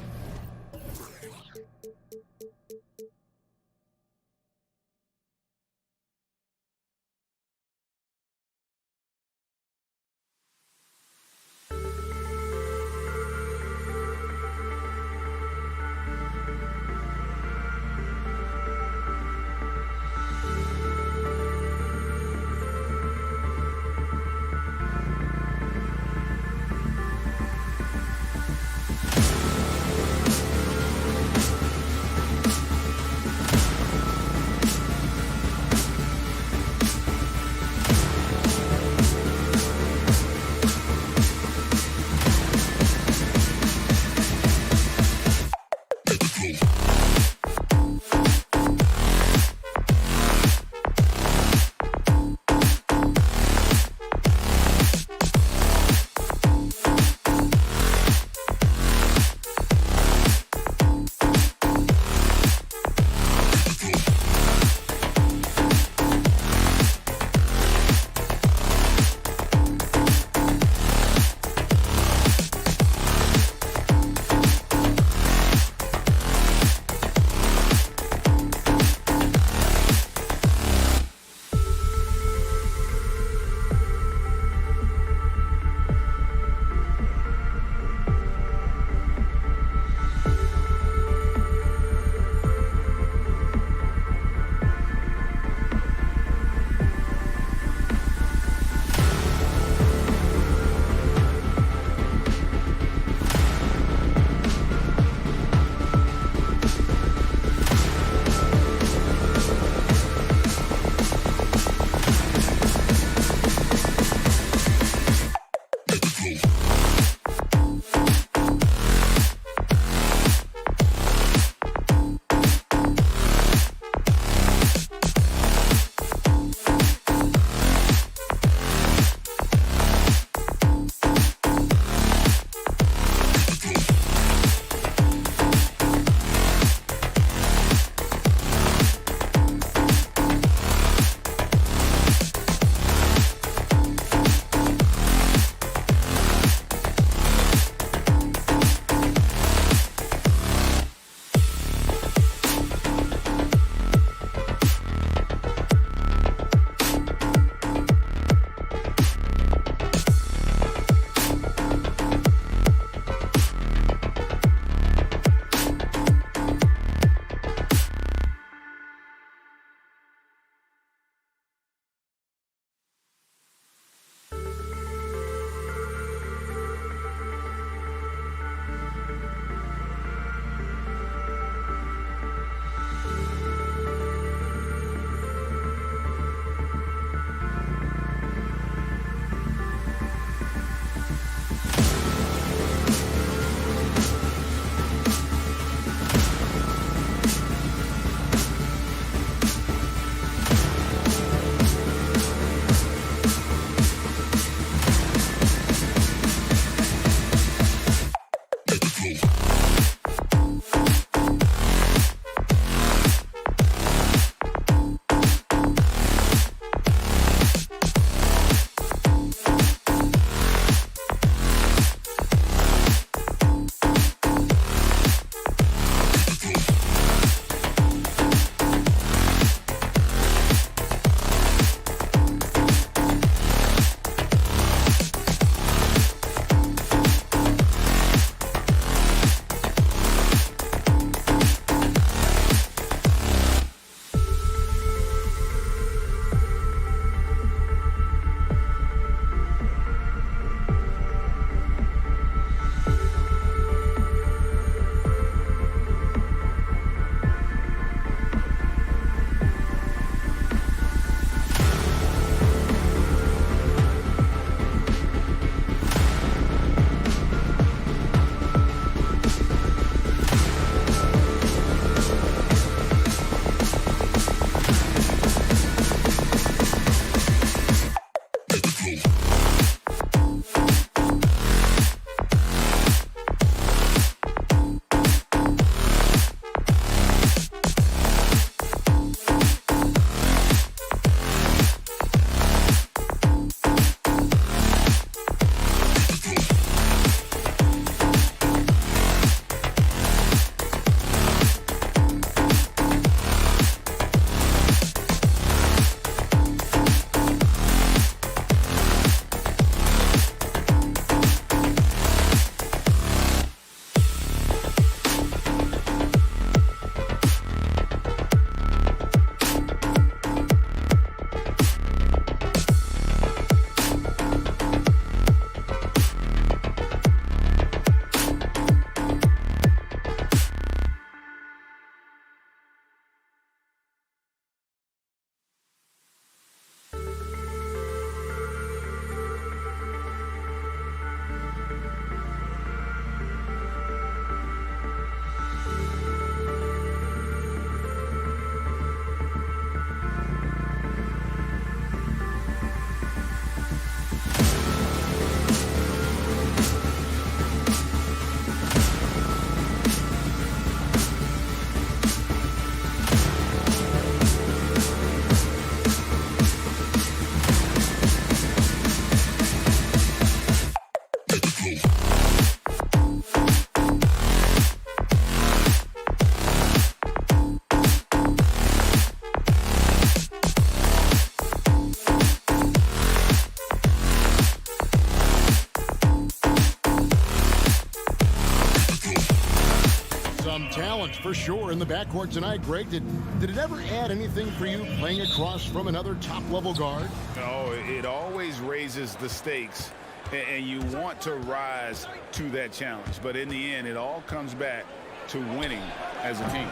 challenge for sure in the backcourt tonight, Greg. Did it ever add anything for you playing across from another top-level guard? No, it always raises the stakes, and you want to rise to that challenge. But in the end, it all comes back to winning as a team.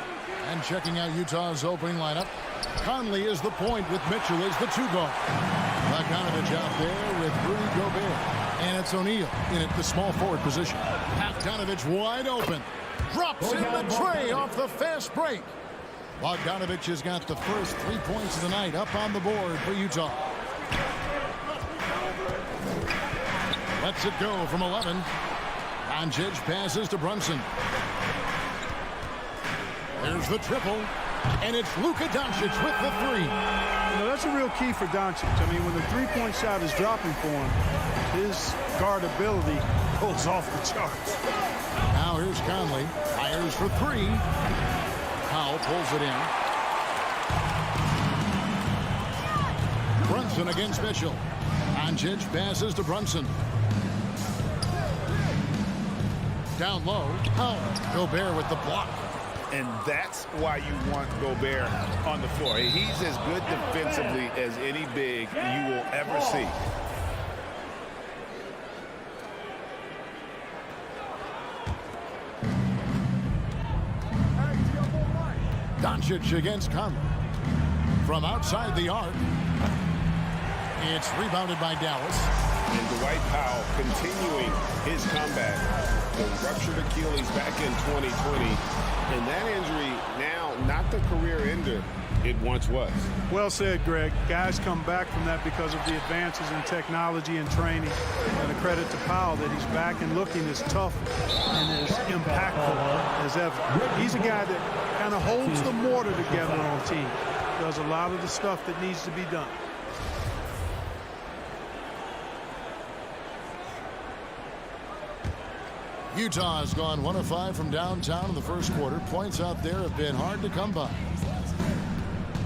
And checking out Utah's opening lineup, Conley is the point with Mitchell as the 2 guard. Bogdanovich out there with Rudy Gobert. And it's O'Neal in at the small forward position. Bogdanovich wide open. Drops in the tray off the fast break. Bogdanovich has got the first 3 points of the night up on the board for Utah. Lets it go from 11. Doncic passes to Brunson. There's the triple. And it's Luka Doncic with the 3. You know, that's a real key for Doncic. I mean, when the three-point shot is dropping for him, his guardability goes off the charts. Now here's Conley. Fires for 3. Powell pulls it in. Brunson against Mitchell. Doncic passes to Brunson. Down low. Powell. Gobert with the block. And that's why you want Gobert on the floor. He's as good defensively as any big you will ever see. Doncic against Conley. From outside the arc. It's rebounded by Dallas. And Dwight Powell continuing his comeback. The ruptured Achilles back in 2020. And that injury now not the career ender it once was. Well said, Greg. Guys come back from that because of the advances in technology and training. And a credit to Powell that he's back and looking as tough and as impactful as ever. He's a guy that kind of holds the mortar together on team. Does a lot of the stuff that needs to be done. Utah has gone 1 of 5 from downtown in the first quarter. Points out there have been hard to come by.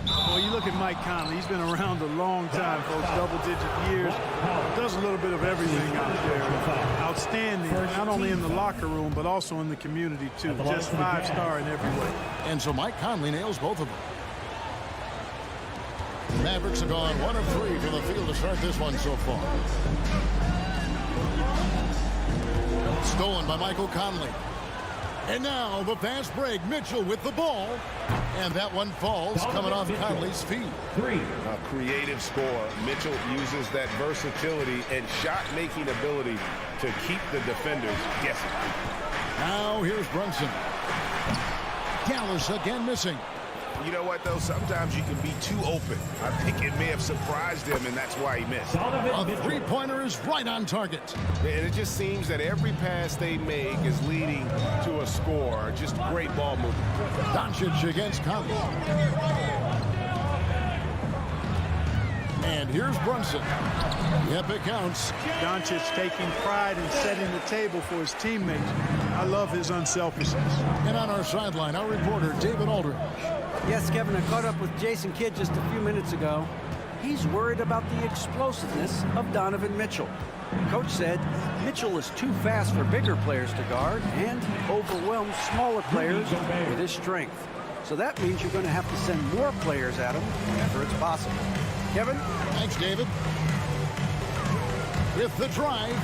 Well, you look at Mike Conley. He's been around a long time, folks, double-digit years. Does a little bit of everything out there. Outstanding, not only in the locker room, but also in the community, too. Just 5-star in every way. And so Mike Conley nails both of them. The Mavericks have gone 1 of 3 from the field to start this one so far. Stolen by Michael Conley. And now the fast break. Mitchell with the ball. And that one falls coming off Conley's feet. A creative scorer. Mitchell uses that versatility and shot-making ability to keep the defenders guessing. Now here's Brunson. Dallas again missing. You know what, though? Sometimes you can be too open. I think it may have surprised him, and that's why he missed. A three-pointer is right on target. And it just seems that every pass they make is leading to a score. Just great ball movement. Doncic against Conley. And here's Brunson. Yep, it counts. Doncic taking pride in setting the table for his teammates. I love his unselfishness. And on our sideline, our reporter, David Aldridge. Yes, Kevin, I caught up with Jason Kidd just a few minutes ago. He's worried about the explosiveness of Donovan Mitchell. Coach said Mitchell is too fast for bigger players to guard, and he overwhelms smaller players with his strength. So that means you're going to have to send more players at him whenever it's possible. Kevin? Thanks, David. With the drive.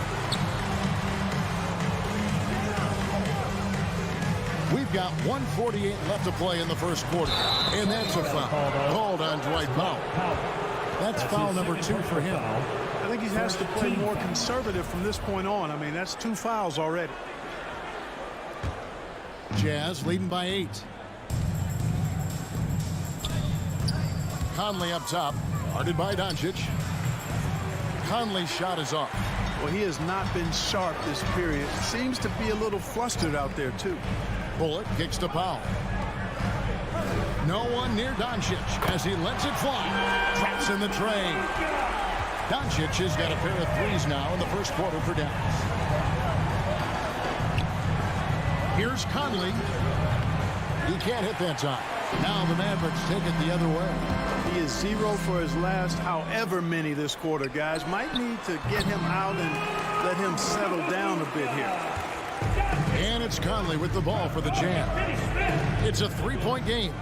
We've got 1:48 left to play in the first quarter. And that's a foul. Called on Dwight Powell. That's foul number 2 for him. I think he has to play more conservative from this point on. I mean, that's 2 fouls already. Jazz leading by 8. Conley up top. Guarded by Doncic. Conley's shot is off. Well, he has not been sharp this period. Seems to be a little flustered out there, too. Bullet kicks to Powell. No one near Doncic as he lets it fly. Traps in the tray. Doncic has got a pair of threes now in the first quarter for Dallas. Here's Conley. He can't hit that time. Now the Mavericks take it the other way. He is 0 for his last however many this quarter, guys. Might need to get him out and let him settle down a bit here. And it's Conley with the ball for the Jam. It's a three-point game.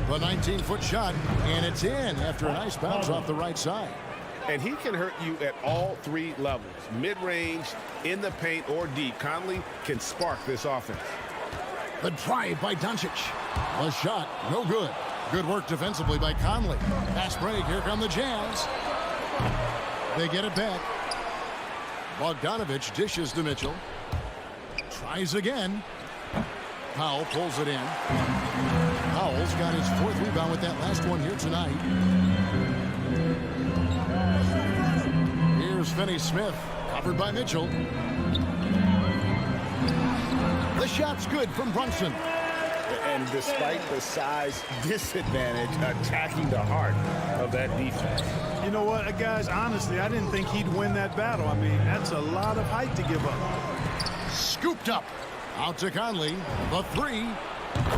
The 19-foot shot, and it's in after a nice bounce off the right side. And he can hurt you at all three levels. Mid-range, in the paint, or deep. Conley can spark this offense. The drive by Doncic. The shot, no good. Good work defensively by Conley. Fast break, here come the Jazz. They get it back. Bogdanovich dishes to Mitchell. Tries again. Powell pulls it in. Powell's got his fourth rebound with that last one here tonight. Here's Finney-Smith, covered by Mitchell. The shot's good from Brunson. And despite the size disadvantage, attacking the heart of that defense. You know what, guys, honestly, I didn't think he'd win that battle. I mean, that's a lot of height to give up. Scooped up. Out to Conley. The three.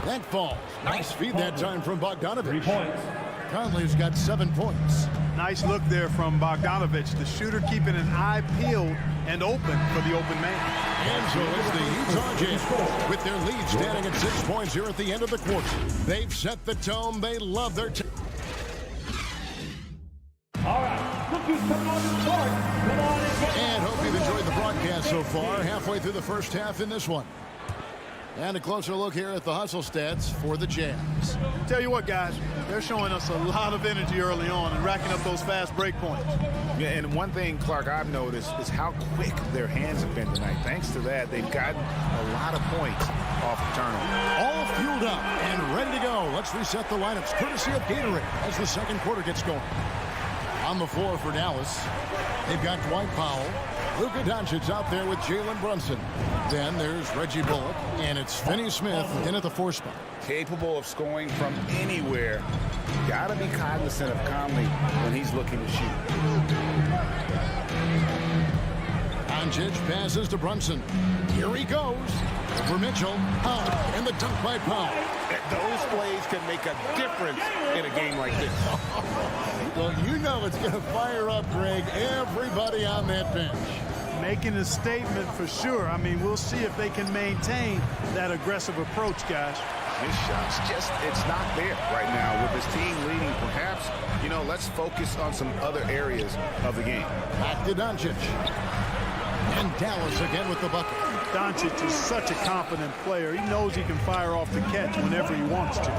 That falls. Nice feed that time from Bogdanovich. 3 points. Conley's got 7 points. Nice look there from Bogdanovich. The shooter keeping an eye peeled and open for the open man. And so it's the Utah Jazz with their lead standing at 6 points here at the end of the quarter. They've set the tone. They love their team. All right, rookies coming on to the court. Come on and get And hope you've enjoyed the broadcast so far. Halfway through the first half in this one. And a closer look here at the hustle stats for the Jazz. Tell you what, guys, they're showing us a lot of energy early on and racking up those fast break points. Yeah, and one thing, Clark, I've noticed is how quick their hands have been tonight. Thanks to that, they've gotten a lot of points off of turnover. All fueled up and ready to go. Let's reset the lineups courtesy of Gatorade as the second quarter gets going. On the floor for Dallas, they've got Dwight Powell. Luka Doncic out there with Jalen Brunson. Then there's Reggie Bullock, and it's Finney-Smith in at the 4 spot. Capable of scoring from anywhere. Got to be cognizant of Conley when he's looking to shoot. Doncic passes to Brunson. Here he goes. For Mitchell. And the dunk by Powell. Those plays can make a difference in a game like this. Well, you know it's going to fire up, Greg, everybody on that bench. Making a statement for sure. I mean, we'll see if they can maintain that aggressive approach, guys. His shot's just, it's not there right now with his team leading. Perhaps, you know, let's focus on some other areas of the game. Back to Doncic. And Dallas again with the bucket. Doncic is such a confident player. He knows he can fire off the catch whenever he wants to.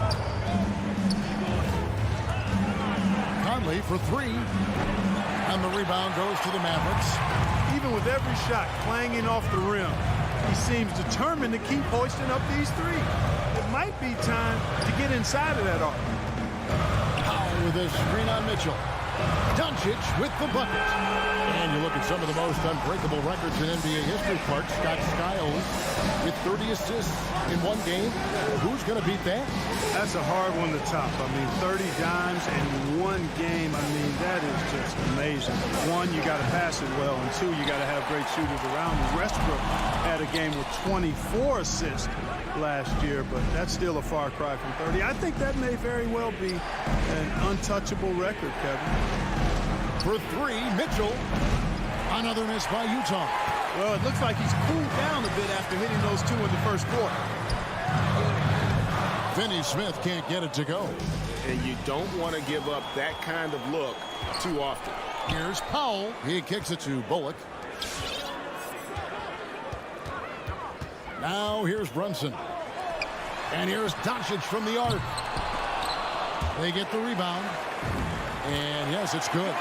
Conley for 3. And the rebound goes to the Mavericks. Even with every shot clanging off the rim, he seems determined to keep hoisting up these threes. It might be time to get inside of that arc. Powell with a screen on Mitchell. Doncic with the bucket. And you look at some of the most unbreakable records in NBA history, Clark. Scott Skiles with 30 assists in one game. Who's going to beat that? That's a hard one to top. I mean, 30 dimes in one game. I mean, that is just amazing. One, you got to pass it well, and two, you got to have great shooters around you. Westbrook had a game with 24 assists last year, but that's still a far cry from 30. I think that may very well be an untouchable record, Kevin. For 3, Mitchell. Another miss by Utah. Well, it looks like he's cooled down a bit after hitting those 2 in the first quarter. Finney-Smith can't get it to go. And you don't want to give up that kind of look too often. Here's Powell. He kicks it to Bullock. Now here's Brunson. And here's Doncic from the arc. They get the rebound. And yes, it's good.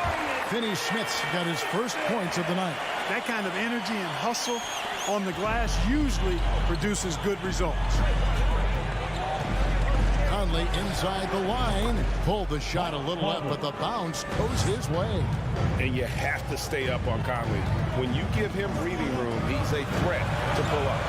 Finney-Smith's got his first points of the night. That kind of energy and hustle on the glass usually produces good results. Conley inside the line. Pulled the shot a little up, but the bounce goes his way. And you have to stay up on Conley. When you give him breathing room, he's a threat to pull up.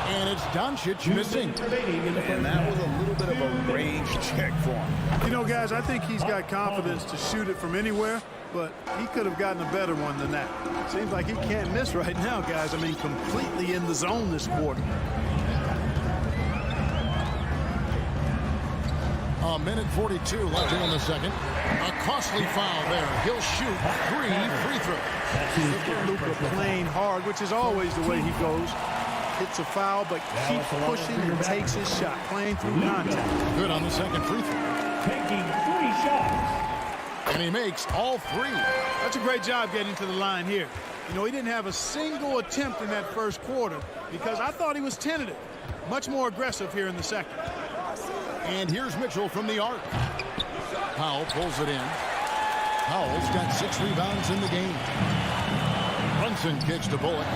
And it's Doncic missing. And that was a little bit of a range check for him. You know, guys, I think he's got confidence to shoot it from anywhere, but he could have gotten a better one than that. Seems like he can't miss right now, guys. I mean, completely in the zone this quarter. A minute 42 left here in the second. A costly foul there. He'll shoot 3 free throws. Luka playing hard, which is always the way he goes. Hits a foul, but keeps pushing and takes his shot, playing through contact. Good on the second free throw. Taking 3 shots. And he makes all 3. That's a great job getting to the line here. You know, he didn't have a single attempt in that first quarter because I thought he was tentative. Much more aggressive here in the second. And here's Mitchell from the arc. Powell pulls it in. Powell's got 6 rebounds in the game. Brunson kicks to Bullock.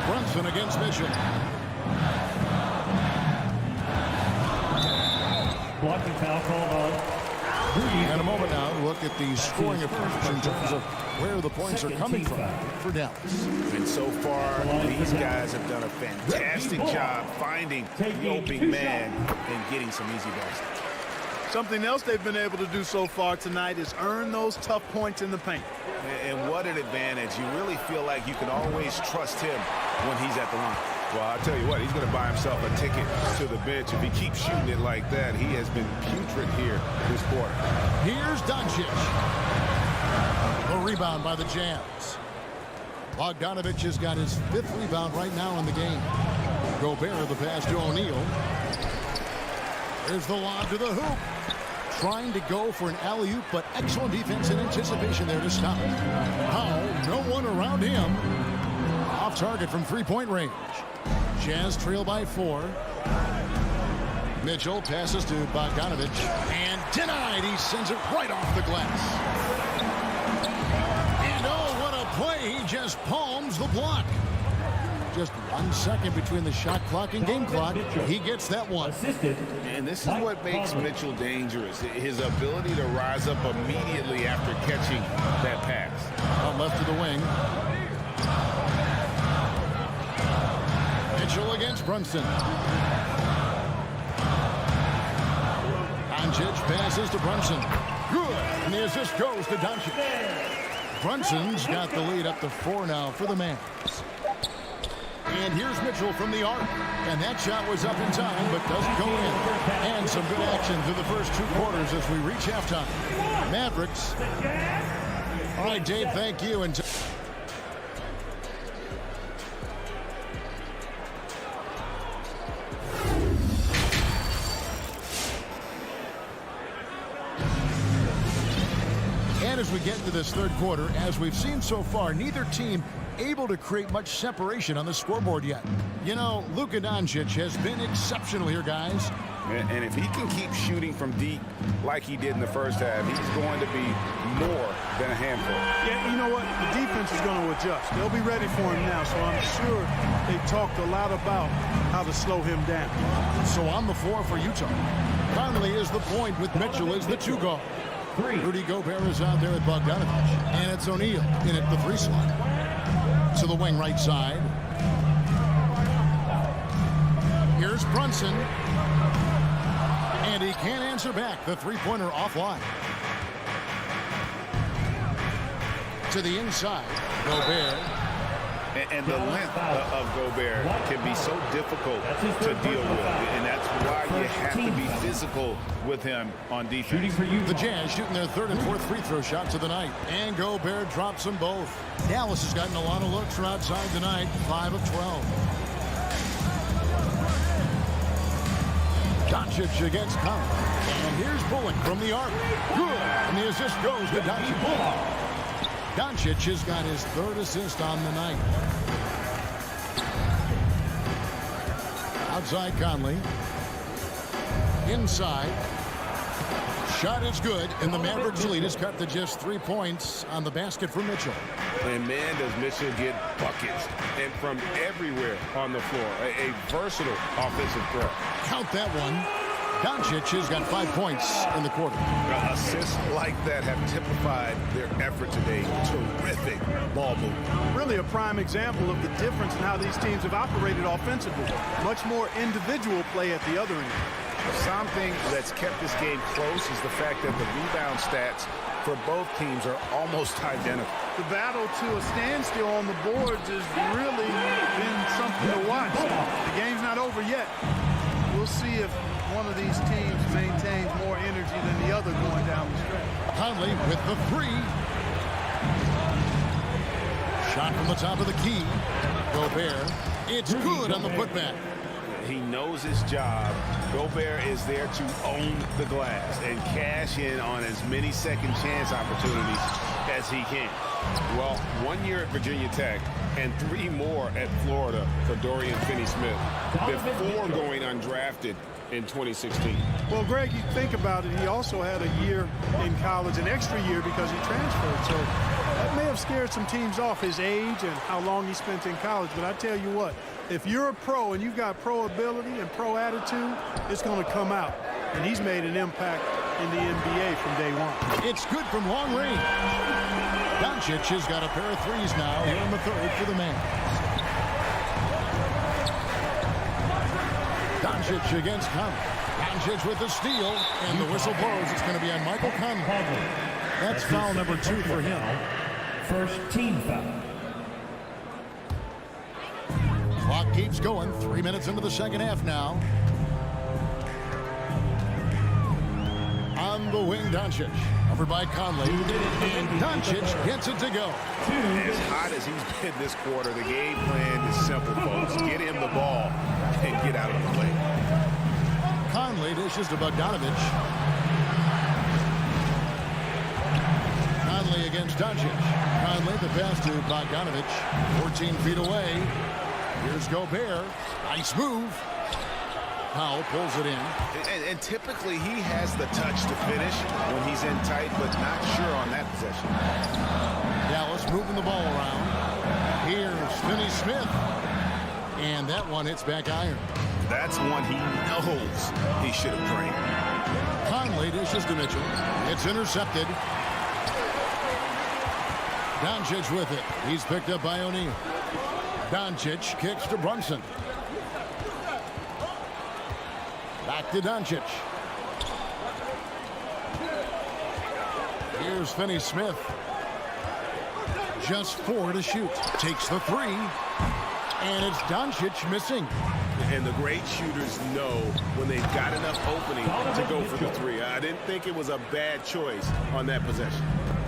Brunson against Mitchell. Blocking foul called on. And a moment now to look at the scoring approach in terms of where the points are coming from for Dallas. And so far, these guys have done a fantastic job finding the opening man and getting some easy baskets. Something else they've been able to do so far tonight is earn those tough points in the paint. And what an advantage. You really feel like you can always trust him when he's at the line. Well, I'll tell you what, he's going to buy himself a ticket to the bench. If he keeps shooting it like that, he has been putrid here this quarter. Here's Doncic. The rebound by the Jazz. Bogdanovic has got his 5th rebound right now in the game. Gobert the pass to O'Neal. There's the lob to the hoop. Trying to go for an alley-oop, but excellent defense and anticipation there to stop it. Powell, no one around him. Off target from 3-point range. Jazz trail by 4. Mitchell passes to Bogdanovic and denied. He sends it right off the glass. And oh, what a play. He just palms the block. Just 1 second between the shot clock and game clock. He gets that one. And this is what makes Mitchell dangerous. His ability to rise up immediately after catching that pass. Out left to the wing. Mitchell against Brunson. Doncic passes to Brunson. Good. And the assist goes to Doncic. Brunson's got the lead up to 4 now for the Mavs. And here's Mitchell from the arc. And that shot was up in time, but doesn't go in. And some good action through the first 2 quarters as we reach halftime. Mavericks. All right, Dave, thank you. And as we get into this 3rd quarter, as we've seen so far, neither team able to create much separation on the scoreboard yet. You know, Luka Doncic has been exceptional here, guys. And if he can keep shooting from deep like he did in the first half, he's going to be more than a handful. Yeah, you know what? The defense is going to adjust. They'll be ready for him now, so I'm sure they talked a lot about how to slow him down. So on the floor for Utah, Conley is the point with Mitchell as the 2 guard. Rudy Gobert is out there with Bogdanovic. And it's O'Neal in at the 3 slot. To the wing right side. Here's Brunson. And he can't answer back. The 3-pointer offline. To the inside. Gobert. And the length of Gobert can be so difficult to deal with. And that's why you have to be physical with him on defense. The Jazz shooting their 3rd and 4th free throw shots of the night. And Gobert drops them both. Dallas has gotten a lot of looks from outside tonight. 5 of 12. Doncic against Conley. And here's Bullock from the arc. Good. And the assist goes to Doncic. Doncic has got his 3rd assist on the night. Outside Conley. Inside. Shot is good, and the Mavericks lead is cut to just 3 points on the basket for Mitchell. And man, does Mitchell get buckets and from everywhere on the floor. A versatile offensive threat. Count that one. Doncic has got 5 points in the quarter. Assists like that have typified their effort today. Terrific ball movement. Really a prime example of the difference in how these teams have operated offensively. Much more individual play at the other end. Something that's kept this game close is the fact that the rebound stats for both teams are almost identical. The battle to a standstill on the boards has really been something to watch. The game's not over yet. We'll We'll see if one of these teams maintains more energy than the other going down the stretch. Conley with the three. Shot from the top of the key. Gobert. It's good on the putback. He knows his job. Gobert is there to own the glass and cash in on as many second chance opportunities as he can. Well, 1 year at Virginia Tech and 3 more at Florida for Dorian Finney-Smith before going undrafted in 2016. Well, Greg, you think about it, he also had a year in college, an extra year because he transferred. So that may have scared some teams off, his age and how long he spent in college. But I tell you what, if you're a pro and you've got pro ability and pro attitude, it's going to come out. And he's made an impact in the NBA from day one. It's good from long range. Doncic has got a pair of threes now here in the third for the man. Doncic against Conley. Doncic with the steal, and the whistle blows. It's going to be on Michael Conley. That's foul number 2 for him. First team foul. Clock keeps going. 3 minutes into the second half now. On the wing, Doncic. Covered by Conley. And Doncic gets it to go. As hot as he's been this quarter, the game plan is simple, folks. Get him the ball and get out of the play. Conley dishes to Bogdanovich. Conley against Doncic. Conley the pass to Bogdanovich. 14 feet away. Here's Gobert. Nice move. Powell pulls it in. And typically he has the touch to finish when he's in tight, but not sure on that possession. Dallas moving the ball around. Here's Finney-Smith. And that one hits back iron. That's one he knows he should have drained. Conley dishes to Mitchell. It's intercepted. Doncic with it. He's picked up by O'Neal. Doncic kicks to Brunson. Back to Doncic. Here's Finney-Smith. Just 4 to shoot. Takes the 3. And it's Doncic missing. And the great shooters know when they've got enough opening to go for the 3. I didn't think it was a bad choice on that possession.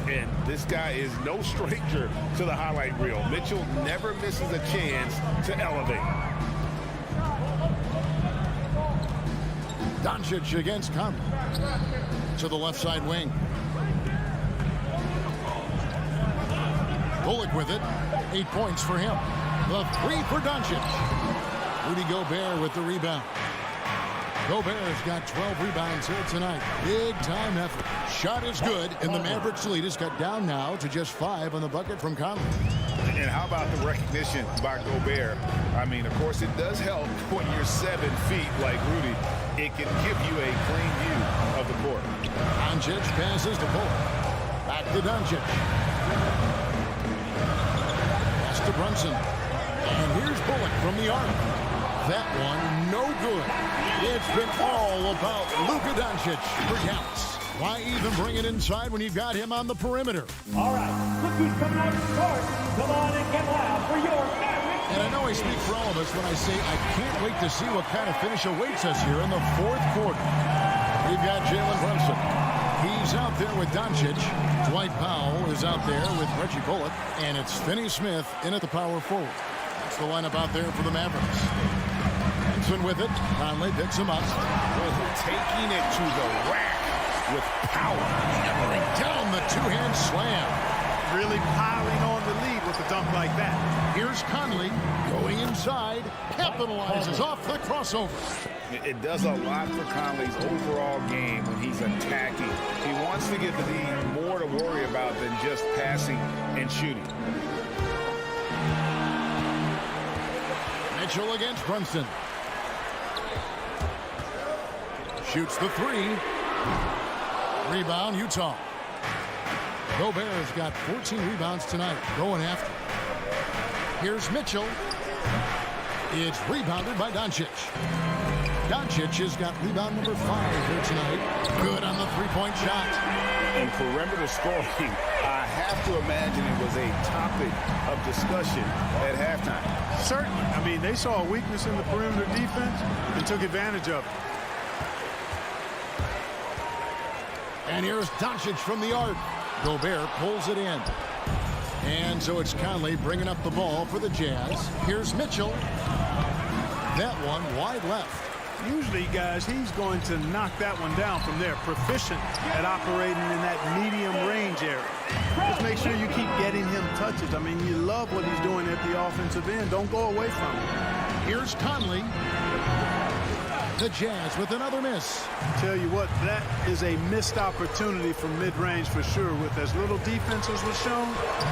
And this guy is no stranger to the highlight reel. Mitchell never misses a chance to elevate. Doncic against Conley. To the left side wing. Bullock with it. 8 points for him. The 3 for Doncic. Rudy Gobert with the rebound. Gobert's got 12 rebounds here tonight. Big time effort. Shot is good, and the Mavericks lead is cut down now to just 5 on the bucket from Conley. And how about the recognition by Gobert? I mean, of course, it does help when you're 7 feet like Rudy. It can give you a clean view of the court. Doncic passes to Bullock. Back to Doncic. Pass to Brunson. And here's Bullock from the arc. That one, no good. It's been all about Luka Doncic for Dallas. Why even bring it inside when you've got him on the perimeter? All right, look who's coming out to start. Come on and get loud for your Mavericks. And I know I speak for all of us when I say I can't wait to see what kind of finish awaits us here in the 4th quarter. We've got Jalen Brunson. He's out there with Doncic. Dwight Powell is out there with Reggie Bullock. And it's Finney-Smith in at the power forward. That's the lineup out there for the Mavericks. Brunson with it. Conley picks him up. Taking it to the rack with power. Hammering down the 2-hand slam. Really piling on the lead with a dunk like that. Here's Conley going inside. Capitalizes off the crossover. It does a lot for Conley's overall game when he's attacking. He wants to get the lead more to worry about than just passing and shooting. Mitchell against Brunson. Shoots the 3. Rebound, Utah. Gobert's got 14 rebounds tonight, going after. Here's Mitchell. It's rebounded by Doncic. Doncic has got rebound number 5 here tonight. Good on the three-point shot. And perimeter scoring, I have to imagine it was a topic of discussion at halftime. Certainly. I mean, they saw a weakness in the perimeter defense and took advantage of it. And here's Doncic from the arc. Gobert pulls it in. And so it's Conley bringing up the ball for the Jazz. Here's Mitchell. That one wide left. Usually, guys, he's going to knock that one down from there. Proficient at operating in that medium range area. Just make sure you keep getting him touches. I mean, you love what he's doing at the offensive end. Don't go away from him. Here's Conley. The Jazz with another miss. Tell you what, that is a missed opportunity from mid-range for sure. With as little defense as was shown,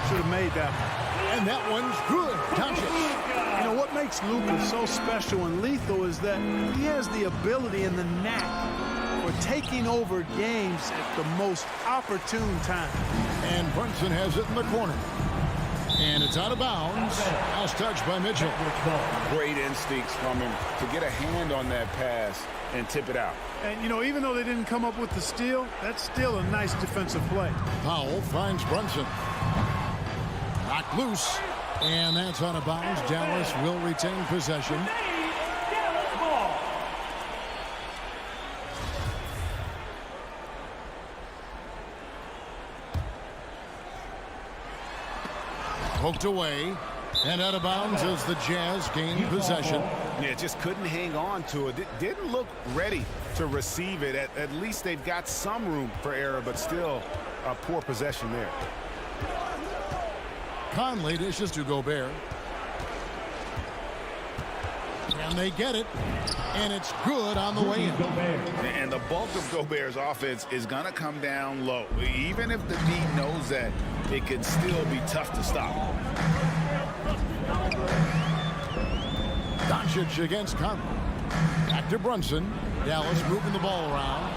should have made that one. And that one's good. Doncic. You know, what makes Luka so special and lethal is that he has the ability and the knack for taking over games at the most opportune time. And Brunson has it in the corner. And it's out of bounds. Last touch by Mitchell. Great instincts from him to get a hand on that pass and tip it out. And, you know, even though they didn't come up with the steal, that's still a nice defensive play. Powell finds Brunson. Knocked loose. And that's out of bounds. Dallas will retain possession. Poked away and out of bounds as the Jazz gain possession. Yeah, just couldn't hang on to it. Didn't look ready to receive it. At least they've got some room for error, but still a poor possession there. Conley dishes to Gobert. And they get it. And it's good on the way in. And the bulk of Gobert's offense is going to come down low. Even if the D knows that, it can still be tough to stop. Doncic against Conley. Back to Brunson. Dallas moving the ball around.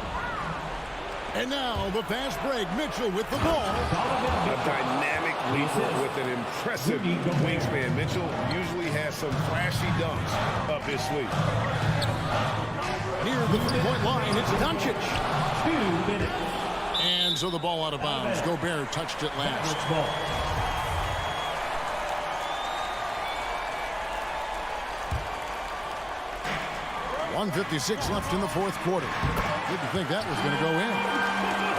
And now the fast break. Mitchell with the ball. A dynamic leaper with an impressive wingspan. Mitchell usually has some flashy dunks up his sleeve. Near the three-point line, it's Doncic. 2 minutes. And so the ball out of bounds. Gobert touched it last. 1:56 left in the fourth quarter. Didn't think that was going to go in.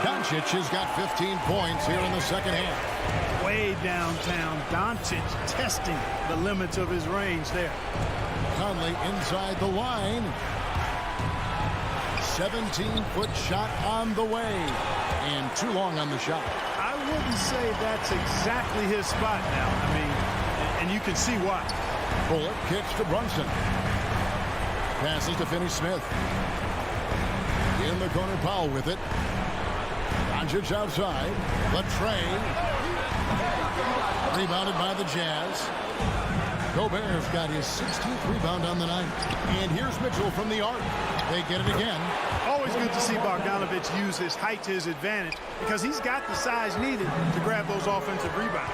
Doncic has got 15 points here in the second half. Way downtown, Doncic testing the limits of his range there. Conley inside the line. 17-foot shot on the way. And too long on the shot. I wouldn't say that's exactly his spot now. I mean, and you can see why. Bullock kicks to Brunson. Passes to Finney-Smith. In the corner, Powell with it. Doncic outside. Latrey. Rebounded by the Jazz. Gobert's got his 16th rebound on the night. And here's Mitchell from the arc. They get it again. Always good to see Bogdanovic use his height to his advantage because he's got the size needed to grab those offensive rebounds.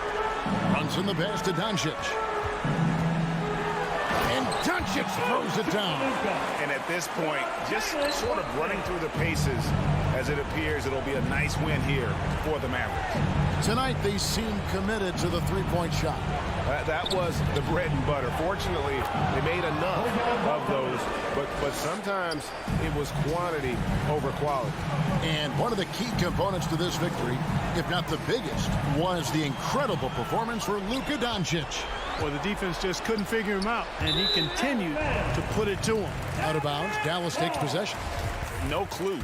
Brunson the pass to Doncic. And Doncic throws it down. And at this point, just sort of running through the paces as it appears it'll be a nice win here for the Mavericks. Tonight they seem committed to the three-point shot. That was the bread and butter. Fortunately, they made enough of those, but sometimes it was quantity over quality. And one of the key components to this victory, if not the biggest, was the incredible performance for Luka Doncic. Well, the defense just couldn't figure him out, and he continued to put it to him. Out of bounds, Dallas takes possession. No clue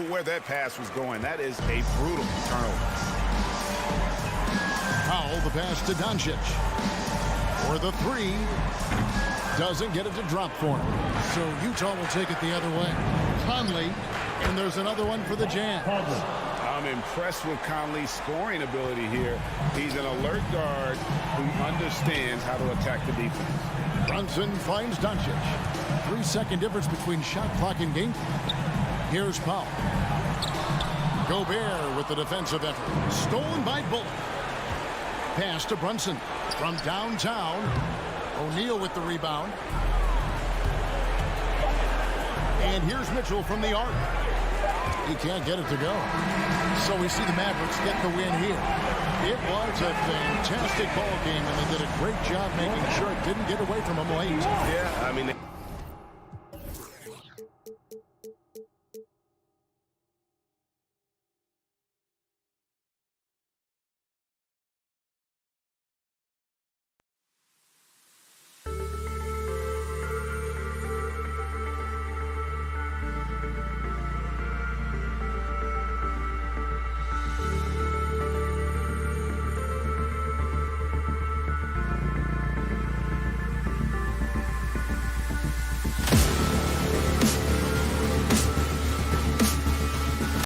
where that pass was going. That is a brutal turnover. Powell the pass to Doncic. For the three. Doesn't get it to drop for him. So Utah will take it the other way. Conley, and there's another one for the Jazz. I'm impressed with Conley's scoring ability here. He's an alert guard who understands how to attack the defense. Brunson finds Doncic. 3-second difference between shot clock and game. Here's Powell. Gobert with the defensive effort. Stolen by Bullock. Pass to Brunson from downtown. O'Neal with the rebound. And here's Mitchell from the arc. He can't get it to go. So we see the Mavericks get the win here. It was a fantastic ball game, and they did a great job making sure it didn't get away from them late. Yeah, I mean...